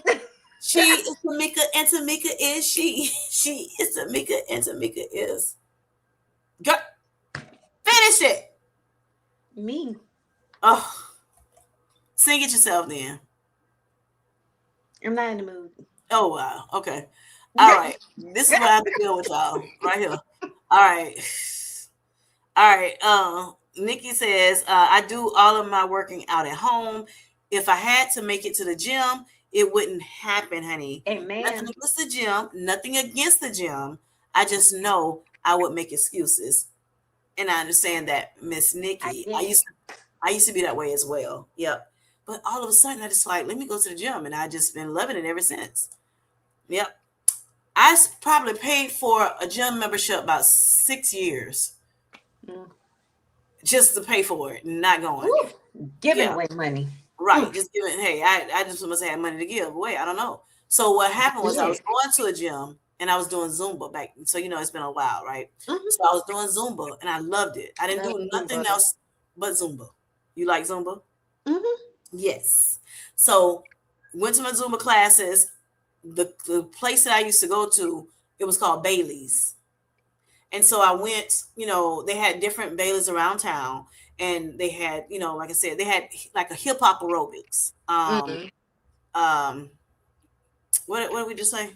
She is Tamika, and Tamika is she. She is Tamika, and Tamika is. Girl, finish it.
Me.
Oh, sing it yourself then.
I'm not in the mood.
Oh wow. Okay. All right. This is what I have to deal with y'all right here. All right. All right. Nikki says, I do all of my working out at home. If I had to make it to the gym, it wouldn't happen, honey. Nothing
Amen.
against the gym, nothing against the gym. I just know I would make excuses. And I understand that, Miss
I
Nikki.
get it.
I used to be that way as well. Yep. But all of a sudden I just like, let me go to the gym. And I just been loving it ever since. Yep. Probably paid for a gym membership about 6 years
Mm.
just to pay for it, not going.
Ooh, giving
Yeah,
away money.
right.
Mm.
Just giving. Hey, I just must have money to give away. I don't know. So what happened was I
Yeah.
was going to a gym and I was doing Zumba back. So it's been a while, right? So
Mm-hmm.
I was doing Zumba and I loved it. I didn't
Love
do nothing
Zumba.
else but Zumba. You like Zumba?
Mm-hmm.
Yes. So went to my Zumba classes. The place that I used to go to, it was called Bailey's. And so I went, they had different Baileys around town and they had, like I said, they had like a hip hop aerobics.
Mm-hmm.
Um, what did we just say?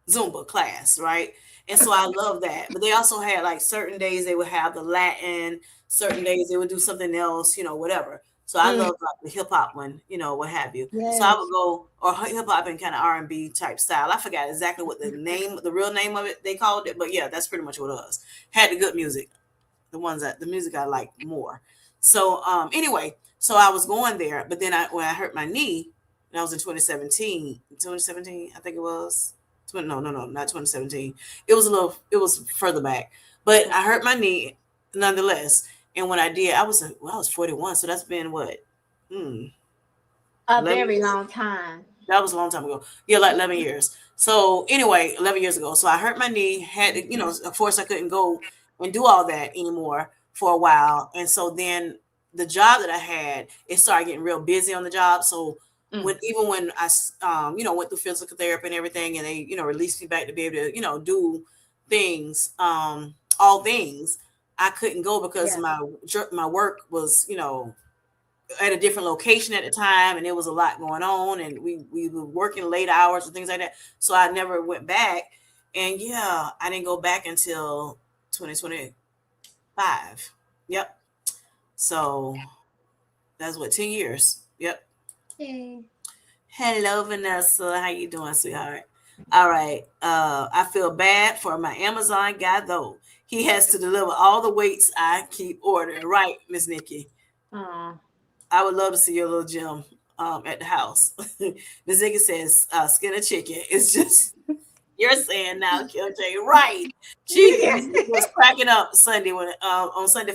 Zumba class, right? And so I love that. But they also had like certain days they would have the Latin, certain days they would do something else, whatever. So I
Mm.
love like the hip hop one, what have you. So I would
Yes.
go or hip hop and kind of R&B type style. I forgot exactly what the real name of it they called it, but yeah, that's pretty much what it was. Had the good music. the music I like more. So anyway, so I was going there, but then when I hurt my knee, and I was in 2017, I think it was. No, not 2017. It was further back, but I hurt my knee nonetheless. And when I did, I was 41, so that's been what, hmm,
A
11
very
years.
long time.
That was a long time ago. Yeah, like 11 years. So anyway, 11 years ago. So I hurt my knee, had to, of course I couldn't go and do all that anymore for a while. And so then the job that I had, it started getting real busy on the job. So
Mm.
even when I, went through physical therapy and everything, and they, released me back to be able to, do things, all things, I couldn't go because
Yeah.
my work was, at a different location at the time, and there was a lot going on, and we were working late hours and things like that. So I never went back, and yeah, I didn't go back until 2025. Yep. So that's what, 10 years. Yep.
Yay.
Hello, Vanessa. How you doing, sweetheart? All right. I feel bad for my Amazon guy though. He has to deliver all the weights I keep ordering. Right, Miss Nikki.
Oh.
I would love to see your little gym at the house. Ms. Ziggy says, skin a chicken. It's just, you're saying now, KJ, right.
Yeah.
Ms. Ziggy was cracking up Sunday when on Sunday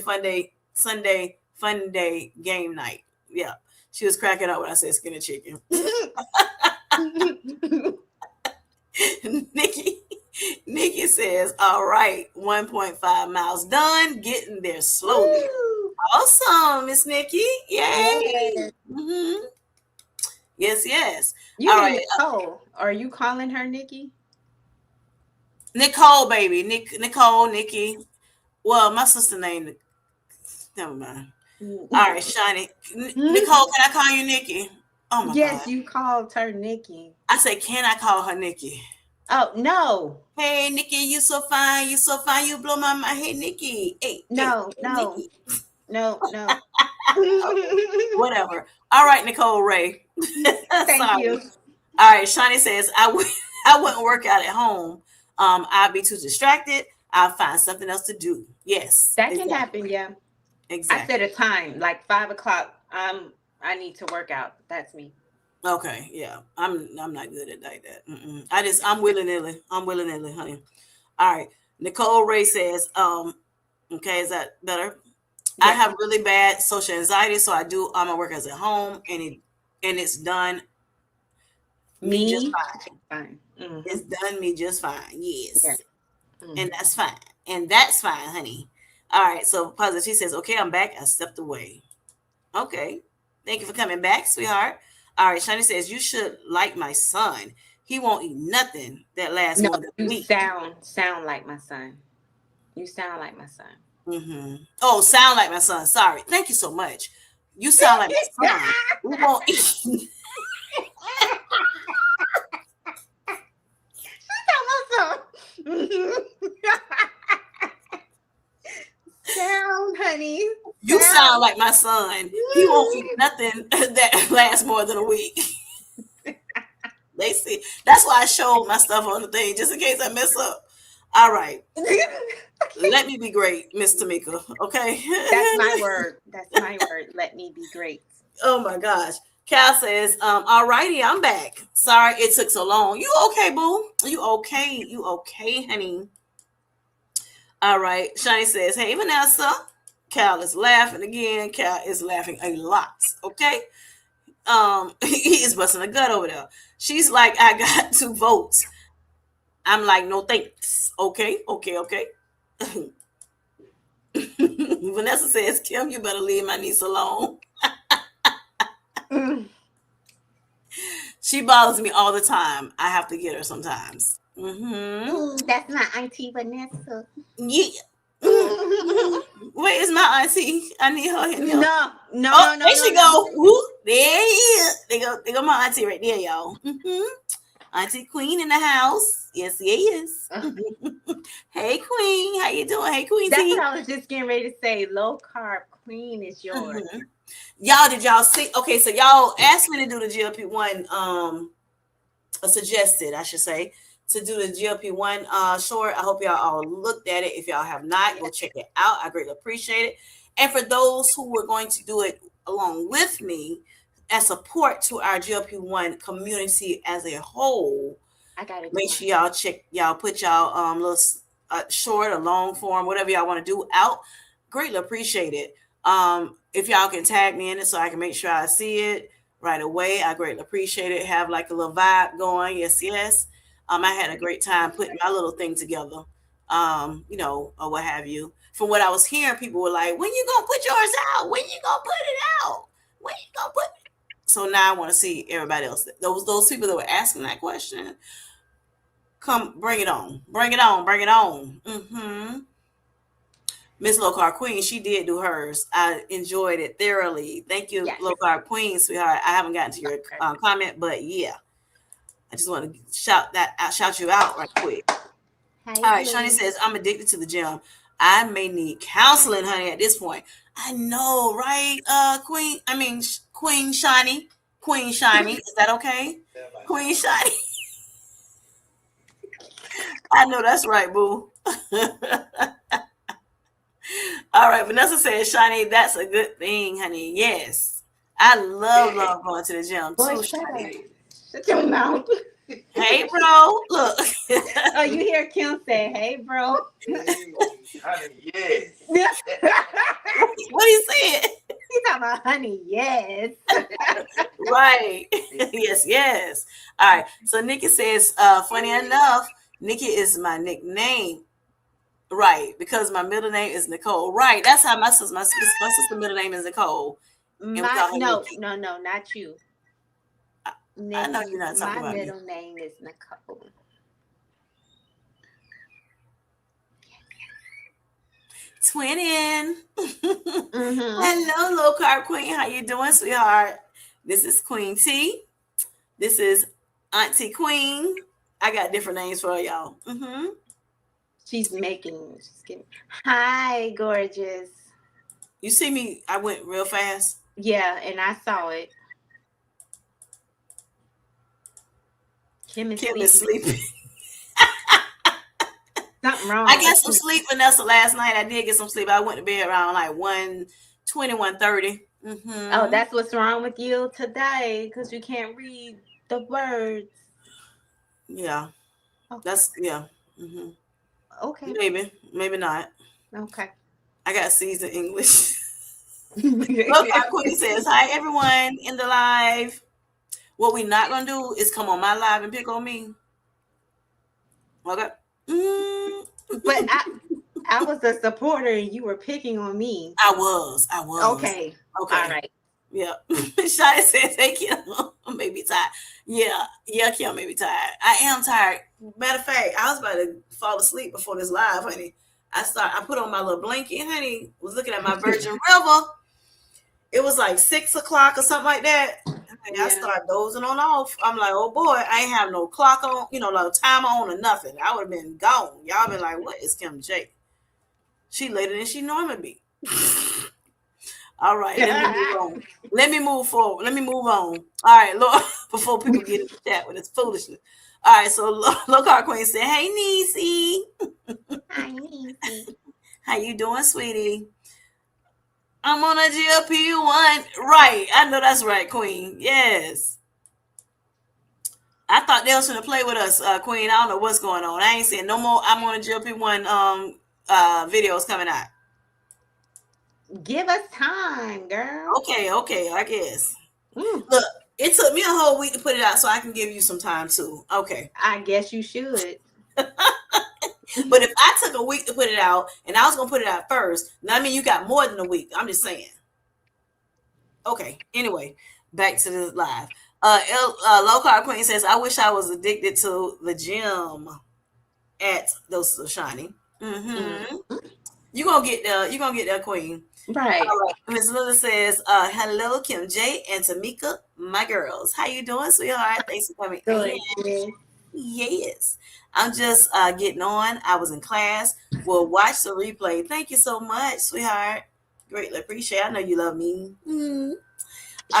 fun day game night. Yeah. She was cracking up when I said skin a chicken. Nikki, Nikki says, all right, 1.5 miles done, getting there slowly.
Woo.
Awesome, Miss Nikki. Yay.
Yes.
Mm-hmm. Yes, yes.
You
All
mean
right.
Nicole? Are you calling her Nikki?
Nicole, baby. Nicole, Nikki. Well, my sister named, never mind. All right, Shiny. Nicole, can I call you Nikki? Oh my God.
Yes, you called her Nikki.
I said, can I call her Nikki?
Oh no,
Hey, Nikki, you so fine. You so fine. You blow my mind. Hey, Nikki.
no,
Hey,
no,
Nikki.
no, no.
Okay, whatever. All right, Nicole Ray.
Thank
Sorry.
you.
All right, Shani says, I wouldn't work out at home. I'd be too distracted. I'll find something else to do. Yes,
That can
exactly.
happen. Yeah, I set
Exactly.
a time like 5 o'clock. I need to work out. That's me.
Okay, yeah. I'm not good at like that. Mm-mm. I'm willy nilly. I'm willy nilly, honey. All right. Nicole Ray says, okay, is that better? I
Yes,
have really bad social anxiety, so I do all my work as at home, and it's done me just
me.
fine.
Fine. Mm-hmm.
It's done me just fine.
Yeah.
Yes.
Mm.
And that's fine. And that's fine, honey. All right. So positive. She says, okay, I'm back. I stepped away. Okay. Thank you for coming back, sweetheart. All right. Shani says, you should like my son. He won't eat nothing that lasts
No,
more than a
you
week.
sound like my son. You sound like my son.
Oh, sound like my son. Sorry. Thank you so much. You sound like my son. We won't eat.
Sound, honey.
You sound
Sound.
like my son. He won't eat nothing that lasts more than a week. They see. That's why I showed my stuff on the thing, just in case I mess up. All right. Let me be great, Miss Tamika. Okay.
That's my word. That's my word. Let me be great.
Oh my gosh. Cal says, all righty, I'm back. Sorry it took so long. You okay, boo? You okay? You okay, honey? All right. Shani says, hey, Vanessa. Cal is laughing again. Cal is laughing a lot. Okay. He is busting a gut over there. She's like, I got 2 votes. I'm like, no thanks. Okay, okay, okay. Vanessa says, Kim, you better leave my niece alone.
Mm.
She bothers me all the time. I have to get her sometimes. Mm-hmm.
Ooh, that's my auntie Vanessa.
Yeah.
No,
Wait, is my auntie? I need her in here.
no, no,
Oh,
no,
there
no,
she
no.
go. Woo, there he is. They go my auntie right there, y'all. Auntie Queen in the house. Yes, yes. Hey, Queen. How you doing? Hey, Queen
That's what
T.
I was just getting ready to say. Low carb queen is yours.
Mm-hmm. Y'all, did y'all see? Okay, y'all asked me to do the GLP-1 suggested, I should say, to do the GLP-1 short. I hope y'all all looked at it. If y'all have not, go check it out. I greatly appreciate it. And for those who were going to do it along with me as support to our GLP-1 community as a whole,
I gotta do
make
mine.
sure y'all check, y'all put y'all little short or long form, whatever y'all want to do out. Greatly appreciate it. If y'all can tag me in it so I can make sure I see it right away, I greatly appreciate it. Have like a little vibe going. Yes, yes. I had a great time putting my little thing together. Or what have you. From what I was hearing, people were like, "When you gonna put yours out? When you gonna put it out? When you gonna put?" So now I want to see everybody else. Those people that were asking that question, come bring it on, bring it on, bring it on. Miss Low Carb Queen, she did do hers. I enjoyed it thoroughly. Thank you,
Yes.
Low Carb Queen, sweetheart. I haven't gotten to your comment, but yeah, I just want to shout you out right quick.
Hey,
All right, Shani
Blue.
says I'm addicted to the gym. I may need counseling, honey. At this point, I know, right? Queen. I mean, Queen Shani. Queen Shani. Is that okay? Queen Shani. I know that's right, boo. All right, Vanessa says, Shani, that's a good thing, honey. Yes. I love going to the gym
Boy,
too,
shut up.
Shani.
Shut your mouth.
Hey, bro. Look.
Oh, you hear Kim say, "Hey, bro."
Hey, honey, yes.
What he said?
He's talking about honey. Yes.
Right. Yes, yes. All right. So Nikki says, funny enough, Nikki is my nickname. Right, because my middle name is Nicole. Right, that's how my sister middle name is Nicole, and we
My
call her
no,
Nikki.
no, no, not you,
I know
Nikki.
you're not talking
My
about me.
middle name is Nicole.
Twinning.
Mm-hmm.
Hello, low carb queen. How you doing, sweetheart? This is Queen T. This is Auntie Queen. I got different names for y'all.
She's getting. Hi, gorgeous.
You see me? I went real fast.
Yeah, and I saw it. Kim is
Kim is
sleepy.
sleeping.
Something wrong
I
with
got some
Kim.
sleep, Vanessa. Last night I did get some sleep. I went to bed around like 1:20, 1:30.
Oh, that's what's wrong with you today, because you can't read the words.
Yeah,
Okay.
that's yeah. hmm
Okay.
maybe not.
Okay.
I got C's in English. Look, our queen says, "Hi everyone in the live." What we not gonna do is come on my live and pick on me. Okay. Mm,
But I was a supporter and you were picking on me.
I was. I was.
Okay. All
Okay.
right.
Yeah. Shai said, "Hey Kim, I may be tired." Yeah. Yeah, Kim may be tired. I am tired. Matter of fact, I was about to fall asleep before this live, honey. I put on my little blanket, honey. Was looking at my Virgin River. It was like 6 o'clock or something like that. And I
Yeah.
started dozing on off. I'm like, oh boy, I ain't have no clock on, no timer on or nothing. I would have been gone. Y'all been like, what is Kim J? She later than she normally be. All right, let me move on. Let me move forward. Let me move on. All right, Lord, before people get in the chat with this foolishness. All right, so Low Car Queen said, hey, Niecy.
Hi, Nancy.
How you doing, sweetie? I'm on a GLP-1. Right. I know that's right, Queen. Yes. I thought they was going to play with us, Queen. I don't know what's going on. I ain't seeing no more. I'm on a GLP-1 videos coming out.
Give us time, girl.
Okay, I guess.
Mm,
Look, it took me a whole week to put it out, so I can give you some time too. Okay.
I guess you should.
But if I took a week to put it out and I was going to put it out first, now I mean you got more than a week. I'm just saying. Okay. Anyway, back to the live. Low Carb Queen says, I wish I was addicted to the gym at those are shiny.
Mm,
You're gonna get there. You're gonna get there, Queen.
right.
All right. Miss Lila says, hello, Kim J and Tamika, my girls. How you doing, sweetheart? Thanks for coming in.
Good. Yes.
Yes. I'm just getting on. I was in class. We'll watch the replay. Thank you so much, sweetheart. Greatly appreciate it. I know you love me. All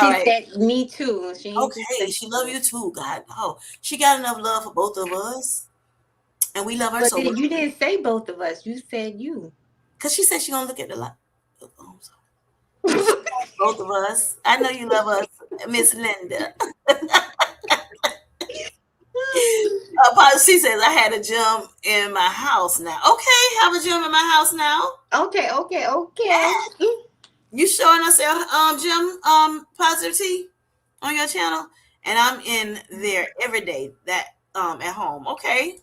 She
right.
said me too. She ain't just
Okay.
say
She love
you.
you too, God. Oh, she got enough love for both of us. and we love her
But
so
then
much.
you didn't say both of us. You said you.
Cause she said she gonna look at the light. Oh, both of us. I know you love us, Miss Linda. She says I had a gym in my house now. Okay, have a gym in my house now.
Okay, okay, okay.
Yeah. You showing us your gym positive T on your channel, and I'm in there every day. That at home. Okay.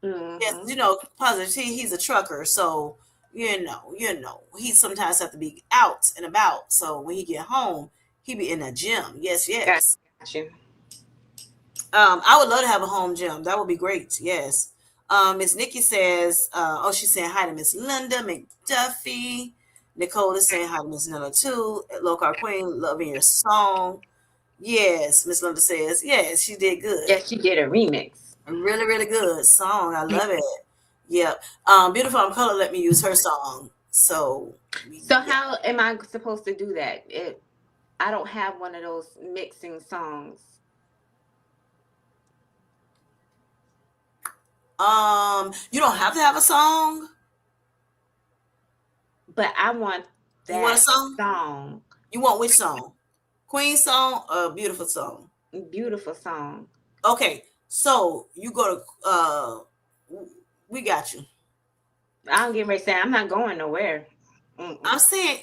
Yes,
Mm-hmm.
positive T. He's a trucker, so he sometimes have to be out and about. So when he get home, he be in a gym. Yes,
Got
yes.
you.
I would love to have a home gym. That would be great. Yes. Miss Nikki says, she's saying hi to Miss Linda McDuffie. Nicole is saying hi to Miss Nella too. Low Car Queen, loving your song. Yes, Miss Linda says, yes, she did good.
Yes, she did a remix.
Really, really good song. I love it. Yep. Beautiful I'm Color let me use her song. So,
So
yeah.
how am I supposed to do that? I don't have one of those mixing songs,
You don't have to have a song.
but I want
You want a
that
song?
song.
You want which song? Queen song or beautiful song?
Beautiful song.
Okay, so you go to we got you.
I'm getting ready to say I'm not going nowhere.
I'm
Mm-mm.
saying,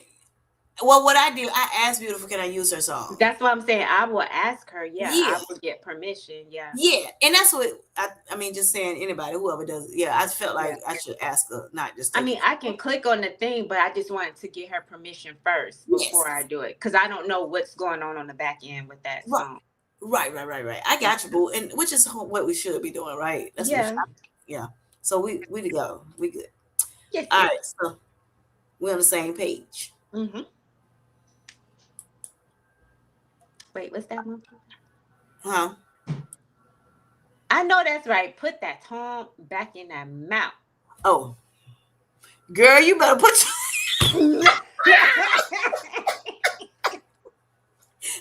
well, what I do, I ask Beautiful, can I use her song?
That's what I'm saying. I will ask her. Yeah,
Yeah,
I will get permission. Yeah,
yeah, and that's what I mean. Just saying, anybody, whoever does, it. Yeah, I felt
yeah.
like I should ask her, not just
I
take
mean,
it.
I can click on the thing, but I just wanted to get her permission first before I
Yes,
do it because I don't know what's going on the back end with that
right,
song.
right. I got you, boo, and which is what we should be doing, right? That's what we should.
Yeah.
Yeah. So we to go. We good.
Yes,
All
yes.
right. So we're on the same page.
Mm-hmm. Wait, what's that one?
Huh?
I know that's right. Put that tongue back in that mouth.
Oh, girl, you better put.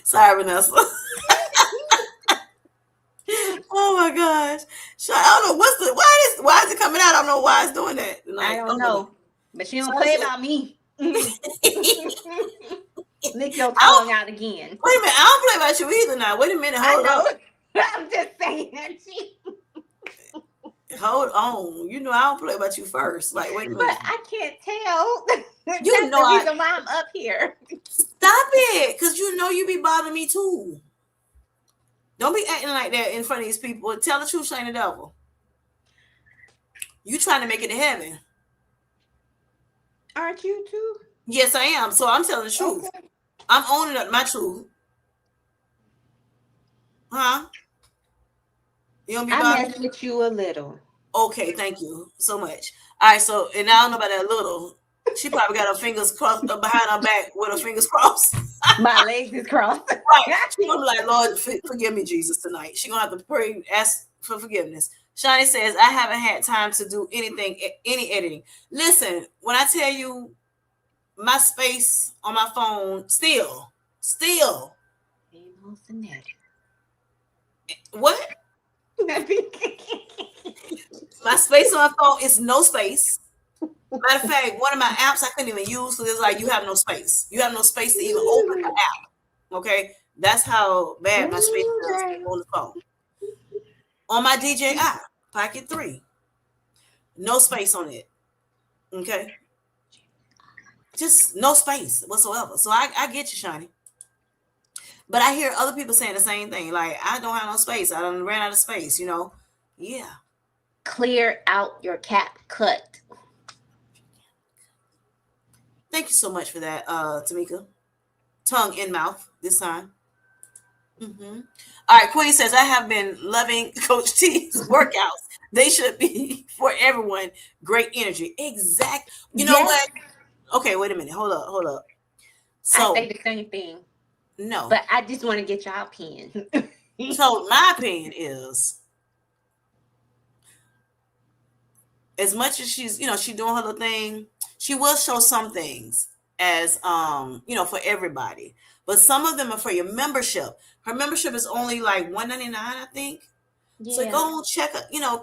Sorry, Vanessa. Oh my gosh. So I don't know why is it coming out? I don't know why it's doing that
I
tonight.
don't
Oh my god.
know, but she
So
don't
I
play
said,
about me. Lick your
I
tongue
don't,
out again.
wait a minute. I don't play about you either now. Wait a minute.
I
Hold
know.
up.
I'm just saying that she,
Hold on. You know I don't play about you first. Like, wait a
but
minute.
I can't tell.
You
That's
know
the
I
reason why I'm up here.
stop it. Cause you know you be bothering me too. Don't be acting like that in front of these people. Tell the truth, Shane the devil. You trying to make it to heaven.
Aren't you too?
Yes, I am. So I'm telling the truth.
Okay.
I'm owning up my truth. Huh? You don't be
I
bothering
mess
me?
with you a little.
Okay, thank you so much. All right, so and I don't know about that little. She probably got her fingers crossed behind her back with her fingers crossed.
My legs is crossed.
Right. She gonna be like, Lord, forgive me, Jesus, tonight. She gonna have to pray, ask for forgiveness. Shani says, I haven't had time to do any editing. Listen, when I tell you my space on my phone, still, what? My space on my phone is no space. Matter of fact, one of my apps I couldn't even use because it's like you have no space. You have no space to even open the app. Okay, that's how bad my space is on the phone. On my DJI Pocket 3, no space on it. Okay, just no space whatsoever. So I get you, Shani. But I hear other people saying the same thing. Like I don't have no space. I don't ran out of space. Yeah.
Clear out your cap cut.
Thank you so much for that, Tamika. Tongue in mouth this time. Mm-hmm. All right, Queen says, I have been loving Coach T's workouts. They should be for everyone. Great energy. Exact. You know
Yes,
what? Okay, wait a minute. Hold up.
I say
So,
the same thing,
no.
but I just want to get your opinion.
So, my opinion is as much as she's doing her little thing, she will show some things as for everybody. But some of them are for your membership. Her membership is only like $199, I think. So
Yeah.
go check,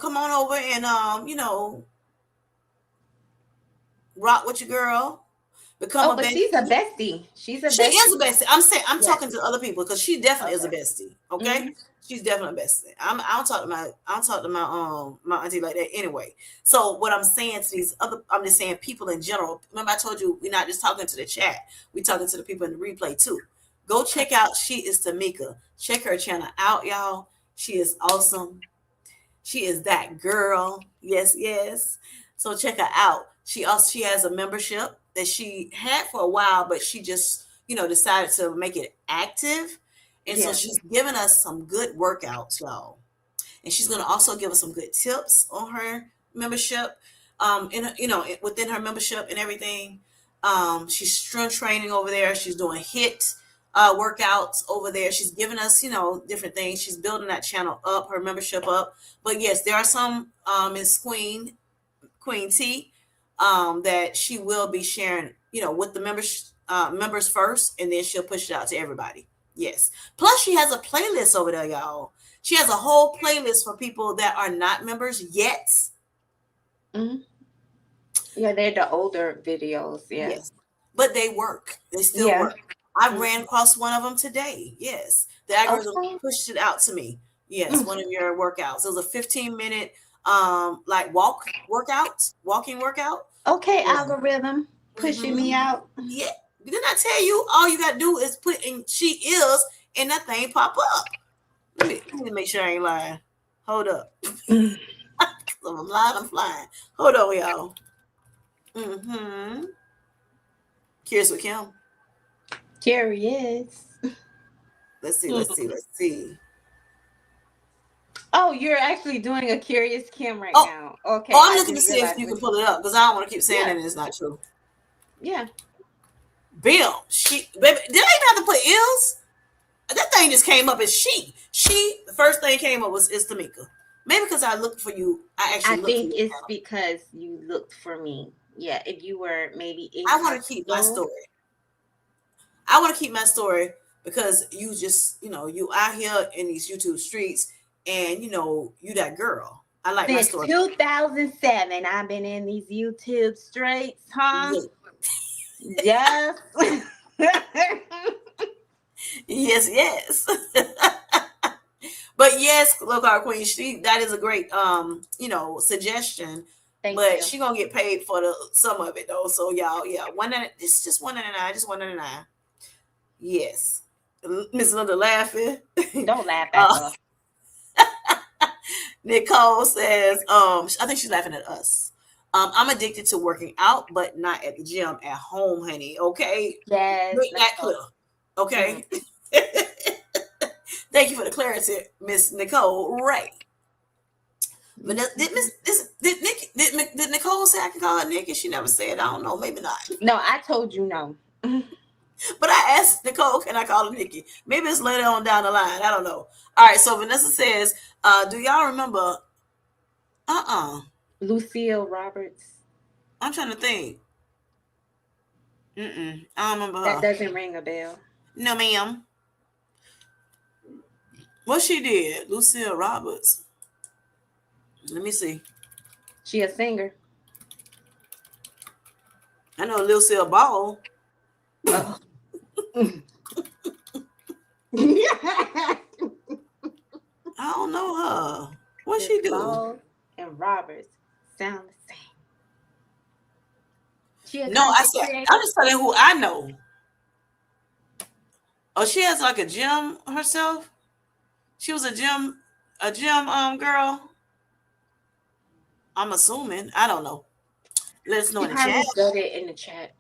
come on over and rock with your girl, become
Oh,
a
but she's a
bestie.
bestie. She's a
She is a
bestie.
bestie. I'm saying, I'm
Yes.
talking to other people because she definitely is a
Okay.
bestie. Okay,
Hmm.
she's definitely a bestie. I don't talk to my auntie like that anyway. So what I'm saying to these other, I'm just saying people in general. Remember I told you we're not just talking to the chat. We're talking to the people in the replay too. Go check out. She is Tamika. Check her channel out, y'all. She is awesome. She is that girl. Yes, yes. So check her out. She has a membership that she had for a while, but she just, decided to make it active. And so
Yeah.
she's giving us some good workouts, y'all. And she's going to also give us some good tips on her membership, within her membership and everything. She's strength training over there. She's doing hit workouts over there. She's giving us, different things. She's building that channel up, her membership up. But yes, there are some, Miss Queen T, that she will be sharing, with the members first, and then she'll push it out to everybody. Yes. Plus, she has a playlist over there, y'all. She has a whole playlist for people that are not members yet.
Hmm. Yeah, they're the older videos. Yeah.
Yes. But they work. They still
Yeah.
work. I
Mm.
ran across one of them today. Yes. The algorithm
Okay.
pushed it out to me. Yes,
Mm.
one of your workouts. It was a 15-minute like walking workout.
Okay,
Yeah.
algorithm pushing me
Hmm.
out.
Yeah. Didn't I tell you all you gotta do is put in she is and that thing pop up? Let me make sure I ain't lying. Hold up.
Mm.
I'm lying, I'm flying. Hold on, y'all. Mm-hmm. Curious with Kim.
Curious.
Let's see, let's see,
Hmm.
let's see.
Oh, you're actually doing a curious Kim right
Oh,
now. Okay,
oh, I'm
I
looking to
just
see if
realized
you can
which
pull
one.
it up because I don't want to keep saying
Yeah,
it and it's not true.
yeah.
Bill, she, baby, did I even have to put ills? That thing just came up as she. She, the first thing came up was is Tamika. Maybe because I looked for you. I
I
actually looked for
think
your
it's
channel.
because you looked for me. Yeah, if you were maybe
I want to keep my
incognito.
story. I want to keep my story because you just, you out here in these YouTube streets and, you that girl. I like my
Since
story.
2007, I've been in these YouTube streets, huh?
Yeah.
Yes.
Yes, yes. But yes, look, our queen, that is a great suggestion.
Thank
But
you.
she gonna get paid for the some of it though. So y'all, yeah, it's just 199, just 199. Yes. Miss Linda laughing.
Don't laugh at
uh,
her.
Nicole says, I think she's laughing at us. I'm addicted to working out, but not at the gym, at home, honey. Okay.
Yes,
Make that clear.
Nicole. Mm.
Okay. Thank you for the clarity, Miss Nicole. Right. But did Nicole say I can call her Nikki? She never said. I don't know. Maybe not.
No, I told you no.
But I asked Nicole, can I call her Nikki? Maybe it's later on down the line. I don't know. All right. So Vanessa says, do y'all remember?
Lucille Roberts.
I'm trying to think. I don't remember
That
her.
doesn't ring a bell.
No, ma'am. What she did? Lucille Roberts. Let me see.
She a singer.
I know Lucille Ball.
Oh.
I don't know her. What
Because
she do?
Ball and Roberts sound the same. She a
No, I
content
said I'm
creator.
just telling who I know. Oh, she has like a gym herself. She was a gym girl. I'm assuming. I don't know. Let us know
She
in the chat.
probably said it in the chat.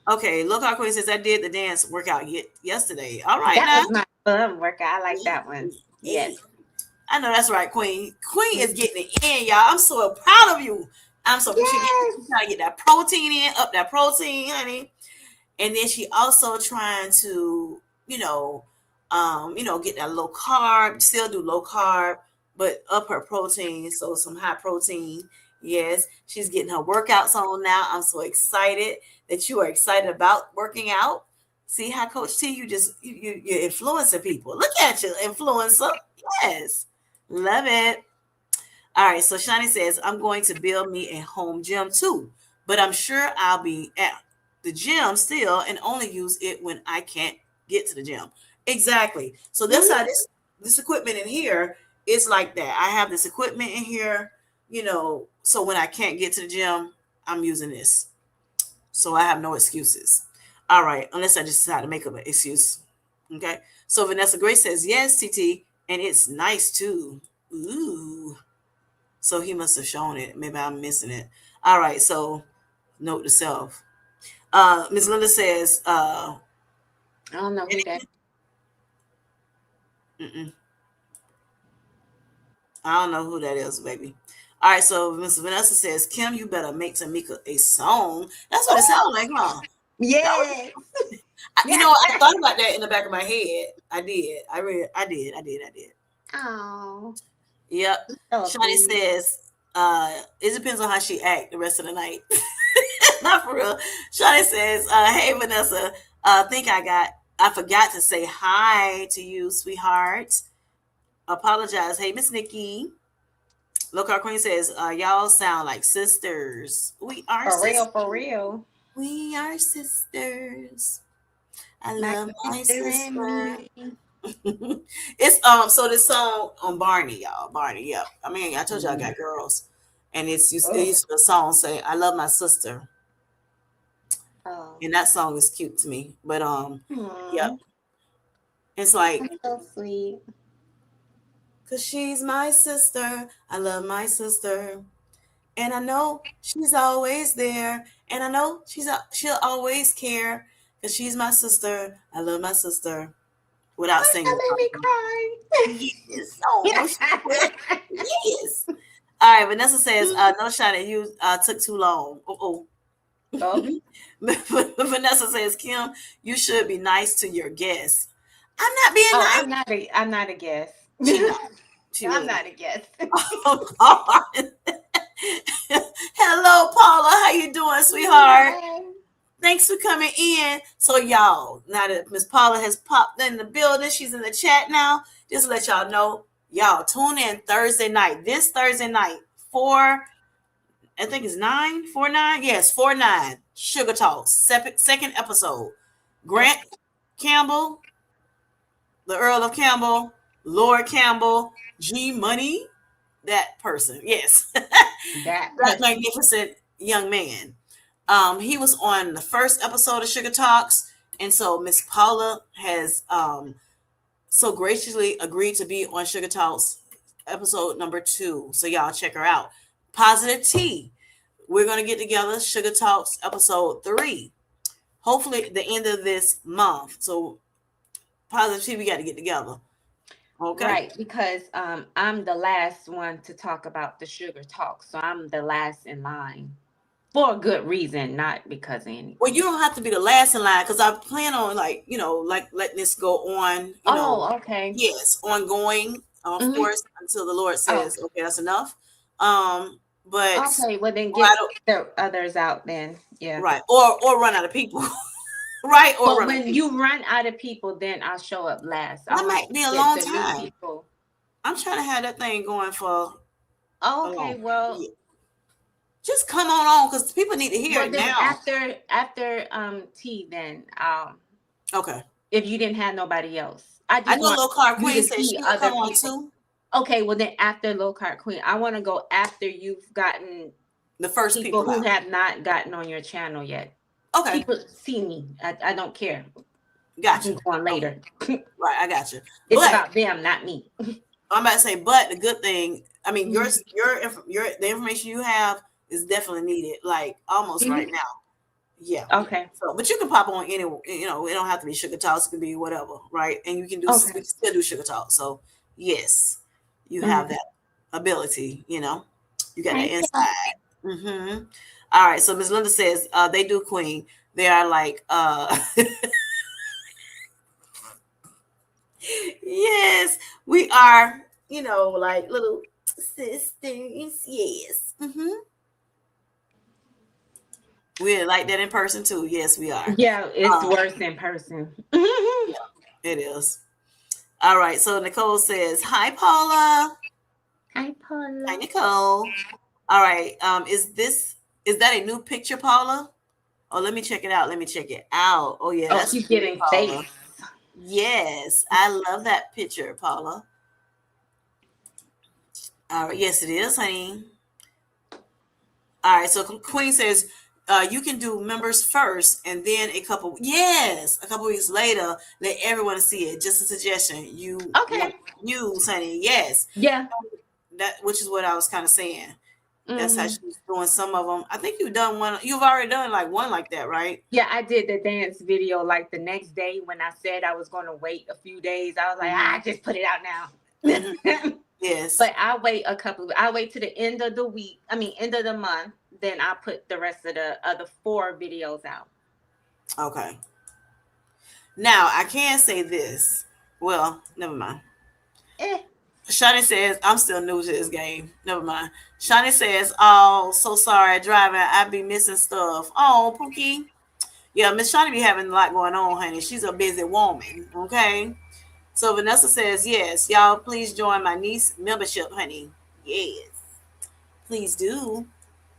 Okay, look how Queen says I did the dance workout yesterday. All right
That
now.
was my fun workout. I like that one.
Hey,
Yes.
hey. I know that's right, Queen. Queen is getting it in, y'all. I'm so proud of you. I'm so she
Yes.
trying to get that protein in, up that protein, honey. And then she also trying to, get that low carb, still do low carb, but up her protein, so some high protein. Yes, she's getting her workouts on now. I'm so excited that you are excited about working out. See how Coach T, you're influencing people. Look at you, influencer. Yes. Love it. All right, so Shani says, I'm going to build me a home gym too, but I'm sure I'll be at the gym still and only use it when I can't get to the gym. Exactly. So that's how
Mhm.
this equipment in here is like that. I have this equipment in here, so when I can't get to the gym, I'm using this. So I have no excuses. All right, unless I just decide to make up an excuse. Okay. So Vanessa Grace says, yes, TT, and it's nice too. Ooh. So he must have shown it. Maybe I'm missing it. All right. So note to self. Ms. Linda says,
I don't know who that.
mm-mm, I don't know who that is, baby. All right. So Ms. Vanessa says, Kim, you better make Tamika a song. That's what it sounds like, huh? That was,
Yes. Yeah.
I thought about that in the back of my head. I did. I did.
Oh,
Yep.
so
Shani
sweet.
says, it depends on how she act the rest of the night. Not for real. Shani says, hey Vanessa, think I forgot to say hi to you, sweetheart. Apologize. Hey Miss Nikki. Local Queen says, y'all sound like sisters. We are
For real,
sisters.
for real.
We are sisters. I
My
love my
sister and
sister.
me.
It's so this song on Barney, y'all. Barney, yep. I mean, I told you I
Mm.
got girls. And it
Oh,
used to the song say, I love my sister.
oh.
And that song is cute to me. But yep.
Aw,
It's like,
that's so sweet.
cause she's my sister. I love my sister. And I know she's always there. And I know she'll always care. Cause she's my sister. I love my sister. Without
Oh,
singing.
that made me cry.
Yes. Oh, no, she would. Yes. All right. Vanessa says, no shot at you took too long. Oh.
Oh,
Vanessa says, Kim, you should be nice to your guests. I'm not being
oh,
nice.
I'm not a guest.
She not. She
I'm
really
not a guest.
not. Oh, God. Hello, Paula. How you doing, sweetheart?
Hi.
Thanks for coming in. So, y'all, now that Miss Paula has popped in the building, she's in the chat now. Just to let y'all know, y'all tune in Thursday night. This Thursday night, I think it's 9, 4, 9. Yes, 4, 9. Sugar Talks, second episode. Grant Campbell, the Earl of Campbell, Lord Campbell, G Money, that person. Yes.
That
That
person.
magnificent young man. He was on the first episode of Sugar Talks, and so Miss Paula has so graciously agreed to be on Sugar Talks episode number 2. So y'all check her out. Positive T. We're gonna get together. Sugar Talks episode 3. Hopefully the end of this month. So Positive T, we got to get together. Okay.
Right, because I'm the last one to talk about the sugar talk. So I'm the last in line for a good reason, not because of
Well, you
anything.
don't have to be the last in line because I plan on like letting this go on,
Oh, okay.
yes, ongoing, of
Hmm.
course, until the Lord
Oh,
says, okay, that's enough. But
okay. Well, then
I
get
don't,
the others out then. Yeah.
right, or run out of people, right, or
But
run out of
when
people.
you run out of people, then I'll show up last. I
That
want to
might be a
get
long
the new
time.
people.
I'm trying to have that thing going for
Oh,
a long.
okay. Well,
Yeah. Just come on because people need to hear
well
it
then
now.
after T then
Okay.
if you didn't have nobody else, I
I
just
know
want
Lil Clark
you
Queen
to
said
see
she'll
other
come on
people.
too.
Okay, well then after Low Card Queen, I want to go after you've gotten
The first
people
people
who
out.
have not gotten on your channel yet.
Okay.
People see me. I don't care. I
Gotcha.
can go on
Okay.
later.
Right. I got you.
It's
But
about them, not me.
I'm about to say, but the good thing, I mean,
Mhm.
your the information you have is definitely needed, like almost right
Mhm.
now. Yeah.
Okay.
So, but you can pop on any, it don't have to be Sugar Talks, it can be whatever, right? And we
Okay.
can still do Sugar Talk. So, yes, you have
Mhm.
that ability, you got that
Thank you.
inside. Mm-hmm. All right. So, Miss Linda says, they do Queen. They are like, yes, we are, like little sisters. Yes. We're like that in person too. Yes, we are.
Yeah, it's
Um,
worse in person.
yeah, it is. All right. So Nicole says, "Hi, Paula."
Hi,
Hi,
Paula.
Nicole. All right. Is that a new picture, Paula? Oh, let me check it out. Let me check it out. Oh yeah,
Oh,
that's
she's
good,
getting
Paula.
face.
Yes, I love that picture, Paula. All right, yes, it is, honey. All right, so Queen says you can do members first, and then a couple weeks later, let everyone see it. Just a suggestion. You want
Okay.
use, honey. Yes,
Yeah.
that which is what I was kind of saying. That's how
Hmm.
she's doing some of them. I think you've done one. You've already done like one like that, right?
Yeah, I did the dance video like the next day when I said I was going to wait a few days. I was like,
Hmm.
just put it out
Hmm.
now.
Yes.
But I wait to the end of the week. I mean, end of the month. Then I put the rest of the other 4 videos out.
Okay. Now I can say this. Well, never mind.
Eh.
Shawnee says, I'm still new to this game. Never mind. Shawnee says, oh, so sorry driving. I be missing stuff. Oh, Pookie. Yeah, Miss Shawnee be having a lot going on, honey. She's a busy woman. Okay. So Vanessa says, yes, y'all please join my niece membership, honey. Yes. Please do.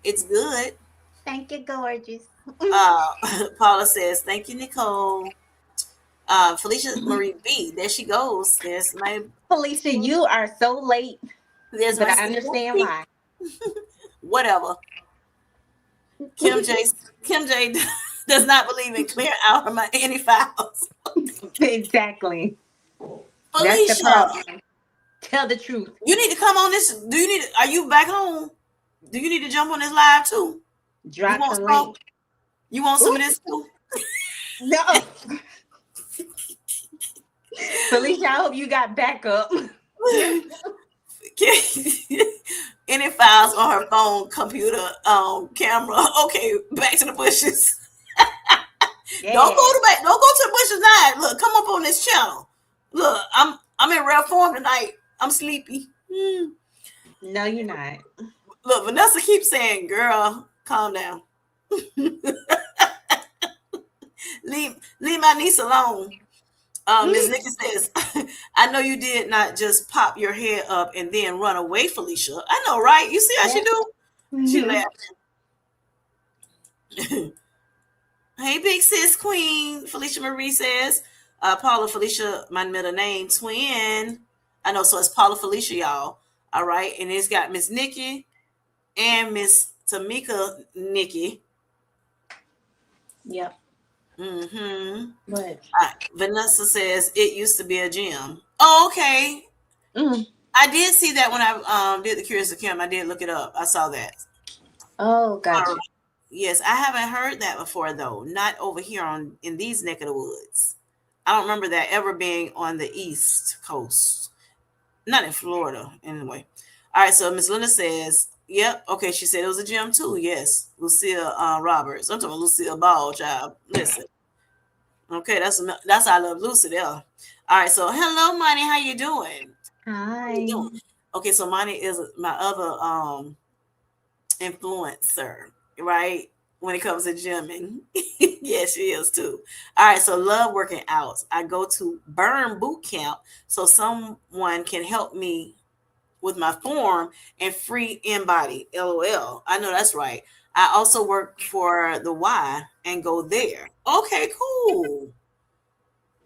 It's good.
Thank you, gorgeous.
Uh, Paula says, thank you, Nicole. Felicia Marie B. There she goes.
Felicia, you are so late,
There's
but
my
I understand
sister.
why.
Whatever. Kim J. Kim J. does not believe in clear out any files.
Exactly. That's the
Felicia,
problem. Tell the truth.
you need to come on this. Do you need? Are you back home? Do you need to jump on this live too? You
Drop
want
the
some?
link.
You want some
Ooh,
of this too?
no. Felicia, I hope you got backup.
Any files on her phone, computer, camera. Okay, back to the bushes.
Yeah.
Don't go to the bushes now. Look, come up on this channel. Look, I'm in rare form tonight. I'm sleepy.
No, you're not.
Look, Vanessa keeps saying, "Girl, calm down. Leave my niece alone." Ms. Nikki says, "I know you did not just pop your head up and then run away, Felicia. I know, right? You see how she
Yeah.
do? She
Hmm.
laughed. Hey, big sis queen, Felicia Marie says. Paula Felicia, my middle name, twin. I know, so it's Paula Felicia, y'all. All right, and it's got Miss Nikki and Miss Tamika Nikki.
Yep.
Mm-hmm.
What?
Vanessa says it used to be a gym. Oh, okay.
Mm.
I did see that when I did the Curious Kim. I did look it up. I saw that.
Oh,
All
gotcha.
right. Yes, I haven't heard that before though. Not over here on in these neck of the woods. I don't remember that ever being on the East Coast. Not in Florida, anyway. All right, so Miss Linda says, "Yep, okay." She said it was a gym too. Yes, Lucille Roberts. I'm talking about Lucille Ball, child. Listen, okay, that's I love Lucy there. All right, so hello, Money. How you doing? How you
Hi.
doing? Okay, so Money is my other influencer, right? When it comes to gymming. Yeah, she is too. All right, so love working out. I go to Burn Boot Camp so someone can help me with my form and free in body. LOL. I know that's right. I also work for the Y and go there. Okay, cool.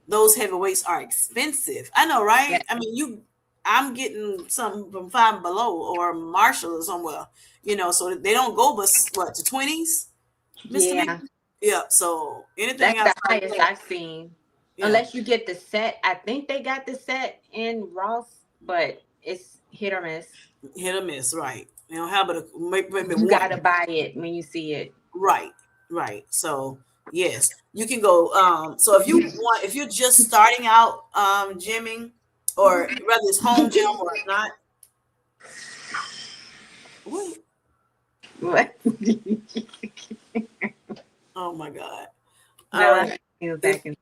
Those heavyweights are expensive. I know,
Yeah.
right? I mean, I'm getting something from Five Below or Marshall or somewhere, so they don't go but what to 20s, Mr. Mick?
Yeah.
Yeah. So anything
That's the
outside of
highest
that,
I've seen.
yeah,
Unless you get the set. I think they got the set in Ross, but it's hit or miss.
hit or miss, right? How about maybe
You
one?
gotta buy it when you see it.
Right, right. So yes, you can go. So if you're just starting out gymming, or whether it's home gym or not, what?
What?
Oh my God! All
No,
right.
he was
If
back in.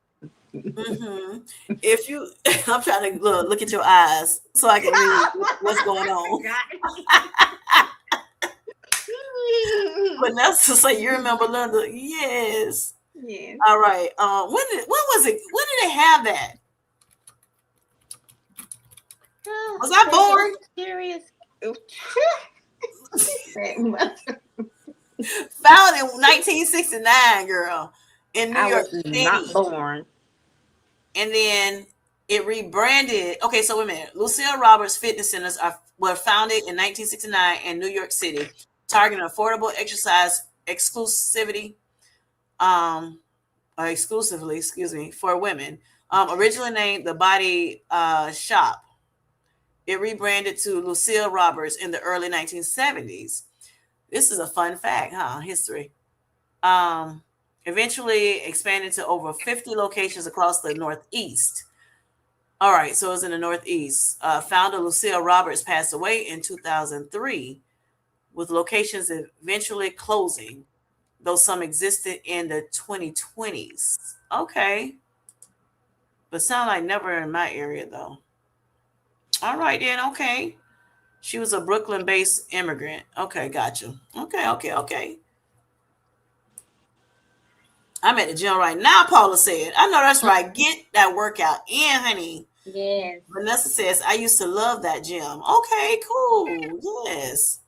hmm if you, I'm trying to look at your eyes so I can read what's going
I
on.
forgot.
Vanessa say you remember Linda? Yes.
Yes.
All right. When was it? When did they have that?
Oh,
Was I
they get
born?
serious.
Founded in 1969, girl, in New
I
York
was not
City.
born.
And then it rebranded. Okay, so wait a minute. Lucille Roberts Fitness Centers were founded in 1969 in New York City, targeting affordable exercise exclusivity, um, or exclusively, excuse me, for women. Originally named the Body Shop, it rebranded to Lucille Roberts in the early 1970s. This is a fun fact, huh? History. Um, Eventually expanded to over 50 locations across the Northeast. All right, so it's in the Northeast. Founder Lucille Roberts passed away in 2003, with locations eventually closing, though some existed in the 2020s. Okay, but sound like never in my area though. All right then, okay. She was a Brooklyn-based immigrant. Okay, gotcha. Okay, okay, okay. I'm at the gym right now, Paula said. I know that's right. Get that workout in, honey.
Yes.
Vanessa says, I used to love that gym. Okay, cool. Yes.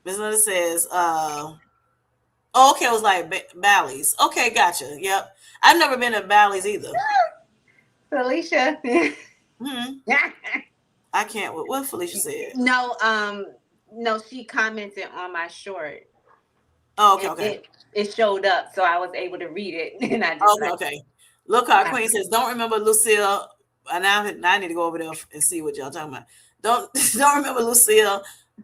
Miss Linda says, oh, okay, it was like Bally's. Okay, gotcha. Yep. I've never been to Bally's either.
Felicia.
Hmm. I can't. What Felicia said.
No, no, she commented on my short
Oh, okay,
and
okay.
it showed up, so I was able to read it, and I just
Okay,
like,
okay. Look, our queen says, don't remember Lucille. And now I need to go over there and see what y'all talking about. Don't don't remember Lucille.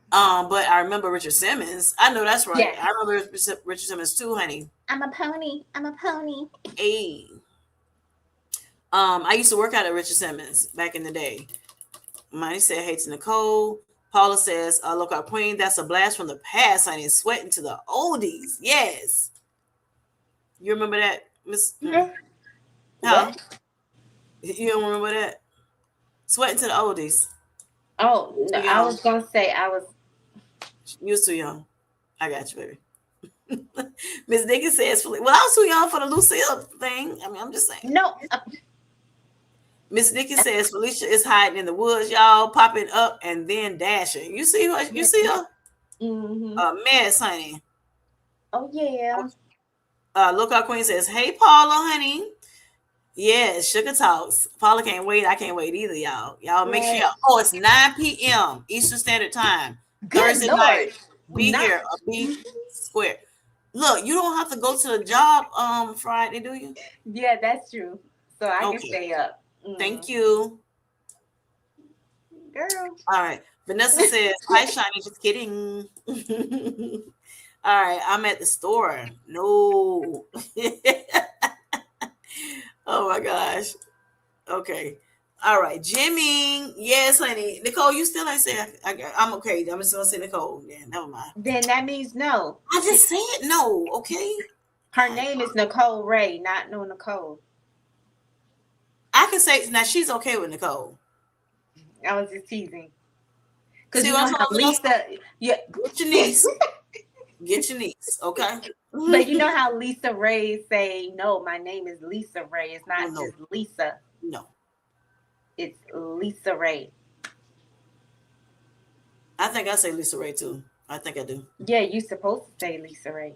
But I remember Richard Simmons. I know that's right.
yes,
I remember Richard Simmons too, honey.
I'm a pony. I'm a pony.
Hey. I used to work out at Richard Simmons back in the day. Money said, hey to Nicole. Paula says, look, our queen, that's a blast from the past, honey. Sweating to the oldies. Yes. You remember that, Miss? Huh?
What?
You don't remember that? Sweating to the oldies.
Oh,
Too
no, I
young.
was gonna say I was
You was too young. I got you, baby. Miss Dickens says, well, I was too young for the Lucille thing. I mean, I'm just saying.
no.
Miss Nikki says Felicia is hiding in the woods, y'all, popping up and then dashing. You see her? You see her?
Mm-hmm.
A mess, honey.
Oh yeah.
Lookout Queen says, "Hey, Paula, honey. Yes, sugar talks. Paula can't wait. I can't wait either, y'all. Y'all make sure.
Yes.
Oh, it's 9 p.m. Eastern Standard Time,
Good
Thursday night.
Lord.
Be
Not.
here or be square. Look, you don't have to go to the job Friday, do you?
Yeah, that's true. So I can
Okay.
stay up.
Thank you.
Girl.
All right. Vanessa says, "Hi, Shiny. Just kidding." All right, I'm at the store. No. Oh my gosh. Okay. All right, Jimmy. Yes, honey. Nicole, you still ain't saying I'm okay. I'm just gonna say Nicole. Yeah, never mind.
Then that means no.
I just said no. Okay.
Her
God.
name is Nicole Ray, not no Nicole.
I can say now she's okay with Nicole.
I was just teasing. Cause
See
you
what
know
I'm
how
talking about?
Lisa, yeah,
Get your niece. Get your niece. Okay.
but you know how Lisa Ray say, no, my name is Lisa Ray. It's
Oh
not
no.
just Lisa.
No.
It's Lisa Ray.
I think I say Lisa Ray too. I think I do.
Yeah, you supposed to say Lisa Ray.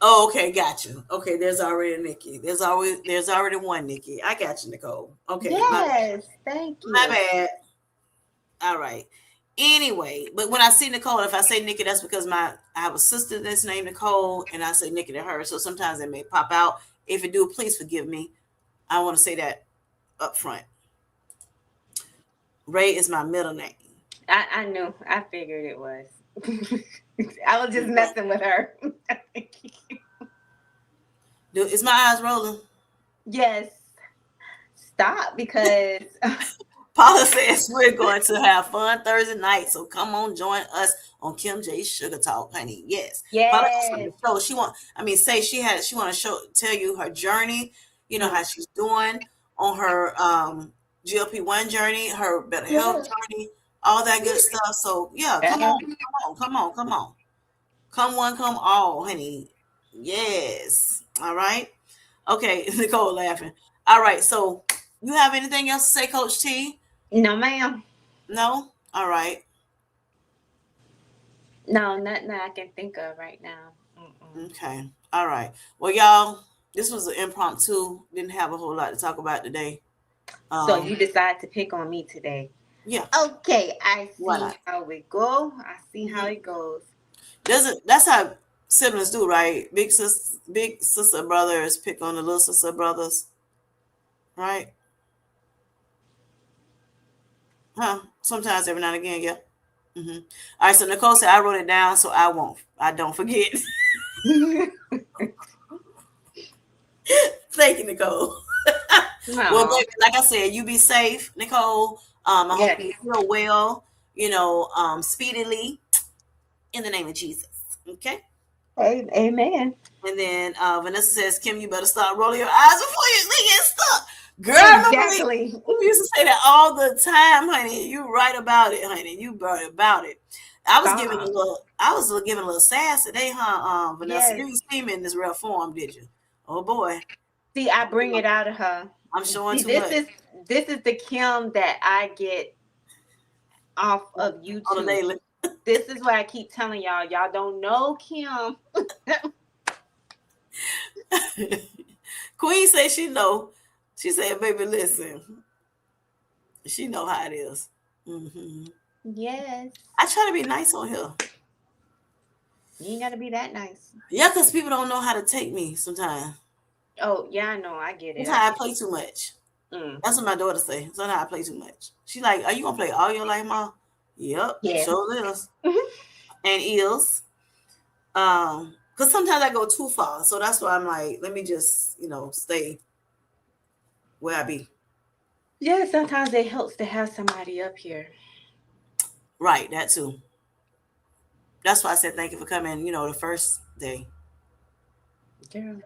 Oh, okay, got you. Okay, there's already a Nikki. There's already one Nikki. I got you, Nicole. Okay,
Yes, thank
my
you.
bad. All right. Anyway, but when I see Nicole, if I say Nikki, that's because I have a sister that's named Nicole, and I say Nikki to her. So sometimes it may pop out. If it do, please forgive me. I want to say that up front. Ray is my middle name.
I knew. I figured it was. I was just messing with her.
Is my eyes rolling?
Yes. Stop because
Paula says we're going to have fun Thursday night, so come on, join us on Kim J's Sugar Talk, honey. Yes, Paula just wanted
yes.
to show. She want. I mean, say she want to tell you her journey. You know how
Mm.
she's doing on her GLP-1 journey, her better health journey, all that good stuff. So yeah, come
Yeah.
on, come on, come on, come on, come one, come all, honey. Yes. All right. Okay, Nicole laughing. All right. So you have anything else to say, Coach T?
No, ma'am.
No? All right.
No, nothing that I can think of right now. Mm-mm.
Okay. All right. Well, y'all, this was an impromptu. Didn't have a whole lot to talk about today.
So
Um,
you decide to pick on me today.
yeah,
Okay, I
why
see
not?
how it go. I see how
Hmm.
it goes.
That's how siblings do, right? Big sister brothers pick on the little sister brothers, right? Huh? Sometimes every now and again, yeah. Hmm. All right. So Nicole said I wrote it down, so I won't. I don't forget. Thank you, Nicole. Well,
No.
baby, like I said, you be safe, Nicole. I hope
Yes.
you heal well. Speedily in the name of Jesus. Okay.
Amen.
And then Vanessa says, Kim, you better start rolling your eyes before you get stuck. Girl, I remember
Exactly.
we used to say that all the time, honey. You right about it, honey. You right about it.
Stop.
I was giving a little sass today, huh, Vanessa? You
Yes.
didn't see me in this real form, did you? Oh boy.
See, I bring it out of her.
I'm showing
See,
too much
this is the Kim that I get off of
on the
YouTube.
daily.
This is what I keep telling y'all. Y'all don't know Kim.
Queen say she know. She said, baby, listen. She know how it is. Hmm.
Yes.
I try to be nice on here.
You ain't gotta be that nice.
Yeah, because people don't know how to take me sometimes.
Oh, yeah, I know. I get it. I
Sometimes I
get
play too much.
it. Mm.
That's what my daughter say. Sometimes I play too much. She like, are you gonna play all your life, mom? Yep,
Yeah.
sure is. And is. Because sometimes I go too far. So that's why I'm like, let me just, stay where I be.
Yeah, sometimes it helps to have somebody up here.
Right, that too. That's why I said thank you for coming, the first day
Girl.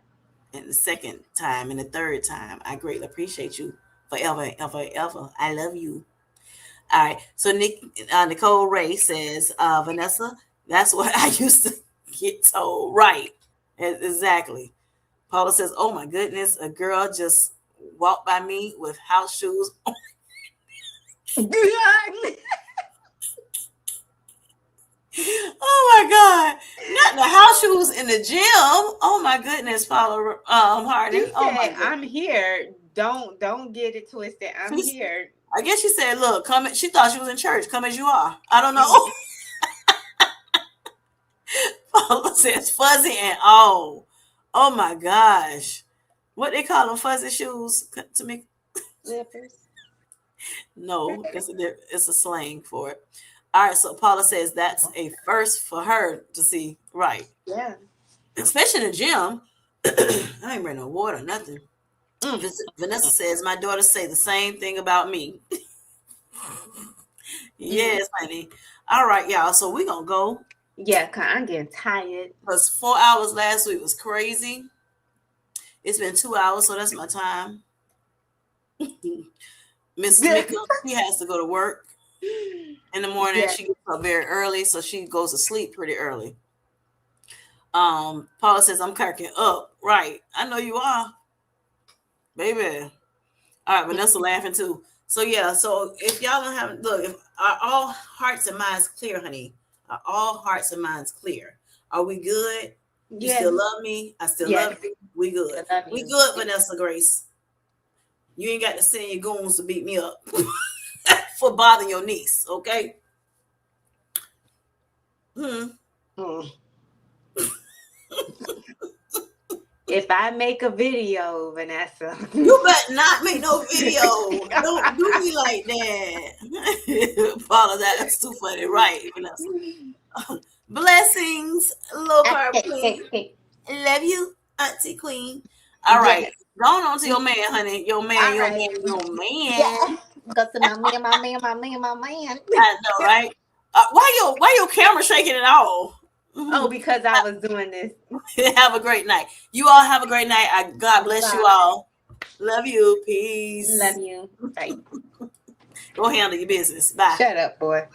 and the second time and the third time. I greatly appreciate you forever and ever and ever. I love you. All right. So Nicole Ray says, Vanessa, that's what I used to get told. Right. Exactly. Paula says, oh my goodness, a girl just walked by me with house shoes. Oh my God. Not the house shoes in the gym. Oh my goodness, Paula Harding.
She
Oh my
said,
goodness.
"I'm here. Don't get it twisted. I'm
She's,
here."
I guess she said, look, come. She thought she was in church. Come as you are. I don't know.
Mm,
Paula says fuzzy and oh. Oh my gosh. What they call them fuzzy shoes to me?
slippers.
No, it's a slang for it. All right, so Paula says that's a first for her to see. Right.
Yeah.
Especially in the gym. I ain't bring no water, nothing.
Mm,
Vanessa says my daughters say the same thing about me.
mm.
Yes, honey. All right, y'all. So we're gonna go.
Yeah, 'cause I'm getting tired.
Because 4 hours last week was crazy. It's been 2 hours, so that's my time. Miss Tamika, she has to go to work in the morning.
Yeah.
She gets up very early, so she goes to sleep pretty early. Paula says I'm cracking up. Right. I know you are, baby. All right, Vanessa laughing too. So yeah, so if y'all don't have look, if are all hearts and minds clear, honey? Are all hearts and minds clear? Are we good? You
Yes.
still love me? I still love
Yes.
you. We good.
I love
We
you.
good, Vanessa Grace. You ain't got to send your goons to beat me up for bothering your niece, okay? Hmm.
Mm. If I make a video, Vanessa.
You better not make no video. Don't do me like that. Paula, that's too funny, right, Vanessa? Blessings, low carb queen. Love you, Auntie Queen. All right.
Yes.
Go on to your man, honey. Your man,
All
your man,
right.
your man.
Yeah. Go to my man, my man, my man, my man.
I know, right? Why your camera shaking at all?
Oh, because I was doing this.
Have a great night. You all have a great night. God bless you
Bye.
all. Love you.
Love
Peace.
you. Bye.
Go handle your business. Bye.
Shut up, boy.